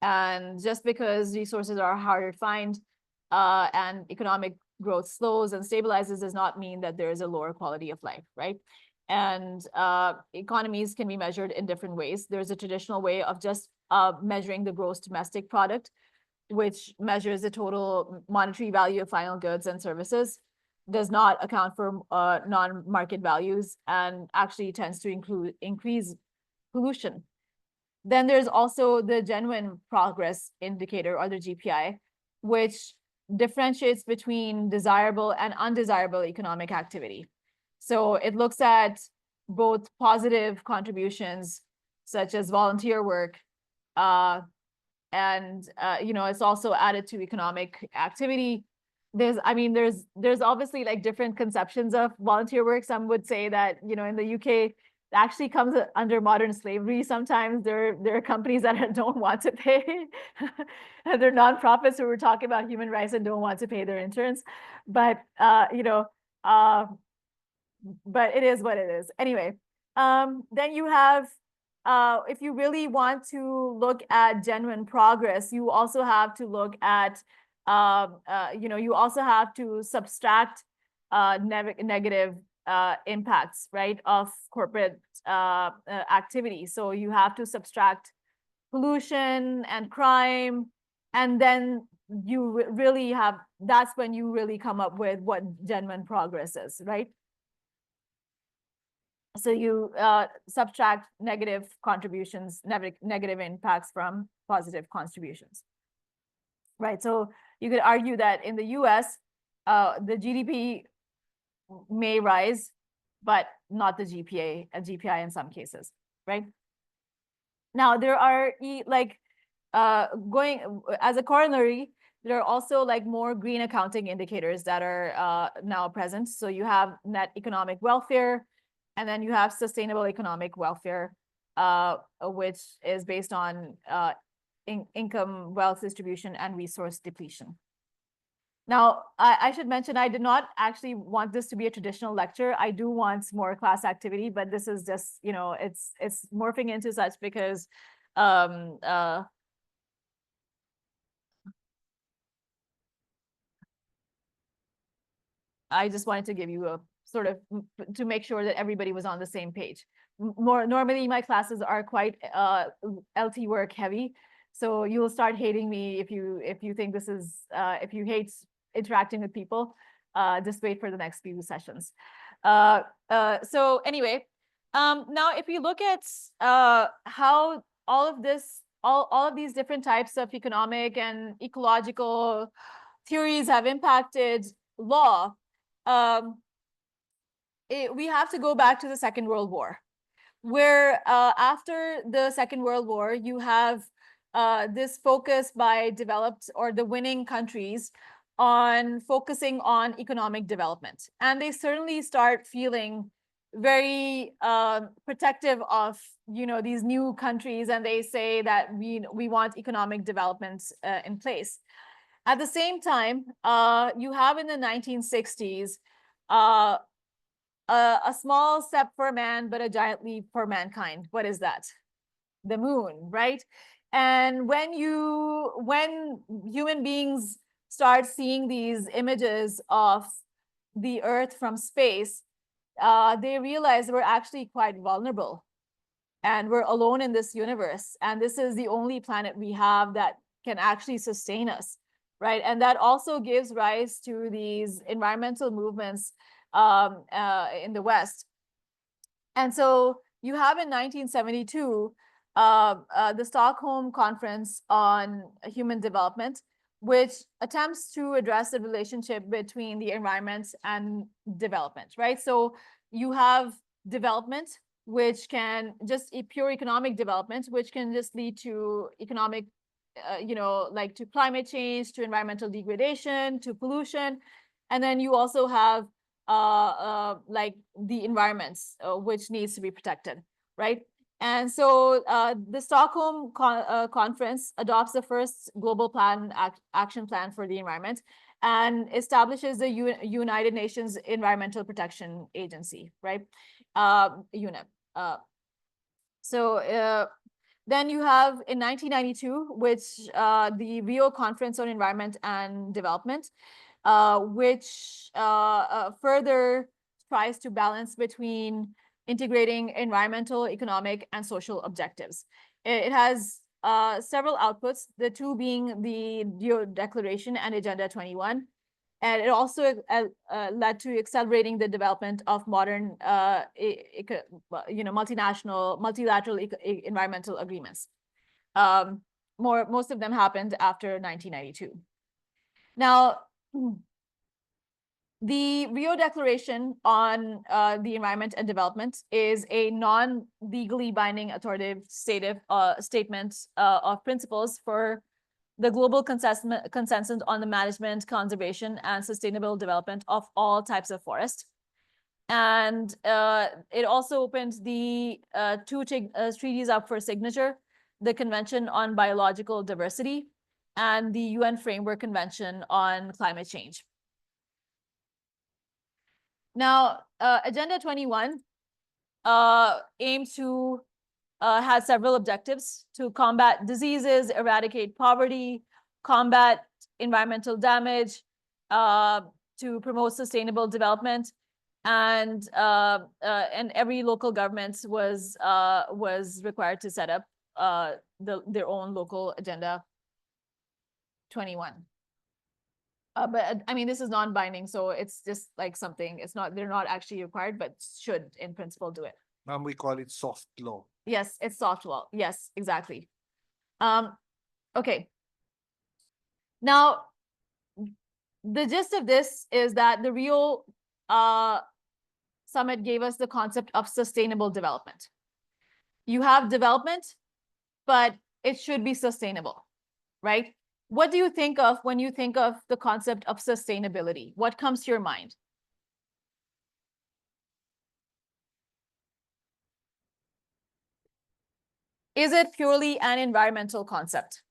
[SPEAKER 1] And just because resources are harder to find and economic growth slows and stabilizes does not mean that there is a lower quality of life, right? And economies can be measured in different ways. There's a traditional way of just measuring the gross domestic product, which measures the total monetary value of final goods and services, does not account for non-market values, and actually tends to increase pollution. Then there's also the genuine progress indicator, or the GPI, which differentiates between desirable and undesirable economic activity. So it looks at both positive contributions, such as volunteer work, and it's also added to economic activity. There's obviously like different conceptions of volunteer work. Some would say that, in the UK, it actually comes under modern slavery. Sometimes there are companies that don't want to pay. And they're nonprofits who were talking about human rights and don't want to pay their interns. But but it is what it is. Anyway, then you have, if you really want to look at genuine progress, you also have to look at, you also have to subtract negative impacts, right, of corporate activity. So you have to subtract pollution and crime, and then you really have, that's when you really come up with what genuine progress is, right? So you subtract negative contributions, negative impacts from positive contributions, right? So you could argue that in the US, the GDP may rise, but not the GPI in some cases, right? Now there are going as a corollary, there are also like more green accounting indicators that are now present. So you have net economic welfare, and then you have sustainable economic welfare, which is based on income, wealth distribution, and resource depletion. Now, I should mention, I did not actually want this to be a traditional lecture. I do want more class activity, but this is just, it's morphing into such because I just wanted to give you a sort of to make sure that everybody was on the same page. Normally my classes are quite LT work heavy, so you'll start hating me if you think this is if you hate interacting with people. Just wait for the next few sessions. So anyway, now if you look at how all of this, all of these different types of economic and ecological theories have impacted law, we have to go back to the Second World War, where after the Second World War, you have this focus by developed or the winning countries on focusing on economic development. And they certainly start feeling very protective of these new countries, and they say that we want economic development in place. At the same time, you have in the 1960s a small step for man, but a giant leap for mankind. What is that? The moon, right? And when human beings start seeing these images of the Earth from space, they realize we're actually quite vulnerable and we're alone in this universe. And this is the only planet we have that can actually sustain us, right? And that also gives rise to these environmental movements in the West. And so you have in 1972, the Stockholm Conference on Human Development, which attempts to address the relationship between the environment and development, right? So you have development, which can just pure economic development, which can just lead to economic, like to climate change, to environmental degradation, to pollution. And then you also have like the environments, which needs to be protected, right? And so the Stockholm Conference adopts the first global action plan for the environment and establishes the United Nations Environmental Protection Agency, right? UNEP. Then you have in 1992, which the Rio Conference on Environment and Development, which further tries to balance between integrating environmental, economic, and social objectives. It has several outputs, the two being the Rio Declaration and Agenda 21. And it also led to accelerating the development of modern, multilateral environmental agreements. Most of them happened after 1992. Now, the Rio Declaration on the Environment and Development is a non-legally binding authoritative statement of principles for the global consensus on the management, conservation, and sustainable development of all types of forest. And it also opened the two treaties up for signature, the Convention on Biological Diversity and the UN Framework Convention on Climate Change. Now, Agenda 21 aims to have several objectives: to combat diseases, eradicate poverty, combat environmental damage, to promote sustainable development, and every local government was required to set up their own local Agenda 21. But I mean, this is non-binding, so it's just like something. It's not. They're not actually required, but should in principle do it.
[SPEAKER 5] Ma'am, we call it soft law.
[SPEAKER 1] Yes, it's soft law. Yes, exactly. Okay. Now, the gist of this is that the Rio Summit gave us the concept of sustainable development. You have development, but it should be sustainable, right? What do you think of when you think of the concept of sustainability? What comes to your mind? Is it purely an environmental concept?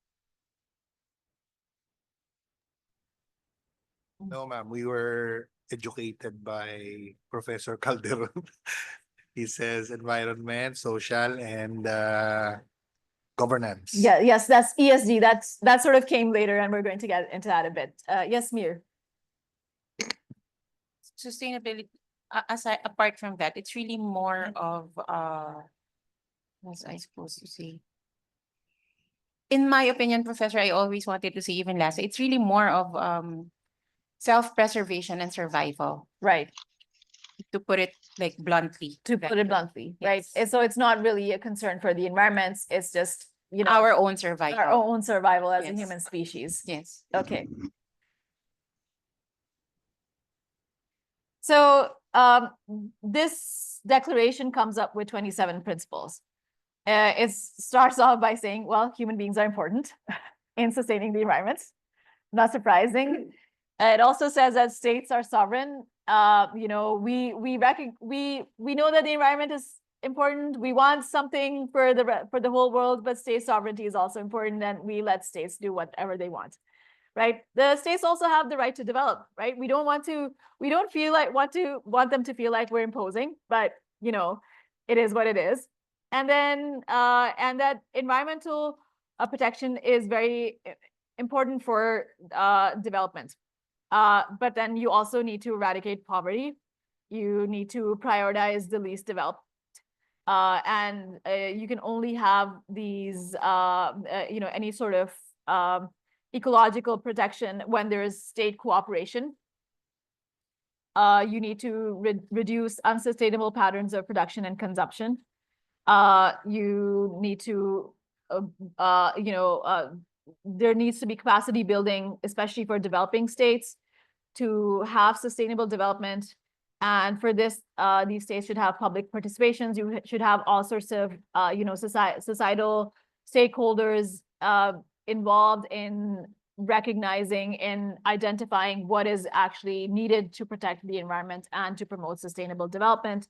[SPEAKER 5] No, ma'am, we were educated by Professor Calderon. He says environment, social, and governance.
[SPEAKER 1] Yeah, yes, that's ESG. That sort of came later, and we're going to get into that a bit. Yes, Mir.
[SPEAKER 10] Sustainability, aside apart from that, it's really more of what was I supposed to say? In my opinion, Professor, I always wanted to say even last, it's really more of self-preservation and survival.
[SPEAKER 1] Right.
[SPEAKER 10] To put it like bluntly.
[SPEAKER 1] To put it bluntly, right? So it's not really a concern for the environment. It's just,
[SPEAKER 10] our own survival.
[SPEAKER 1] Our own survival as a
[SPEAKER 10] Yes.
[SPEAKER 1] human species.
[SPEAKER 10] Yes.
[SPEAKER 1] Okay. So this declaration comes up with 27 principles. It starts off by saying, well, human beings are important in sustaining the environment. Not surprising. It also says that states are sovereign. We know that the environment is important. We want something for the whole world, but state sovereignty is also important, and we let states do whatever they want, right? The states also have the right to develop, right? We don't want them to feel like we're imposing, but it is what it is. And then and that environmental protection is very important for development. But then you also need to eradicate poverty. You need to prioritize the least developed. And you can only have these, any sort of ecological protection when there is state cooperation. You need to reduce unsustainable patterns of production and consumption. You need to, there needs to be capacity building, especially for developing states, to have sustainable development. And for this, these states should have public participations. You should have all sorts of, societal stakeholders involved in recognizing and identifying what is actually needed to protect the environment and to promote sustainable development.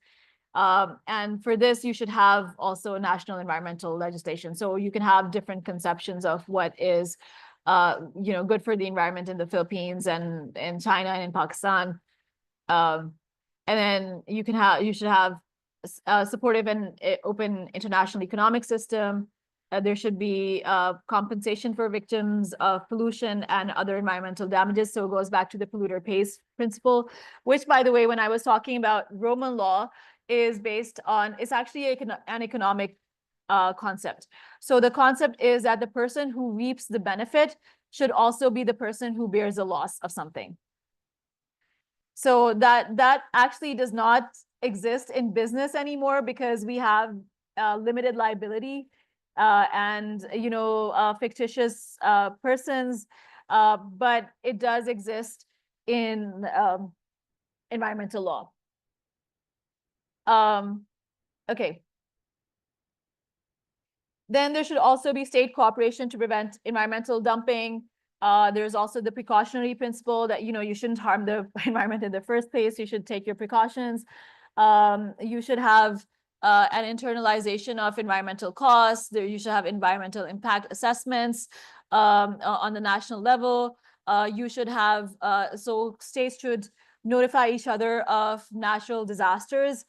[SPEAKER 1] And for this, you should have also national environmental legislation. So you can have different conceptions of what is, good for the environment in the Philippines and in China and in Pakistan. And then you should have a supportive and open international economic system. There should be compensation for victims of pollution and other environmental damages. So it goes back to the polluter pays principle, which, by the way, when I was talking about Roman law, is based on, it's actually an economic concept. So the concept is that the person who reaps the benefit should also be the person who bears the loss of something. So that actually does not exist in business anymore, because we have limited liability and fictitious persons, but it does exist in environmental law. Okay. Then there should also be state cooperation to prevent environmental dumping. There's also the precautionary principle that, you shouldn't harm the environment in the first place. You should take your precautions. You should have an internalization of environmental costs. You should have environmental impact assessments on the national level. You should have, so states should notify each other of natural disasters.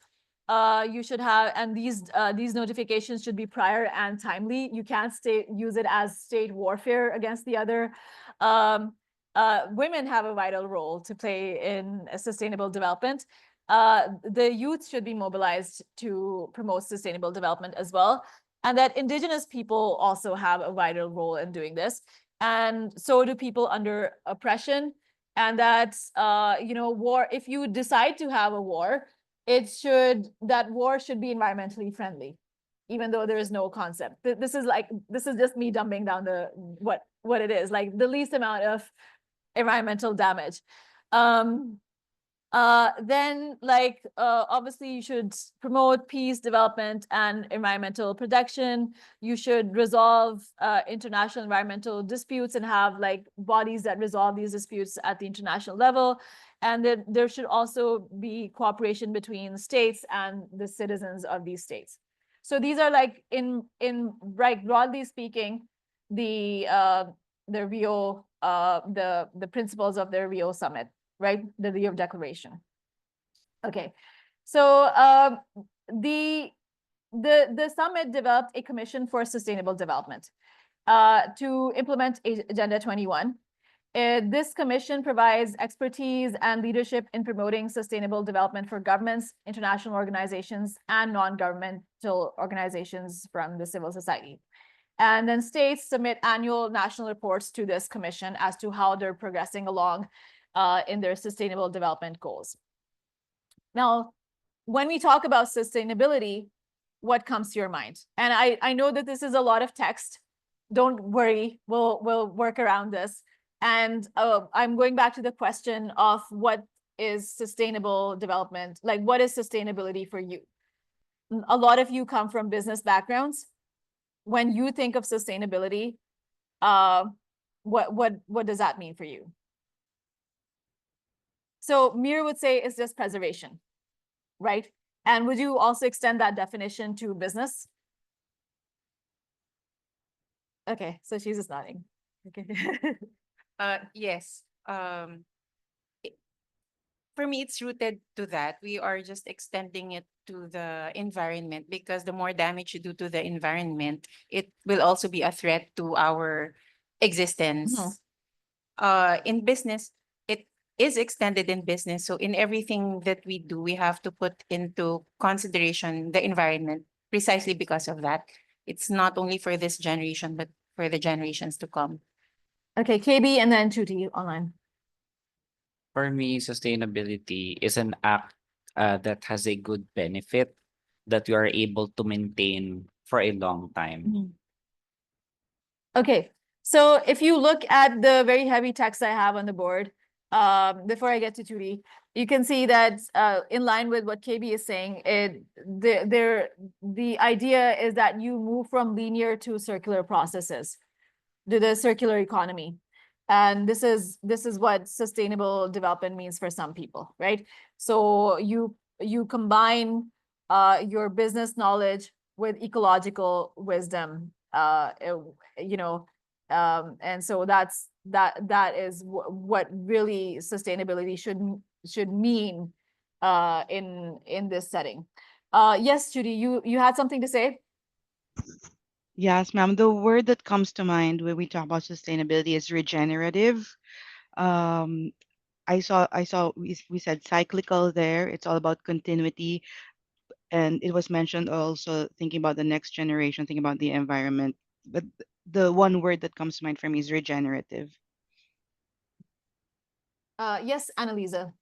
[SPEAKER 1] You should have, and these notifications should be prior and timely. You can't use it as state warfare against the other. Women have a vital role to play in sustainable development. The youth should be mobilized to promote sustainable development as well, and that indigenous people also have a vital role in doing this, and so do people under oppression. And that's war. If you decide to have a war, that war should be environmentally friendly, even though there is no concept. This is just me dumbing down what it is, like the least amount of environmental damage. Then obviously you should promote peace, development, and environmental protection. You should resolve international environmental disputes and have bodies that resolve these disputes at the international level. And then there should also be cooperation between states and the citizens of these states. So these are broadly speaking, the Rio, the principles of the Rio Summit, right? The Rio Declaration. Okay, so the summit developed a commission for sustainable development to implement Agenda 21. This commission provides expertise and leadership in promoting sustainable development for governments, international organizations, and non-governmental organizations from the civil society. And then states submit annual national reports to this commission as to how they're progressing along in their sustainable development goals. Now, when we talk about sustainability, what comes to your mind? And I know that this is a lot of text. Don't worry, we'll work around this. And I'm going back to the question of what is sustainable development? Like, what is sustainability for you? A lot of you come from business backgrounds. When you think of sustainability, what does that mean for you? So Mir would say it's just preservation, right? And would you also extend that definition to business? Okay, so she's just nodding. Okay.
[SPEAKER 10] Yes. For me, it's rooted to that. We are just extending it to the environment because the more damage you do to the environment, it will also be a threat to our existence. In business, it is extended in business. So in everything that we do, we have to put into consideration the environment precisely because of that. It's not only for this generation, but for the generations to come.
[SPEAKER 1] Okay, KB and then Chuti online.
[SPEAKER 4] For me, sustainability is an act that has a good benefit that you are able to maintain for a long time.
[SPEAKER 1] Okay, so if you look at the very heavy text I have on the board, before I get to Chuti, you can see that in line with what KB is saying, the idea is that you move from linear to circular processes, to the circular economy. And this is what sustainable development means for some people, right? So you combine your business knowledge with ecological wisdom, you know, and so that is what really sustainability should mean in this setting. Yes, Judy, you had something to say?
[SPEAKER 11] Yes, ma'am. The word that comes to mind when we talk about sustainability is regenerative. Um, I saw we said cyclical there. It's all about continuity. And it was mentioned also thinking about the next generation, thinking about the environment. But the one word that comes to mind for me is regenerative.
[SPEAKER 1] Yes, Annalisa.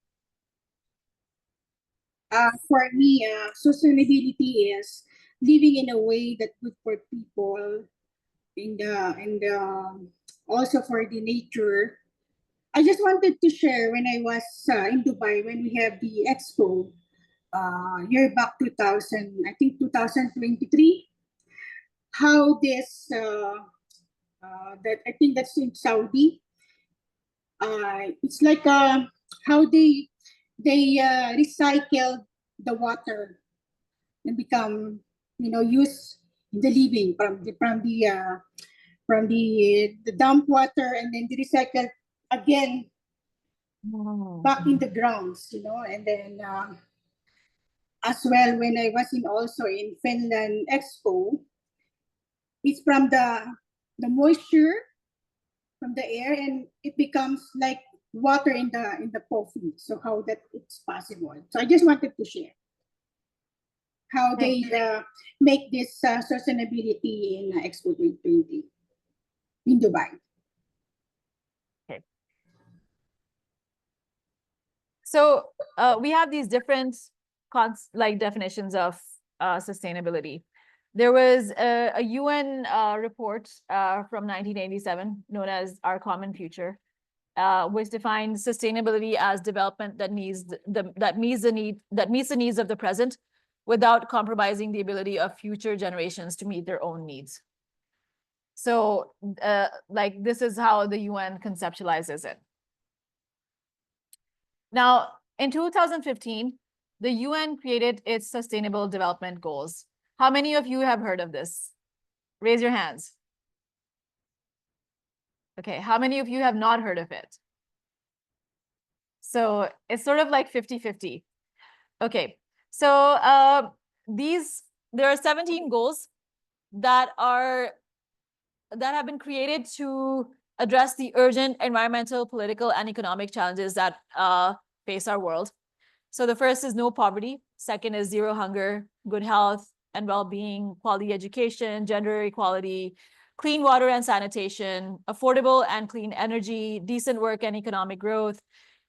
[SPEAKER 12] For me, sustainability is living in a way that good for people and also for the nature. I just wanted to share when I was in Dubai when we have the expo year back 2000, I think 2023. How this that I think that's in Saudi. It's like how they recycle the water and become use in the living from the dump water and then the recycle again back in the grounds, and then as well when I was also in Finland Expo, it's from the moisture from the air and it becomes like water in the coffee. So how that it's possible. So I just wanted to share how they make this sustainability in Expo 2020 in Dubai.
[SPEAKER 1] Okay. So we have these different definitions of sustainability. There was a UN report from 1987 known as Our Common Future, which defined sustainability as development that meets the needs of the present without compromising the ability of future generations to meet their own needs. So this is how the UN conceptualizes it. Now, in 2015, the UN created its Sustainable Development Goals. How many of you have heard of this? Raise your hands. Okay, how many of you have not heard of it? So it's sort of like 50-50. Okay, so there are 17 goals that have been created to address the urgent environmental, political, and economic challenges that face our world. So the first is no poverty. Second is zero hunger, good health and well-being, quality education, gender equality, clean water and sanitation, affordable and clean energy, decent work and economic growth,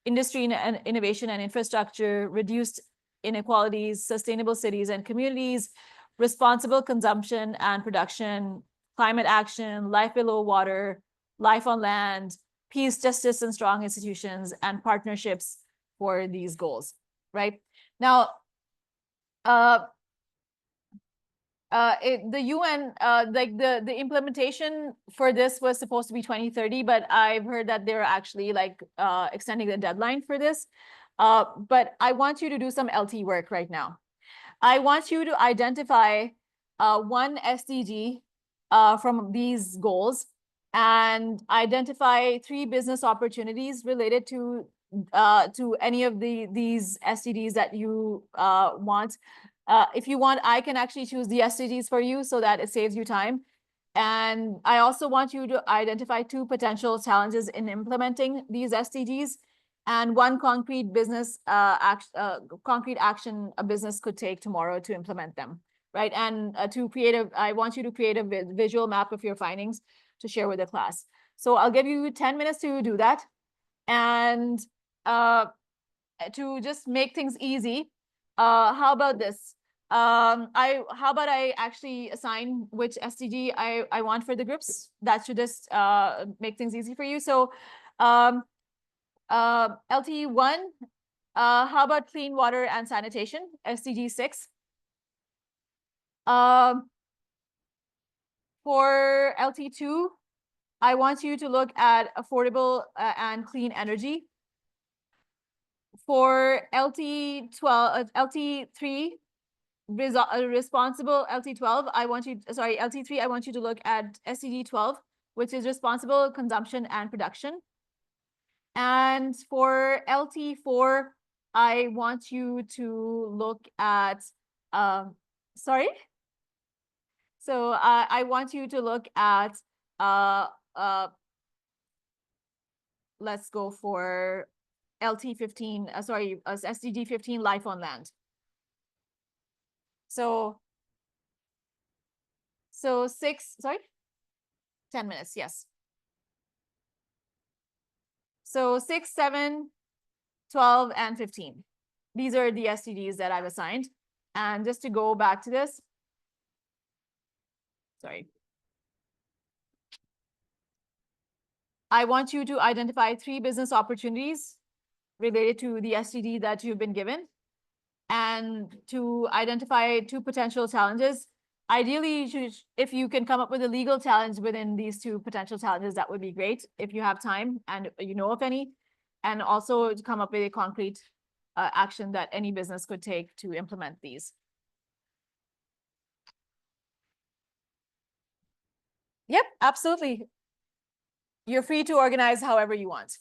[SPEAKER 1] industry and innovation and infrastructure, reduced inequalities, sustainable cities and communities, responsible consumption and production, climate action, life below water, life on land, peace, justice, and strong institutions, and partnerships for these goals, right? Now, the UN, the implementation for this was supposed to be 2030, but I've heard that they're actually extending the deadline for this. But I want you to do some LT work right now. I want you to identify one SDG from these goals and identify 3 business opportunities related to to any of these STDs that you want. If you want, I can actually choose the STDs for you so that it saves you time. And I also want you to identify 2 potential challenges in implementing these SDGs and 1 concrete concrete action a business could take tomorrow to implement them, right? And I want you to create a visual map of your findings to share with the class. So I'll give you 10 minutes to do that. And to just make things easy, how about this? How about I actually assign which SDG I want for the groups? That should just make things easy for you. So LT1, how about clean water and sanitation, SDG 6? For LT2, I want you to look at affordable and clean energy. For LT12, LT3, responsible LT12, LT3, I want you to look at SDG 12, which is responsible consumption and production. And for LT4, I want you to look at, sorry? So I want you to look at, let's go for LT15, SDG 15, life on land. So 10 minutes, yes. So 6, 7, 12, and 15. These are the SDGs that I've assigned. And just to go back to this, sorry. I want you to identify 3 business opportunities related to the SDG that you've been given, and to identify 2 potential challenges. Ideally, if you can come up with a legal challenge within these 2 potential challenges, that would be great if you have time and you know of any, and also to come up with a concrete action that any business could take to implement these. Yep, absolutely. You're free to organize however you want.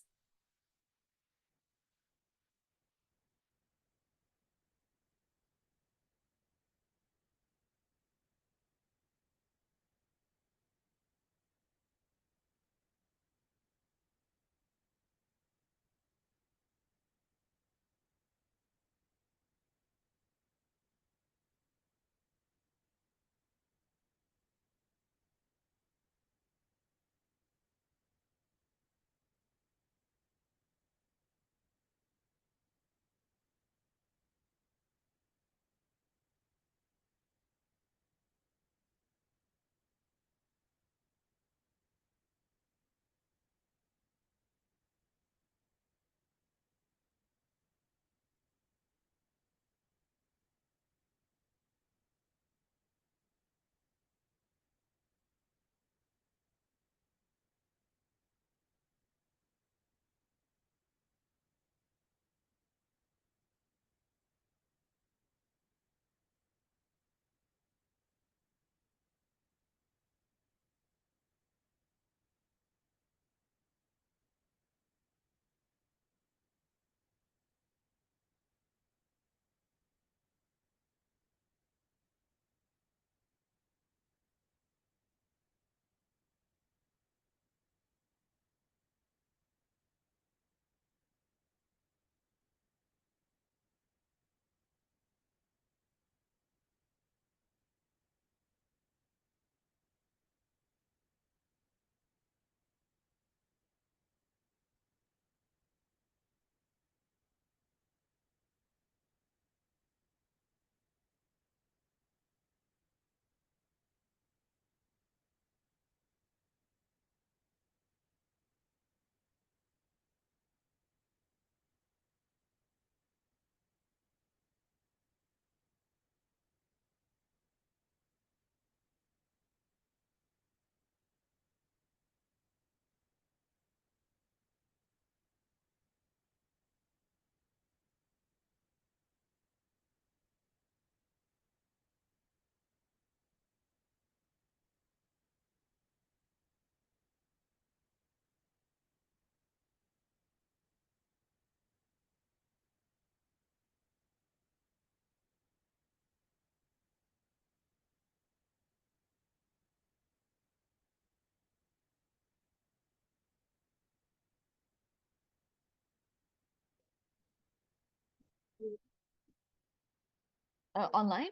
[SPEAKER 1] Online?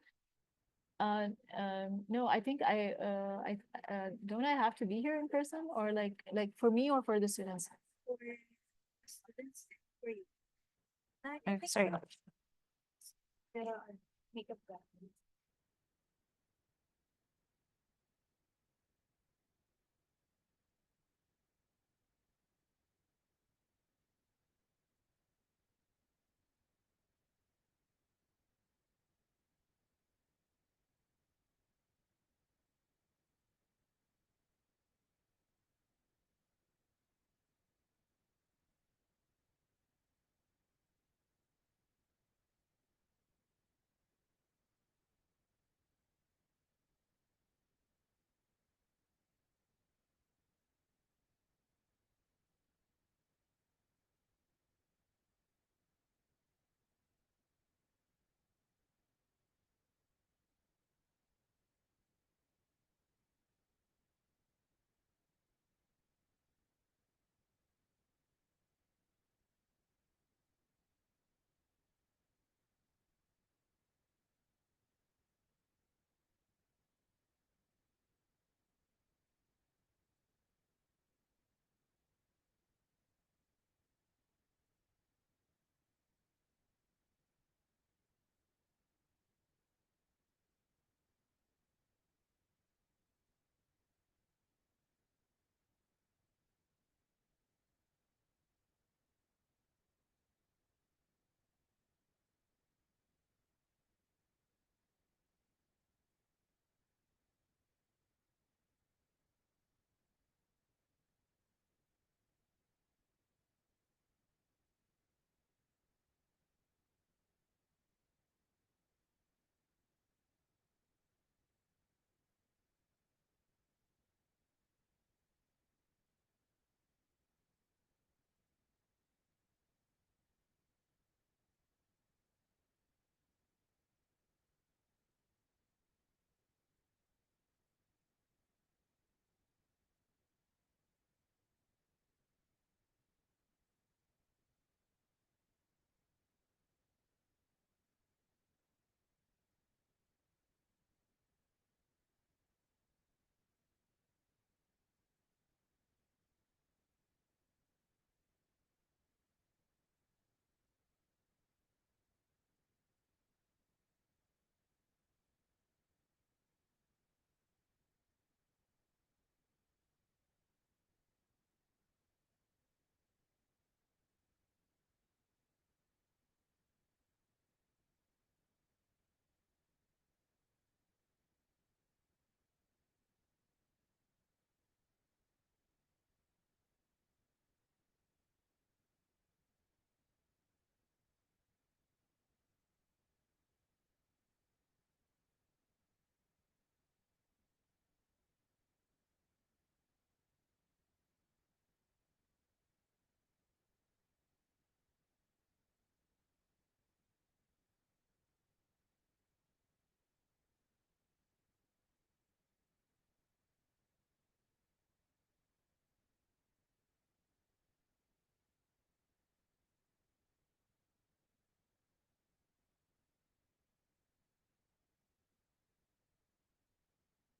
[SPEAKER 1] No, I think don't I have to be here in person, or like for me or for the students? Sorry.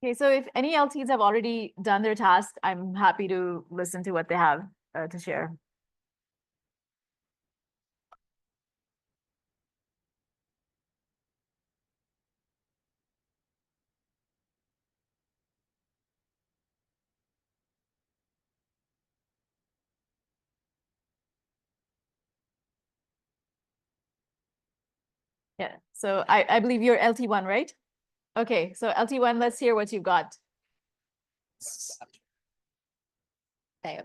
[SPEAKER 1] Okay, so if any LTs have already done their task, I'm happy to listen to what they have to share. Yeah, so I believe you're LT1, right? Okay, so LT1, let's hear what you've got.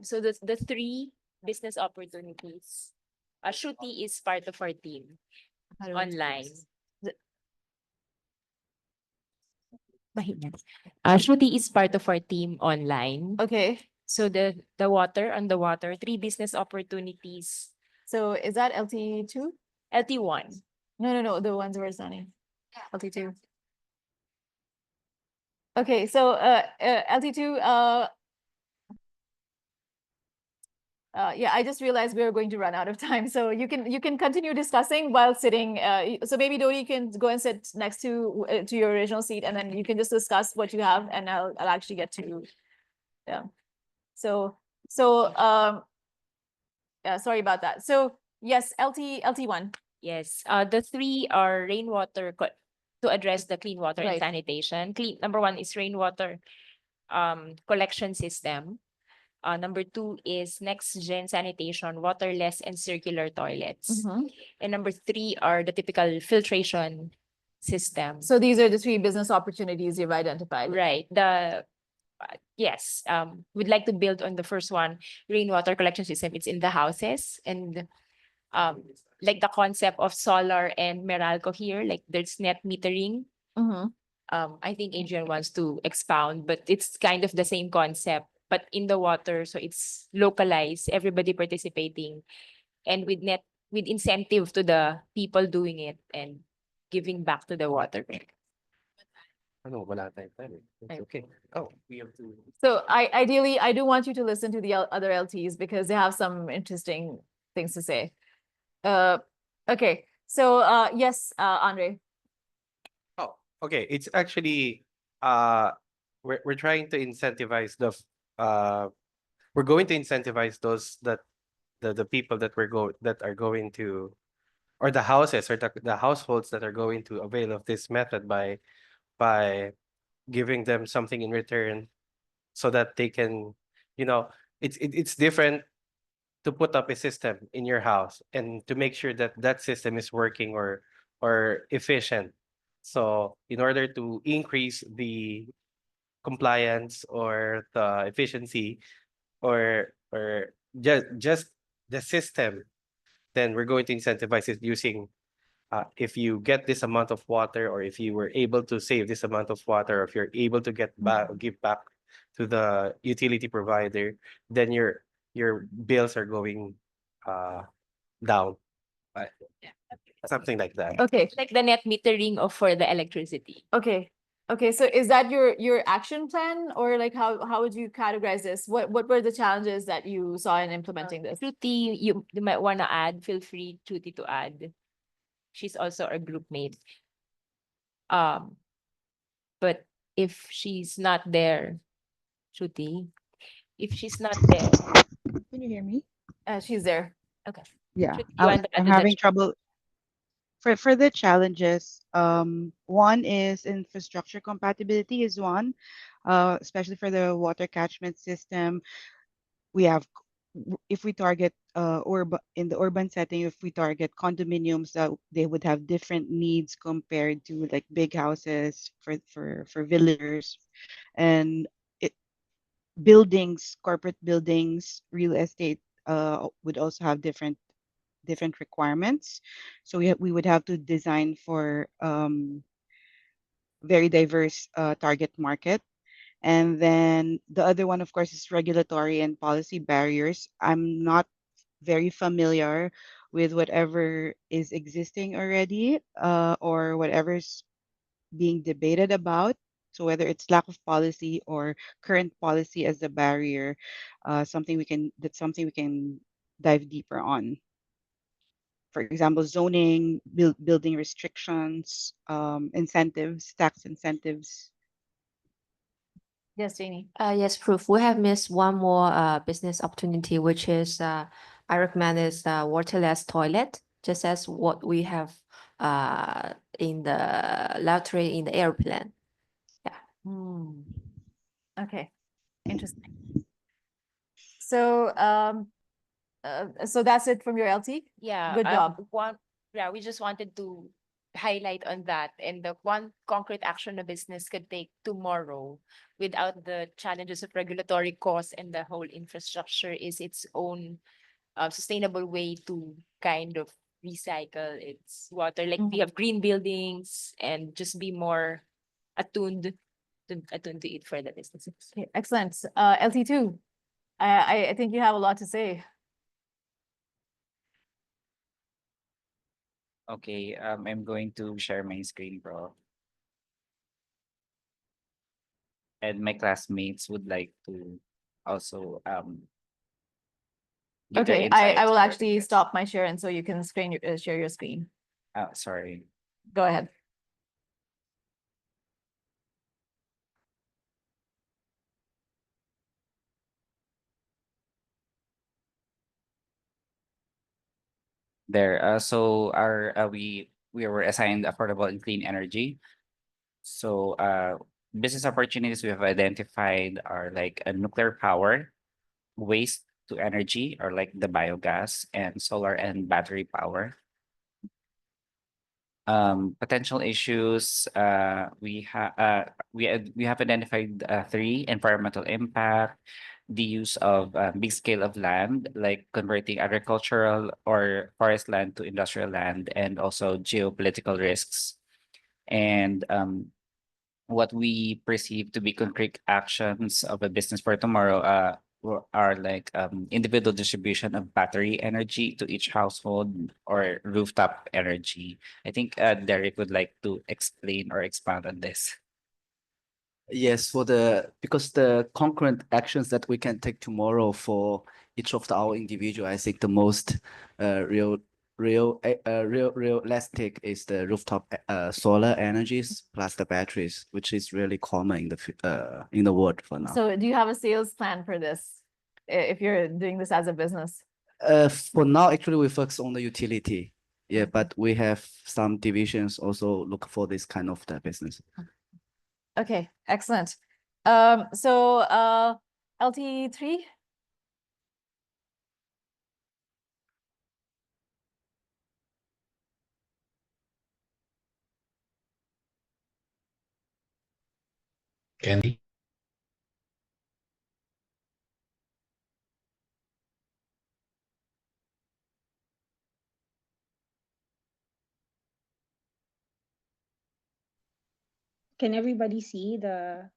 [SPEAKER 9] So the three business opportunities. Shruti is part of our team online. Mahina. Shruti is part of our team online.
[SPEAKER 1] Okay,
[SPEAKER 9] So the water, three business opportunities.
[SPEAKER 1] so is that LT2?
[SPEAKER 9] LT1.
[SPEAKER 1] No, the ones we're signing. LT2. Okay, so LT2, Yeah, I just realized we are going to run out of time, so you can continue discussing while sitting. So maybe Dodi can go and sit next to your original seat, and then you can just discuss what you have, and I'll actually get to, yeah. So sorry about that. So yes, LT1.
[SPEAKER 9] Yes, the three are to address the clean water and
[SPEAKER 1] Right.
[SPEAKER 9] sanitation. Number one is rainwater collection system. Number two is next gen sanitation, waterless and circular toilets.
[SPEAKER 1] Mhm.
[SPEAKER 9] And number three are the typical filtration system.
[SPEAKER 1] So these are the three business opportunities you've identified.
[SPEAKER 9] Right. Yes, we'd like to build on the first one, rainwater collection system. It's in the houses, and like the concept of solar and Meralco here, like there's net metering.
[SPEAKER 1] Mhm.
[SPEAKER 9] I think Adrian wants to expound, but it's kind of the same concept, but in the water, so it's localized, everybody participating, and with incentive to the people doing it and giving back to the water.
[SPEAKER 2] Ano, wala tayong time eh. It's okay. Oh, we have to.
[SPEAKER 1] So ideally, I do want you to listen to the other LTs because they have some interesting things to say. Okay. So yes, Andre.
[SPEAKER 2] Oh, okay. It's actually we're trying to incentivize we're going to incentivize those that the people that that are going to, or the houses or the households that are going to avail of this method by giving them something in return so that they can, you know, it's different to put up a system in your house and to make sure that that system is working or efficient. So in order to increase the compliance or the efficiency or just the system, then we're going to incentivize it using if you get this amount of water, or if you were able to save this amount of water, or if you're able to give back to the utility provider, then your bills are going down. Uh, Something like that.
[SPEAKER 1] Okay.
[SPEAKER 9] Like the net metering for the electricity.
[SPEAKER 1] Okay. Okay. So is that your action plan, or like how would you categorize this? What were the challenges that you saw in implementing this?
[SPEAKER 9] Shruti, you might want to add. Feel free, Shruti, to add. She's also our group mate. But if she's not there, Shruti, if she's not there,
[SPEAKER 11] Can you hear me?
[SPEAKER 1] She's there.
[SPEAKER 9] okay.
[SPEAKER 11] Yeah,
[SPEAKER 9] Shruti, you want to add
[SPEAKER 11] I'm
[SPEAKER 9] to the
[SPEAKER 11] having trouble. For the challenges, one is infrastructure compatibility is one, especially for the water catchment system. We have, if we target urban in the urban setting, if we target condominiums, that they would have different needs compared to like big houses for villagers, and it, buildings, corporate buildings, real estate would also have different requirements. So we would have to design for very diverse target market. And then the other one, of course, is regulatory and policy barriers. I'm not very familiar with whatever is existing already or whatever's being debated about. So whether it's lack of policy or current policy as a barrier, that's something we can dive deeper on. For example, zoning, building restrictions, incentives, tax incentives.
[SPEAKER 1] Yes, Janie.
[SPEAKER 8] Yes, proof. We have missed one more business opportunity, which is I recommend is waterless toilet, just as what we have in the laboratory in the airplane. Yeah.
[SPEAKER 1] Okay. Interesting. So so that's it from your LT?
[SPEAKER 9] Yeah.
[SPEAKER 1] Good job.
[SPEAKER 9] We just wanted to highlight on that, and the one concrete action a business could take tomorrow without the challenges of regulatory costs and the whole infrastructure is its own sustainable way to kind of recycle its water. Like we have green buildings and just be more attuned to it for the businesses.
[SPEAKER 1] Okay, excellent. LT2, I think you have a lot to say.
[SPEAKER 4] Okay, I'm going to share my screen, bro. And my classmates would like to also give their
[SPEAKER 1] Okay, I
[SPEAKER 4] insights
[SPEAKER 1] will
[SPEAKER 4] on their
[SPEAKER 1] actually
[SPEAKER 4] business.
[SPEAKER 1] stop my share and so you can share your screen.
[SPEAKER 4] Oh, sorry.
[SPEAKER 1] Go ahead.
[SPEAKER 4] There. So we were assigned affordable and clean energy. So business opportunities we have identified are like a nuclear power, waste to energy, or like the biogas, and solar and battery power. Potential issues, we have identified three: environmental impact, the use of big scale of land, like converting agricultural or forest land to industrial land, and also geopolitical risks. And what we perceive to be concrete actions of a business for tomorrow are like individual distribution of battery energy to each household or rooftop energy. I think Derek would like to explain or expand on this.
[SPEAKER 7] Yes, because the concurrent actions that we can take tomorrow for each of our individual, I think the most realistic is the rooftop solar energies plus the batteries, which is really common in the world for now.
[SPEAKER 1] So do you have a sales plan for this? If you're doing this as a business?
[SPEAKER 7] For now, actually, we focus on the utility. Yeah, but we have some divisions also look for this kind of the business.
[SPEAKER 1] Okay, excellent. So LT3.
[SPEAKER 14] Candy?
[SPEAKER 13] Can everybody see the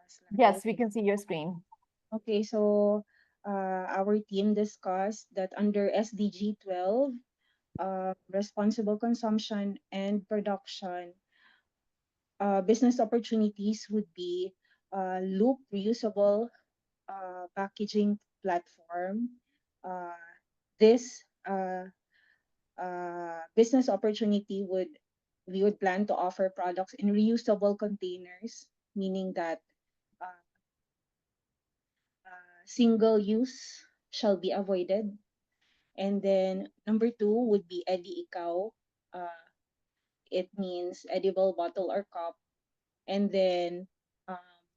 [SPEAKER 13] slide?
[SPEAKER 1] Yes, we can see your screen.
[SPEAKER 13] Okay, so our team discussed that under SDG 12, responsible consumption and production, business opportunities would be loop reusable packaging platform. This business opportunity we would plan to offer products in reusable containers, meaning that single use shall be avoided. And then number two would be Edi Ikaw. It means edible bottle or cup. And then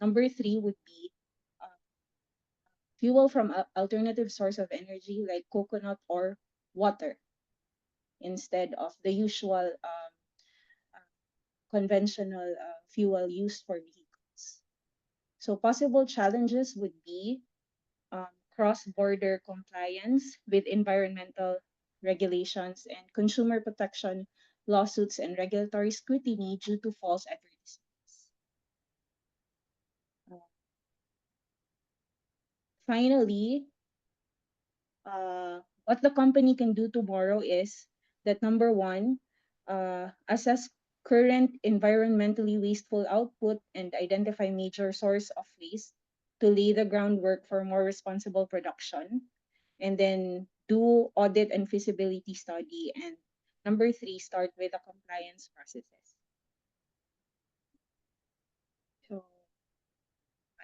[SPEAKER 13] number three would be fuel from alternative source of energy like coconut or water instead of the usual conventional fuel used for vehicles. So possible challenges would be cross-border compliance with environmental regulations and consumer protection lawsuits and regulatory scrutiny due to false advertisements. Finally, what the company can do tomorrow is that number one, assess current environmentally wasteful output and identify major source of waste to lay the groundwork for more responsible production. And then do audit and feasibility study. And number three, start with the compliance processes. So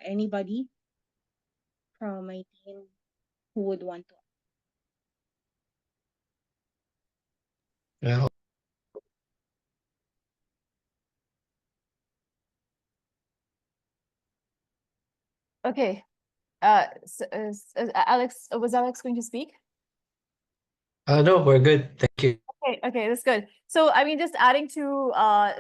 [SPEAKER 13] anybody from my team who would want to?
[SPEAKER 14] Yeah.
[SPEAKER 1] Okay. Alex, was Alex going to speak?
[SPEAKER 14] No, we're good. Thank you.
[SPEAKER 1] Okay, that's good. So, I mean, just adding to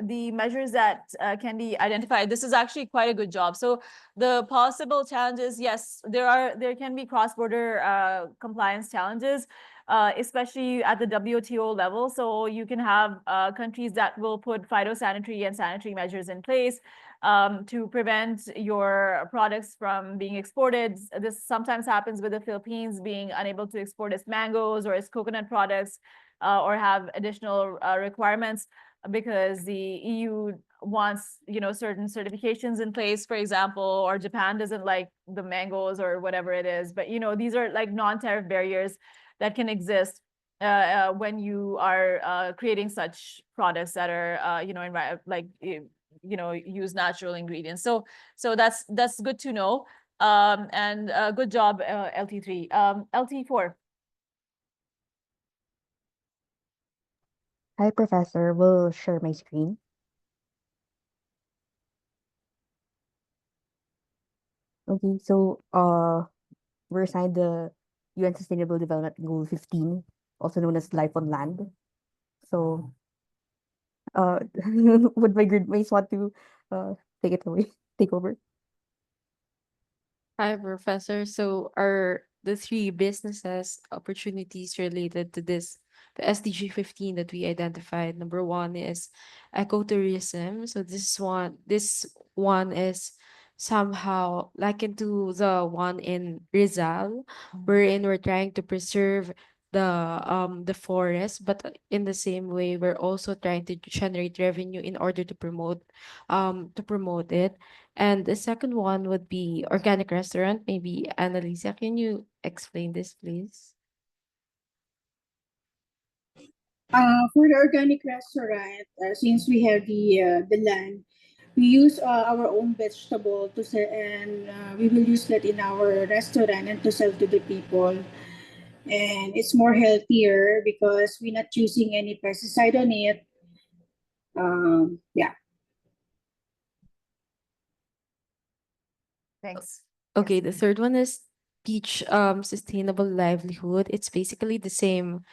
[SPEAKER 1] the measures that can be identified, this is actually quite a good job. So the possible challenges, yes, there can be cross-border compliance challenges, especially at the WTO level. So you can have countries that will put phytosanitary and sanitary measures in place to prevent your products from being exported. This sometimes happens with the Philippines being unable to export its mangoes or its coconut products or have additional requirements because the EU wants, certain certifications in place, for example, or Japan doesn't like the mangoes or whatever it is. But, these are like non-tariff barriers that can exist when you are creating such products that are, use natural ingredients. So that's good to know. And good job, LT3. LT4.
[SPEAKER 15] Hi, Professor. Will share my screen. Okay, so we're assigned the UN Sustainable Development Goal 15, also known as Life on Land. So would my gridmates want to take it away, take over?
[SPEAKER 3] Hi, Professor. So are the three businesses opportunities related to the SDG 15 that we identified? Number one is ecotourism. So this one is somehow likened to the one in Rizal, wherein we're trying to preserve the forest, but in the same way, we're also trying to generate revenue in order to promote it. And the second one would be organic restaurant. Maybe Annalisa, can you explain this, please?
[SPEAKER 12] For the organic restaurant, since we have the land, we use our own vegetable to sell, and we will use that in our restaurant and to sell to the people. And it's more healthier because we're not using any pesticide on it. Yeah.
[SPEAKER 1] Thanks.
[SPEAKER 3] Okay, the third one is teach sustainable livelihood. It's basically the same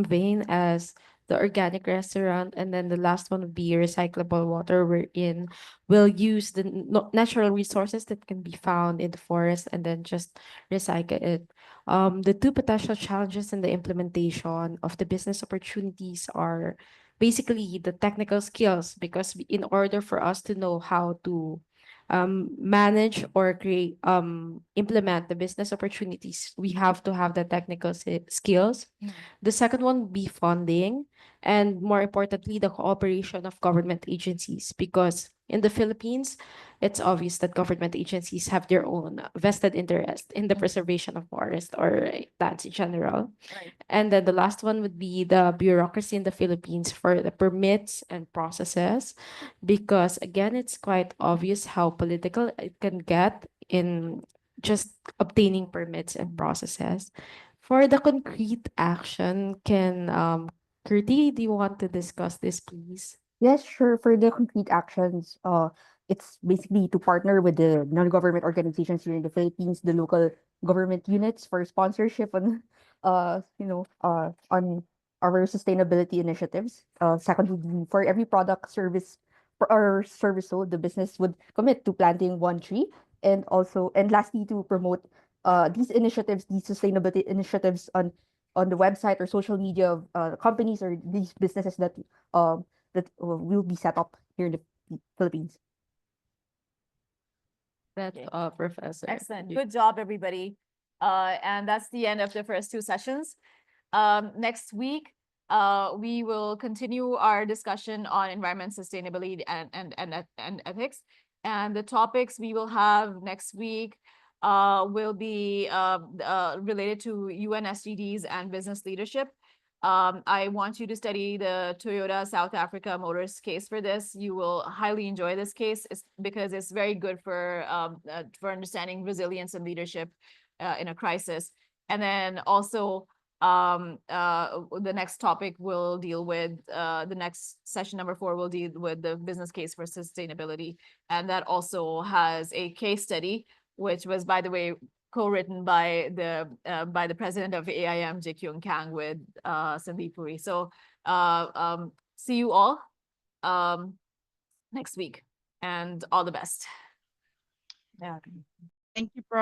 [SPEAKER 3] vein as the organic restaurant. And then the last one would be recyclable water, wherein we'll use the natural resources that can be found in the forest and then just recycle it. The two potential challenges in the implementation of the business opportunities are basically the technical skills, because in order for us to know how to manage or implement the business opportunities, we have to have the technical skills. The second one would be funding, and more importantly, the cooperation of government agencies, because in the Philippines, it's obvious that government agencies have their own vested interest in the preservation of forest or lands in general.
[SPEAKER 1] Right.
[SPEAKER 3] And then the last one would be the bureaucracy in the Philippines for the permits and processes, because again, it's quite obvious how political it can get in just obtaining permits and processes. For the concrete action, can Kirti, do you want to discuss this, please?
[SPEAKER 15] Yes, sure. For the concrete actions, it's basically to partner with the non-government organizations here in the Philippines, the local government units for sponsorship on, on our sustainability initiatives. Secondly, for every product service or service sold, the business would commit to planting one tree, and lastly, to promote these initiatives, these sustainability initiatives on the website or social media of companies or these businesses that will be set up here in the Philippines.
[SPEAKER 3] That's Professor.
[SPEAKER 1] Excellent. Good job, everybody. And that's the end of the first two sessions. Next week, we will continue our discussion on environment sustainability and ethics. And the topics we will have next week will be related to UN SDGs and business leadership. I want you to study the Toyota South Africa Motors case for this. You will highly enjoy this case because it's very good for understanding resilience and leadership in a crisis. And then also the next topic will deal with the next session, number 4, will deal with the business case for sustainability. And that also has a case study, which was, by the way, co-written by the president of AIM, Jae-kyung Kang, with Sandeep Puri. So see you all next week, and all the best. Yeah.
[SPEAKER 11] Thank you, Prof.